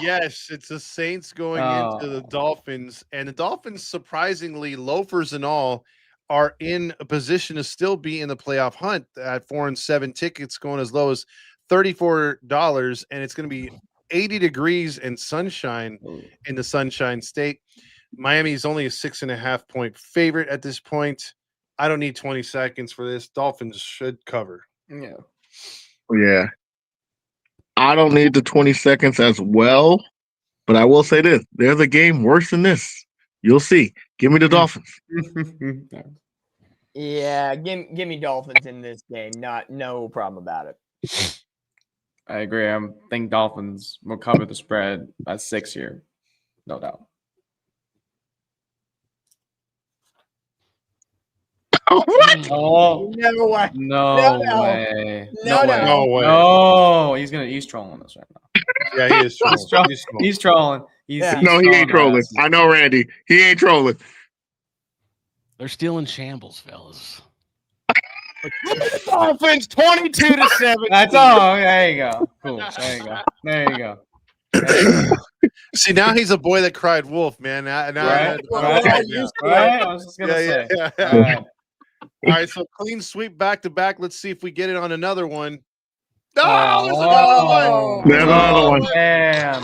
Yes, it's the Saints going into the Dolphins, and the Dolphins, surprisingly, loafers and all, are in a position to still be in the playoff hunt at 4-7 tickets going as low as $34, and it's going to be 80 degrees and sunshine in the Sunshine State. Miami is only a 6.5-point favorite at this point. I don't need 20 seconds for this. Dolphins should cover. Yeah. Yeah. I don't need the 20 seconds as well, but I will say this. There's a game worse than this. You'll see. Give me the Dolphins. Yeah, give me Dolphins in this game. No problem about it. I agree. I think Dolphins will cover the spread at 6 here. No doubt. Oh, No way. no No. way. No. No way. No, he's trolling us right now. Yeah, he is. He's trolling. He's trolling. Yeah. No, he ain't trolling. us. I know Randy. He ain't trolling. They're still in shambles, fellas. Dolphins 22-7. That's all. There you go. Cool. There you go. There you go. There you go. See, now he's a boy that cried wolf, man. Right? Right. Right? I was just gonna say. Yeah. All right. All right, so clean sweep back to back. Let's see if we get it on another one. Oh, There's another one. There's another one. Man.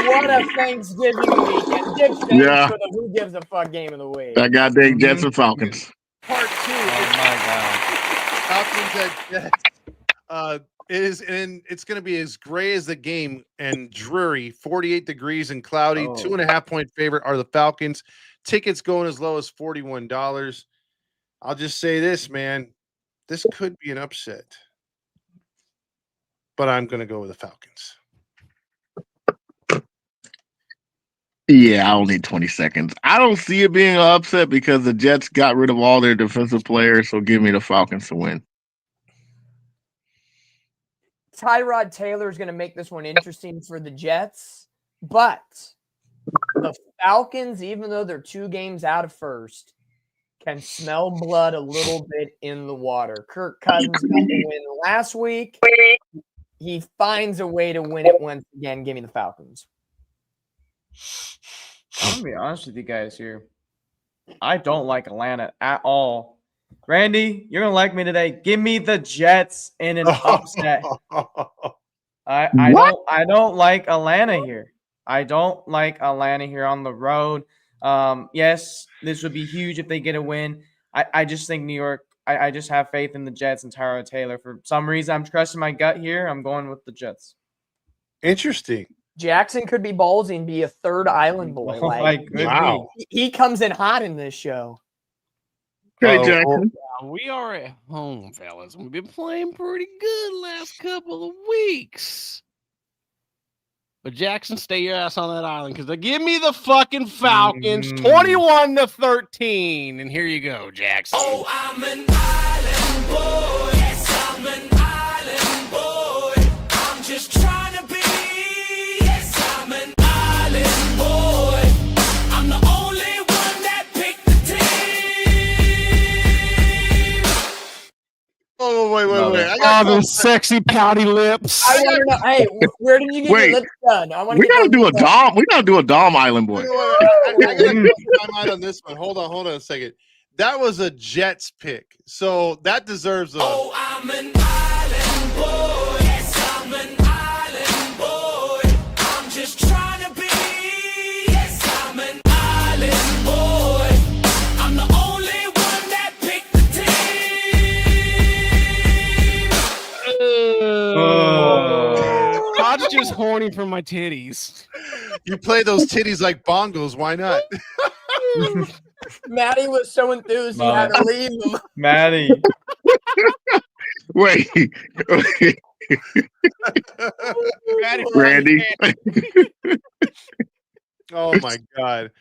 What a Thanksgiving weekend. Give thanks Yeah. for the Who Gives a Fuck game of the week. That goddamn Jets and Falcons. Part 2. Oh my God. Falcons at Jets. It is, and it's going to be as gray as the game and dreary. 48 degrees and cloudy. Oh. 2.5-point favorite are the Falcons. Tickets going as low as $41. I'll just say this, man. This could be an upset, but I'm going to go with the Falcons. Yeah, I only need 20 seconds. I don't see it being an upset because the Jets got rid of all their defensive players, so give me the Falcons to win. Tyrod Taylor is going to make this one interesting for the Jets, but the Falcons, even though they're 2 games out of first, can smell blood a little bit in the water. Kirk Cousins got the win last week. He finds a way to win it once again. Give me the Falcons. I'm gonna be honest with you guys here. I don't like Atlanta at all. Randy, you're gonna like me today. Give me the Jets in an upset. I don't like Atlanta here. I don't like Atlanta here on the road. Yes, this would be huge if they get a win. I just think New York. I just have faith in the Jets and Tyrod Taylor. For some reason, I'm trusting my gut here. I'm going with the Jets. Interesting. Jackson could be ballsy and be a third island boy. Wow. He comes in hot in this show. Hey, Jackson. We are at home, fellas. We've been playing pretty good last couple of weeks. But Jackson, stay your ass on that island because they give me the fucking Falcons 21-13. And here you go, Jackson. Oh, I'm an island boy. Yes, I'm an island boy. I'm just trying to be. Yes, I'm an island boy. I'm the only one that picked the team. Oh, wait. The sexy pouty lips. I want to know. Hey, where did you get your lips done? I want to. We gotta do a Dom. We gotta do a Dom Island boy. I got to time out on this one. Hold on a second. That was a Jets pick, so that deserves a. Oh, I'm an island boy. Yes, I'm an island boy. I'm just trying to be. Yes, I'm an island boy. I'm the only one that picked the team. Todd's just horny for my titties. You play those titties like bongos. Why not? Matty was so enthused he had to leave him. Matty. Wait. Randy. Oh my God,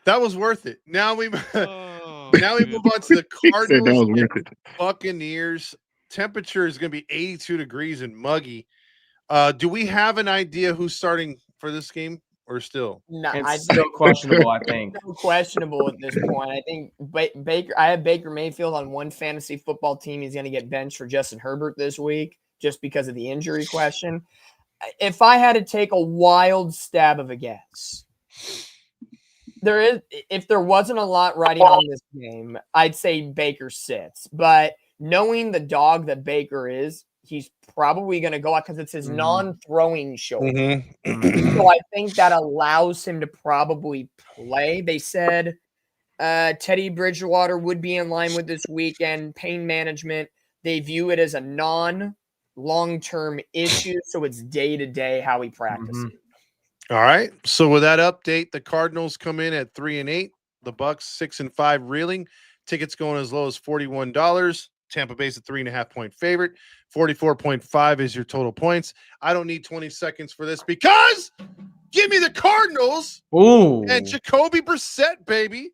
that was worth it. Now we move on to the He said that was Cardinals worth it. Buccaneers. Temperature is going to be 82 degrees and muggy. Do we have an idea who's starting for this game or still? No, It's still questionable, I think. Still questionable at this point. I think Baker. I have Baker Mayfield on one fantasy football team. He's going to get benched for Justin Herbert this week just because of the injury question. If I had to take a wild stab of a guess, if there wasn't a lot riding on this game, I'd say Baker sits. But knowing the dog that Baker is, he's probably going to go out because it's his non-throwing shoulder. So I think that allows him to probably play. They said Teddy Bridgewater would be in line with this weekend. Pain management, they view it as a non-long-term issue, so it's day-to-day how he practices. All right. So with that update, the Cardinals come in at 3-8. The Bucks 6-5 reeling. Tickets going as low as $41. Tampa Bay's a 3.5-point favorite. 44.5 is your total points. I don't need 20 seconds for this because give me the Cardinals and Jacoby Brissett, baby.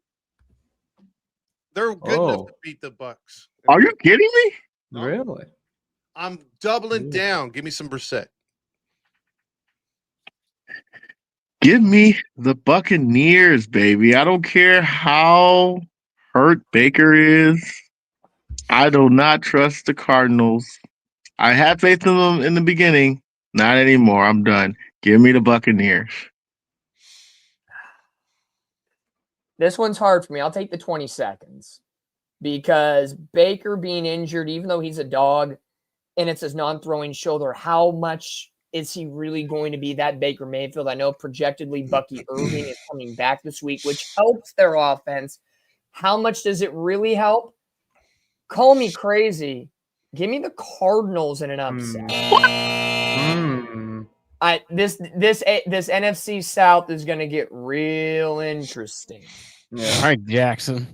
They're good enough to beat the Bucks. Are you kidding me? Really? I'm doubling down. Give me some Brissett. Give me the Buccaneers, baby. I don't care how hurt Baker is, I do not trust the Cardinals. I had faith in them in the beginning. Not anymore. I'm done. Give me the Buccaneers. This one's hard for me. I'll take the 20 seconds because Baker being injured, even though he's a dog and it's his non-throwing shoulder, how much is he really going to be that Baker Mayfield? I know projectedly Bucky Irving is coming back this week, which helps their offense. How much does it really help? Call me crazy. Give me the Cardinals in an upset. This NFC South is going to get real interesting. Yeah. All right, Jackson.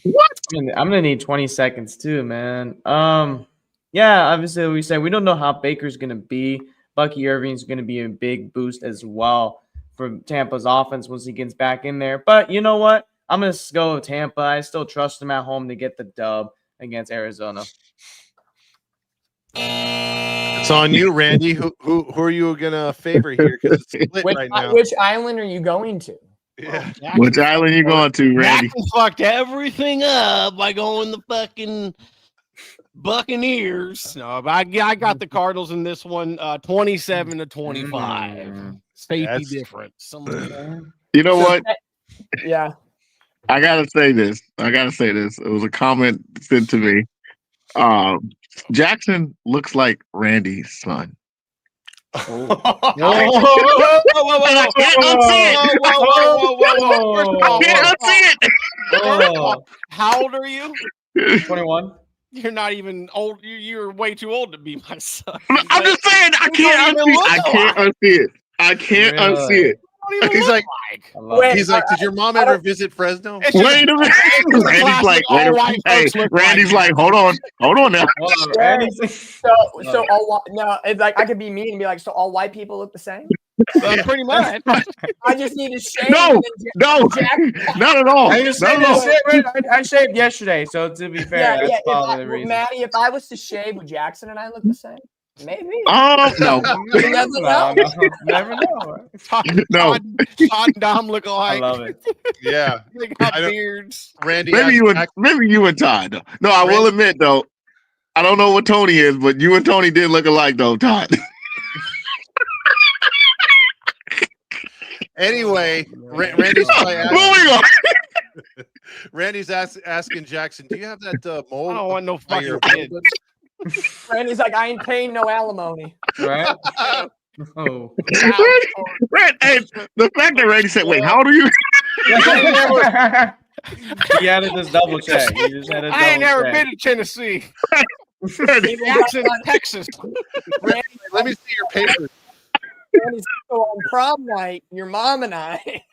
What? I'm gonna need 20 seconds too, man. Yeah, obviously we said we don't know how Baker's gonna be. Bucky Irving's gonna be a big boost as well for Tampa's offense once he gets back in there. But you know what? I'm gonna go with Tampa. I still trust them at home to get the dub against Arizona. It's on you, Randy. Who are you gonna favor here? Because it's split right now. Which island are you going to? Yeah. Which island you going to, Randy? Jackson fucked everything up by going the fucking Buccaneers. No, but I got the Cardinals in this one, 27-25. Safety difference. You know what? Yeah. I gotta say this. It was a comment sent to me. Jackson looks like Randy's son. I can't unsee it. How old are you? 21. You're not even old. You're way too old to be my son. I'm just saying, I can't unsee it. He's like, did your mom ever visit Fresno? Wait a minute. Randy's like, hold on now. So all no, it's like I could be mean and be like, so all white people look the same? Pretty much. I just need to shave. No, not at all. I shaved yesterday, so to be fair, that's probably the reason. Maddie, if I was to shave, would Jackson and I look the same? Maybe. No. You never know. Never know. Todd and Dom look alike. I love it. Yeah. They got beards. Randy. Maybe you and Todd. No, I will admit though, I don't know what Tony is, but you and Tony did look alike though, Todd. Anyway, Randy's probably asking, Randy's asking Jackson, do you have that mold? I don't want no fucking kid. Randy's like, I ain't paying no alimony. Right? Oh. Hey, the fact that Randy said, wait, how old are you? He added this double check. I ain't never been to Tennessee. Jackson, Texas. Randy, let me see your papers. Randy's so on prom night, your mom and I.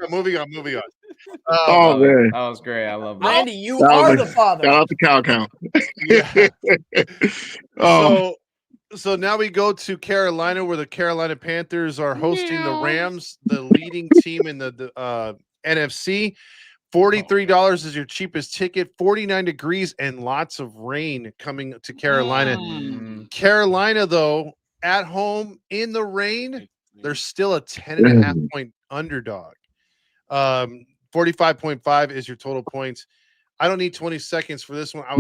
Moving on. Man. That was great. I love that. Randy, you are the father. Shout out to Cow Count. So now we go to Carolina, where the Carolina Panthers are hosting the Rams, the leading team in the NFC. $43 is your cheapest ticket. 49 degrees and lots of rain coming to Carolina. Carolina, though, at home in the rain, they're still a 10.5 point underdog. 45.5 is your total points. I don't need 20 seconds for this one. I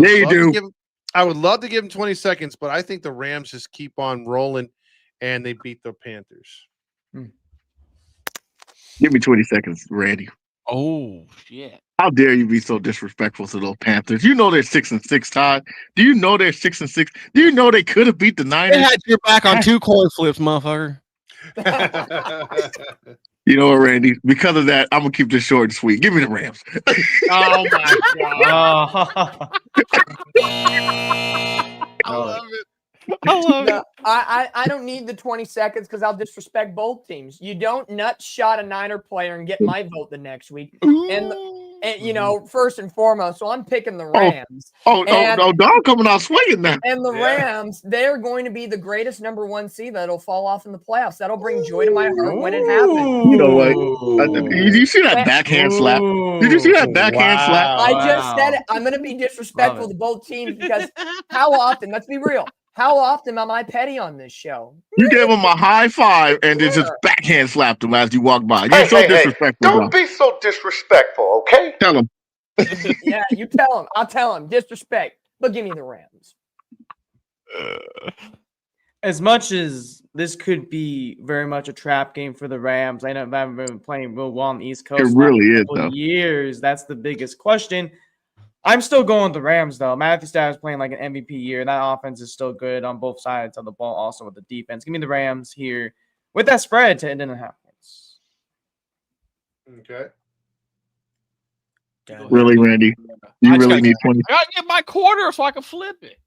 would love to give them 20 seconds, but I think the Rams just keep on rolling and they beat the Panthers. Give me 20 seconds, Randy. Oh shit! How dare you be so disrespectful to those Panthers? You know they're 6-6, Todd. Do you know they're 6-6? Do you know they could have beat the Niners? They had your back on 2 coin flips, motherfucker. You know what, Randy? Because of that, I'm gonna keep this short and sweet. Give me the Rams. Oh my god! I love it. I don't need the 20 seconds because I'll disrespect both teams. You don't nut shot a Niner player and get my vote the next week. And you know, first and foremost, so I'm picking the Rams. Don coming out swinging now. And the Rams, they're going to be the greatest number 1 seed that'll fall off in the playoffs. That'll bring joy to my heart when it happens. You know what? Did you see that backhand slap? Did you see that backhand slap? I just said it. I'm going to be disrespectful to both teams because how often, let's be real, How often am I petty on this show? You gave him a high five and then just backhand slapped him as you walked by. You're so disrespectful, Don't bro. be so disrespectful, okay? Tell him. Yeah, you tell him. I'll tell him. Disrespect, but give me the Rams. As much as this could be very much a trap game for the Rams, I know they haven't been playing real well on the East Coast. It really is, for though. years. That's the biggest question. I'm still going with the Rams, though. Matthew Stafford is playing like an MVP year. That offense is still good on both sides of the ball, also with the defense. Give me the Rams here with that spread to 10.5 points. Okay. Really, Randy? You really need 20. I gotta get my quarter so I can flip it.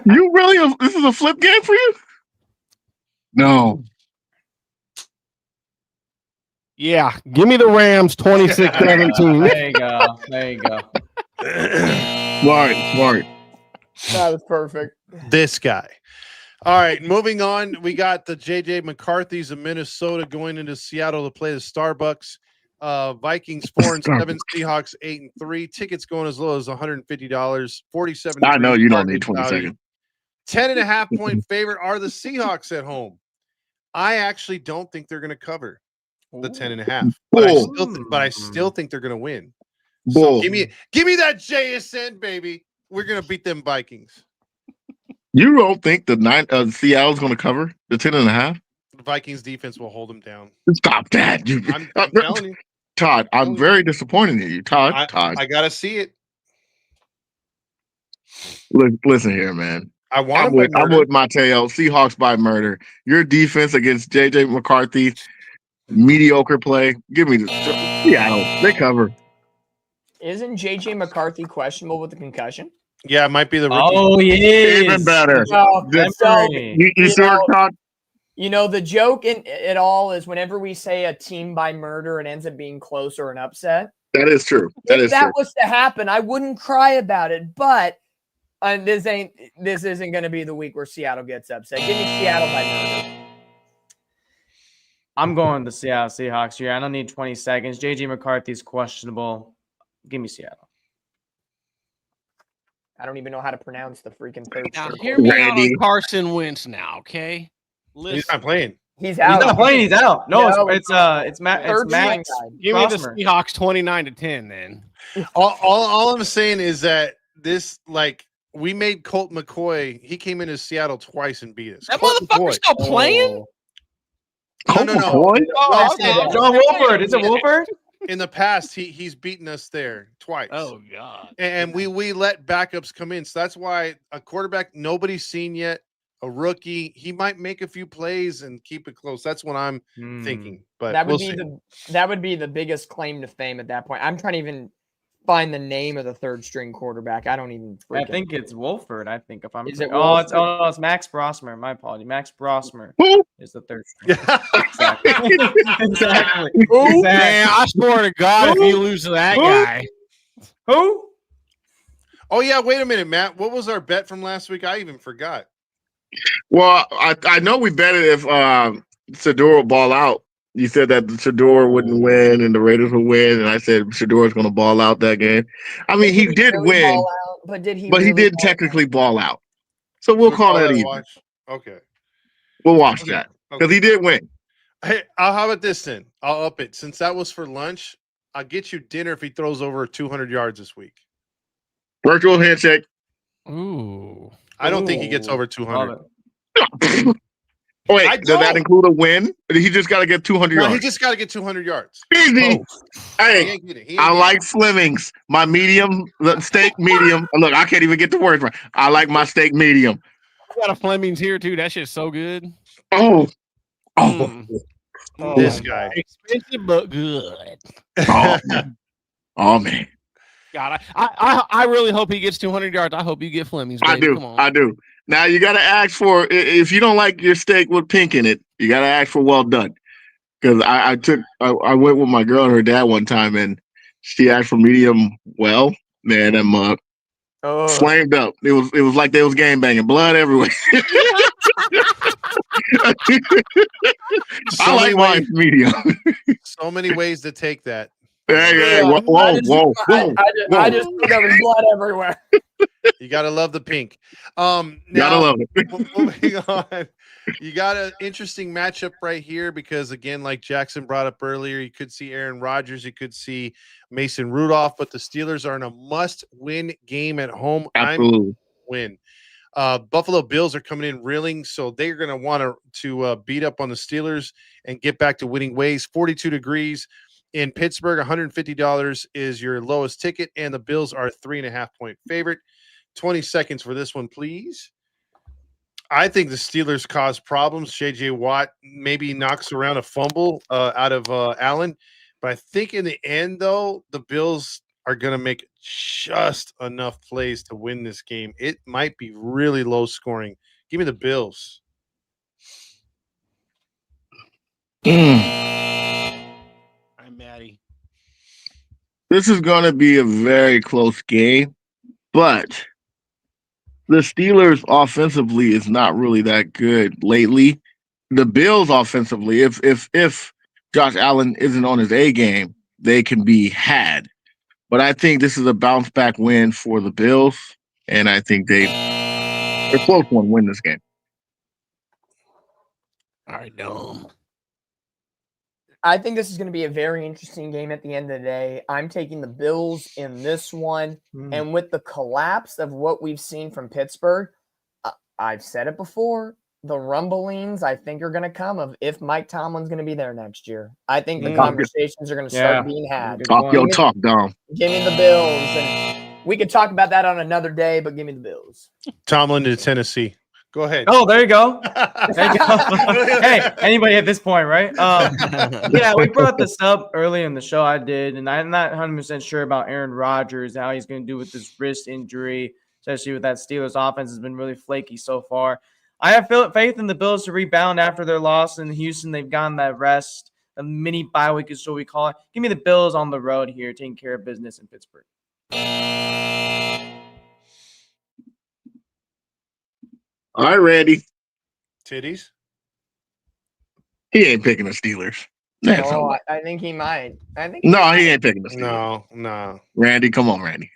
You really? This is a flip game for you? No. Yeah, give me the Rams 26-17. There you go. There you go. Smart. That was perfect. This guy. All right, moving on. We got the JJ McCarthy's of Minnesota going into Seattle to play the Starbucks. Vikings 4-7, Seahawks 8-3. Tickets going as low as $150. 47. I know you don't need 20 seconds. 10.5 point favorite are the Seahawks at home. I actually don't think they're going to cover the 10.5, but I still think they're going to win. So give me that JSN, baby. We're going to beat them Vikings. You don't think the Seattle's going to cover the 10.5? The Vikings defense will hold them down. Stop that. I'm telling you. Todd, I'm very disappointed in you. Todd. I got to see it. Listen here, man. I'm with Mateo. Seahawks by murder. Your defense against JJ McCarthy, mediocre play. Give me the Seattle. They cover. Isn't JJ McCarthy questionable with the concussion? Yeah, it might be the rookie. Oh, yeah. Even better. You sure, Todd? You know, the joke in it all is whenever we say a team by murder, it ends up being close or an upset. That is true. If that was to happen, I wouldn't cry about it. But this isn't going to be the week where Seattle gets upset. Give me Seattle by murder. I'm going to Seattle Seahawks here. I don't need 20 seconds. JJ McCarthy's questionable. Give me Seattle. I don't even know how to pronounce the freaking third. Now, hear me out on Carson Wentz now, okay? Listen. He's not playing. He's out. He's not playing. He's out. No, it's Matt. It's Matt. Third string guy. Give me the Seahawks 29-10 then. All I'm saying is that this, like, we made Colt McCoy. He came into Seattle twice and beat us. That motherfucker's still playing? Colt No. McCoy? John Wolford. Is it Wolford? In the past, he's beaten us there twice. Oh, God. And we let backups come in. So that's why a quarterback nobody's seen yet, a rookie, he might make a few plays and keep it close. That's what I'm thinking. But that would be the biggest claim to fame at that point. I'm trying to even find the name of the third string quarterback. I don't even. I think it's Wolford. I think if I'm. Is it it's Max Brosmer. My apology. Max Brosmer is the third string. Exactly. Exactly. Man, I swear to God, if you lose to that guy. Who? Oh yeah, wait a minute, Matt. What was our bet from last week? I even forgot. Well, I know we betted if Shedeur would ball out. You said that Shedeur wouldn't win and the Raiders would win, and I said Shedeur's going to ball out that game. I mean, he did really win, but did he? but he really did technically ball out. So we'll call that even. Watch? Okay, we'll watch that because he did win. Hey, how about this then? I'll up it. Since that was for lunch, I'll get you dinner if he throws over 200 yards this week. Virtual handshake. Ooh. I don't think he gets over 200. Wait, does that include a win? He just got to get 200 yards. He just got to get 200 yards. Easy. Oh. Hey, I like Fleming's. My medium, steak medium. Look, I can't even get the words right. I like my steak medium. I got a Fleming's here, too. That shit's so good. Oh. This guy. Expensive, but good. Oh, man. God, I really hope he gets 200 yards. I hope you get Fleming's. Baby. I do. Come on. I do. Now you got to ask for, if you don't like your steak with pink in it, you got to ask for well done. Because I went with my girl and her dad one time, and she asked for medium well. Man, that mug flamed up. It was like they was gang banging, blood everywhere. I like mine medium. So many ways to take that. Hey, whoa, I whoa, just, whoa, I just think there was blood everywhere. You gotta love the pink. Gotta Now love it. moving on, you got an interesting matchup right here because again, like Jackson brought up earlier, you could see Aaron Rodgers, you could see Mason Rudolph, but the Steelers are in a must-win game at home. Absolutely. Win. Buffalo Bills are coming in reeling, so they're going to want to beat up on the Steelers and get back to winning ways. 42 degrees in Pittsburgh, $150 is your lowest ticket, and the Bills are a 3.5-point favorite. 20 seconds for this one, please. I think the Steelers cause problems. J.J. Watt maybe knocks around a fumble out of Allen, but I think in the end, though, the Bills are going to make just enough plays to win this game. It might be really low scoring. Give me the Bills. I'm Matty. This is going to be a very close game, but the Steelers offensively is not really that good lately. The Bills offensively, if Josh Allen isn't on his A game, they can be had. But I think this is a bounce back win for the Bills, and I think they're close one win this game. All right, Dome. I think this is going to be a very interesting game at the end of the day. I'm taking the Bills in this one. And with the collapse of what we've seen from Pittsburgh, I've said it before, the rumblings I think are going to come of if Mike Tomlin's going to be there next year. I think the conversations are going to start being had. Talk your talk, Dom. Give me the Bills. And we could talk about that on another day, but give me the Bills. Tomlin to Tennessee. Go ahead. Oh, there you go. There you go. Hey, anybody at this point, right? Yeah, we brought this up early in the show. I did, and I'm not 100% sure about Aaron Rodgers, how he's going to do with this wrist injury, especially with that Steelers offense has been really flaky so far. I have faith in the Bills to rebound after their loss in Houston. They've gotten that rest, a mini bye week is what we call it. Give me the Bills on the road here, taking care of business in Pittsburgh. All right, Randy. Titties. He ain't picking the Steelers. I think he might. No, he ain't picking the Steelers. No. Randy, come on, Randy.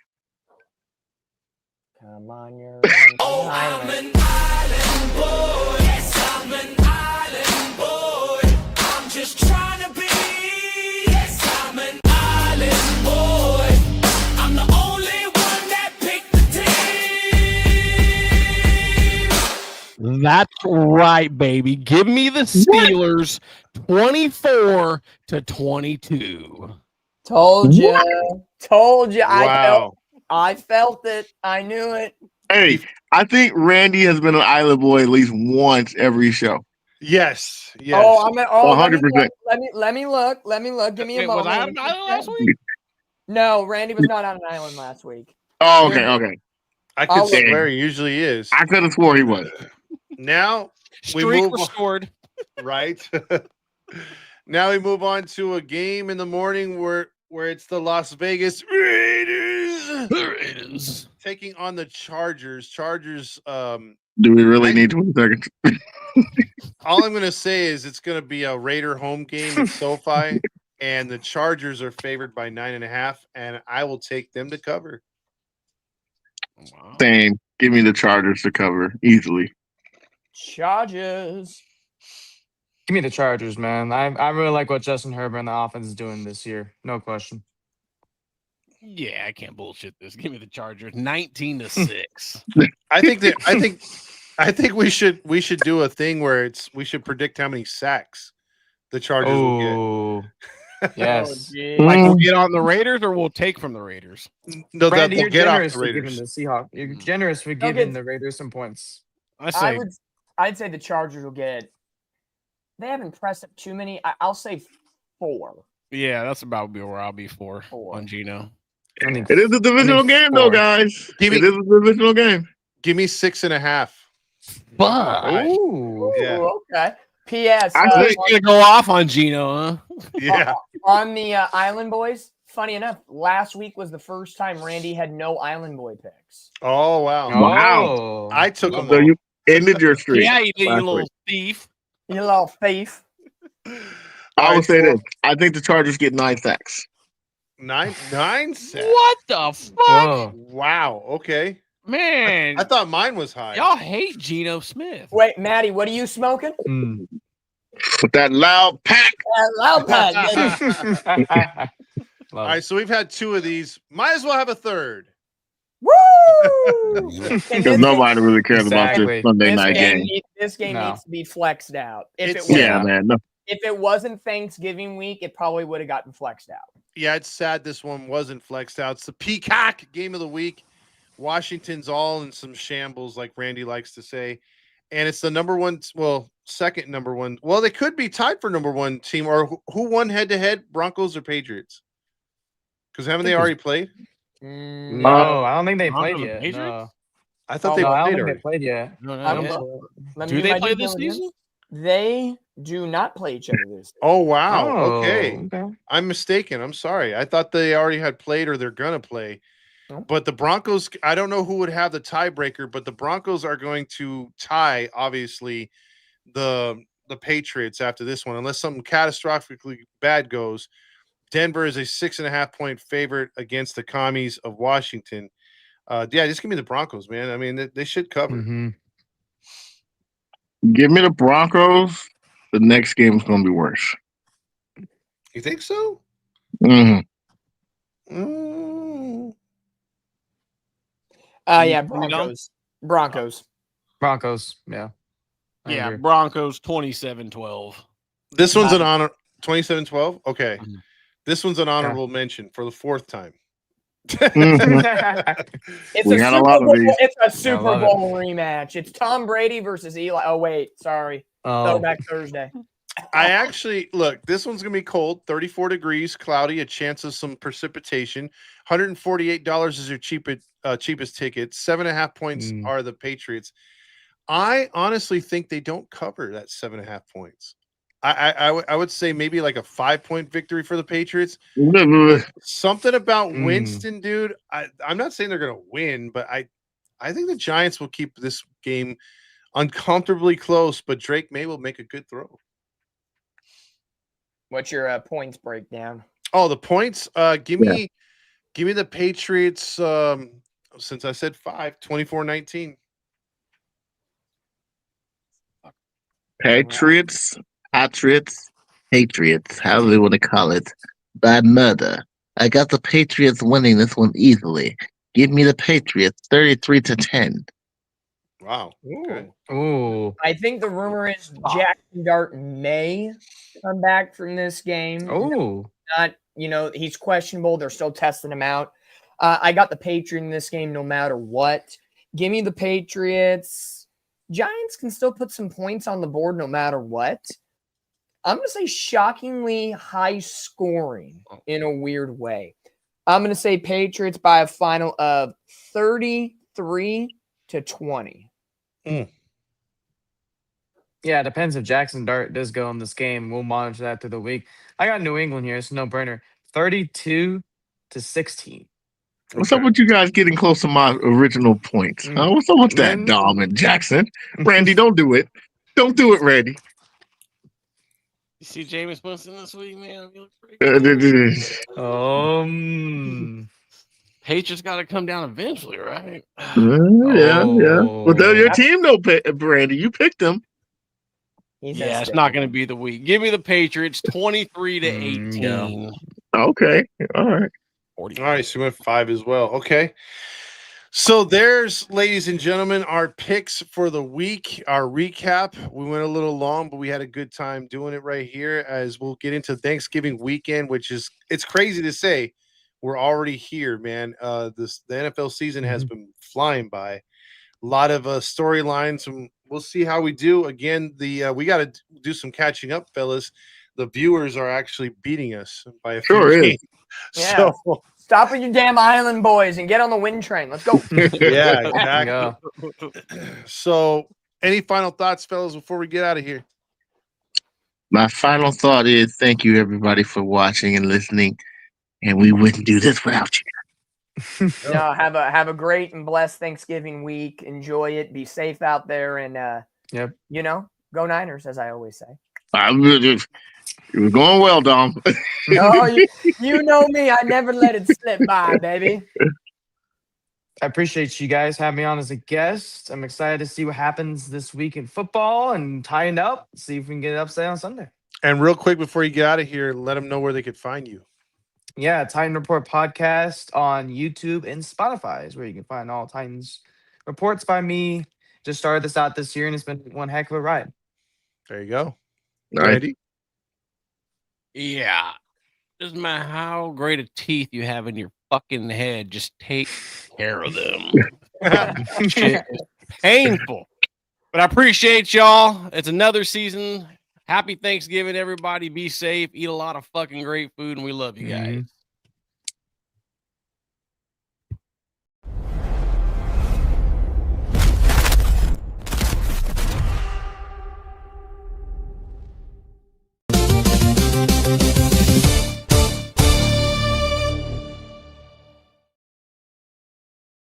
Come on, you're I'm an island boy. Yes, I'm an island boy. I'm just trying to be. Yes, I'm an island boy. I'm the only one that picked the team. That's right, baby. Give me the Steelers 24-22. Told you. Wow. I felt it. I knew it. Hey, I think Randy has been an island boy at least once every show. Yes. Oh, I'm at 100%. Let me look. Give me a Wait, moment. was I on an island last week? No, Randy was not on an island last week. Oh, okay. I could I'll- swear he usually is. I could have swore he was. Now we Streak move restored. right. Now we move on to a game in the morning where it's the Las Vegas Raiders taking on the Chargers. Do we really need 20 seconds? All I'm going to say is it's going to be a Raider home game in SoFi, and the Chargers are favored by 9.5, and I will take them to cover. Wow. Same. Give me the Chargers to cover easily. Chargers. Give me the Chargers, man. I really like what Justin Herbert and the offense is doing this year. No question. Yeah, I can't bullshit this. Give me the Chargers 19-6. I think we should do a thing where we should predict how many sacks the Chargers will Yes. Like we'll get on the Raiders or we'll take from the Raiders. get. No, that Randy, we'll you're get off generous the for giving Raiders. the Seahawks. You're generous for giving the Raiders some points. I'd say the Chargers will get. They haven't pressed up too many. I'll say 4. Yeah, that's about where I'll be for on Gino. It is a divisional game, though, guys. It is a divisional game. Give me 6.5. Fuck. Ooh, Yeah. okay. P.S. I'm just gonna go off on Gino, huh? Yeah. On the Island Boys, funny enough, last week was the first time Randy had no Island Boy picks. Oh wow! Wow. I took them. So you ended your streak. Yeah, you did, you last little week. thief. You little thief. I would say this. I think the Chargers get 9 sacks. Nine sacks. What the fuck? Whoa. Wow. Okay. Man, I thought mine was high. y'all hate Geno Smith. Wait, Maddie, what are you smoking? With that loud pack. Loud pack. All right, so we've had 2 of these. Might as well have a third. Woo! Because nobody really cares about Exactly. this Sunday night game. This game No. needs to be flexed out. Yeah, man. No. If it wasn't Thanksgiving week, it probably would have gotten flexed out. Yeah, it's sad this one wasn't flexed out. It's the Peacock game of the week. Washington's all in some shambles, like Randy likes to say. And it's the second number one. Well, they could be tied for number 1 team. Or who won head-to-head, Broncos or Patriots? Because haven't they already played? No, I don't think they played Broncos and yet. Patriots? No. I thought No, I they don't played think they already. played yet. No, I don't yeah. know. Let me Do do they my play due this diligence. season? They do not play each other this season. Oh, wow. Okay. Okay. I'm mistaken. I'm sorry. I thought they already had played or they're going to play. Nope. But the Broncos, I don't know who would have the tiebreaker, but the Broncos are going to tie, obviously, the Patriots after this one, unless something catastrophically bad goes. Denver is a 6.5-point favorite against the Commies of Washington. Yeah, just give me the Broncos, man. I mean, they should cover. Give me the Broncos. The next game is going to be worse. You think so? Mm-hmm. Yeah, You know? Broncos. Broncos. Yeah. I Yeah, agree. Broncos 27-12. This one's an honor 27-12. Okay. Mhm. This one's an honorable mention for the 4th time. It's We a had a Super lot of Bowl. these. It's a Super love it. Bowl rematch. It's Tom Brady versus Eli. Oh wait, sorry. Oh, Throwback Thursday. I actually look, this one's gonna be cold, 34 degrees, cloudy, a chance of some precipitation. $148 is your cheapest ticket. 7.5 points are the Patriots. I honestly think they don't cover that 7.5 points. I would say maybe like a 5-point victory for the Patriots. Something about Winston, dude. I'm not saying they're gonna win, but I think the Giants will keep this game uncomfortably close, but Drake May will make a good throw. What's your points breakdown? Oh, the points. Give me the Patriots. Since I said 5, 24-19. Patriots, however they want to call it, by murder. I got the Patriots winning this one easily. Give me the Patriots 33-10. Wow. Okay. Ooh. I think the rumor is Jackson Dart may come back from this game. Ooh. Not, he's questionable. They're still testing him out. I got the Patriots in this game no matter what. Give me the Patriots. Giants can still put some points on the board no matter what. I'm going to say shockingly high scoring in a weird way. I'm going to say Patriots by a final of 33-20. Yeah, it depends if Jackson Dart does go in this game. We'll monitor that through the week. I got New England here. It's no brainer. 32-16. What's up with you guys getting close to my original points? Huh? What's up with that, Dom and Jackson? Randy, don't do it. Don't do it, Randy. You see Jameis Winston this week, man? He looks pretty good. Patriots got to come down eventually, right? Yeah. Well, your team, though, Randy. You picked them. Yeah, it's not going to be the week. Give me the Patriots 23-18. Okay. All right. All right, so we went 5 as well. Okay. So there's, ladies and gentlemen, our picks for the week, our recap. We went a little long, but we had a good time doing it right here as we'll get into Thanksgiving weekend, it's crazy to say we're already here, man. The NFL season has been flying by. A lot of storylines, and we'll see how we do. Again, we got to do some catching up, fellas. The viewers are actually beating us by a few games. Yeah. So, stop with your damn island boys and get on the wind train. Let's go. Yeah, exactly. So, any final thoughts, fellas, before we get out of here? My final thought is thank you, everybody, for watching and listening. And we wouldn't do this without you. No, have a great and blessed Thanksgiving week. Enjoy it. Be safe out there, and go Niners, as I always say. It was going well, Dom. No, you know me. I never let it slip by, baby. I appreciate you guys having me on as a guest. I'm excited to see what happens this week in football and tying up. See if we can get it upset on Sunday. And real quick before you get out of here, let them know where they could find you. Yeah, Titan Report podcast on YouTube and Spotify is where you can find all Titans reports by me. Just started this out this year, and it's been one heck of a ride. There you go. Nice. Randy? Yeah. Doesn't matter how great a teeth you have in your fucking head, just take care of them. Shit is painful. But I appreciate y'all. It's another season. Happy Thanksgiving, everybody. Be safe. Eat a lot of fucking great food, and we love you guys.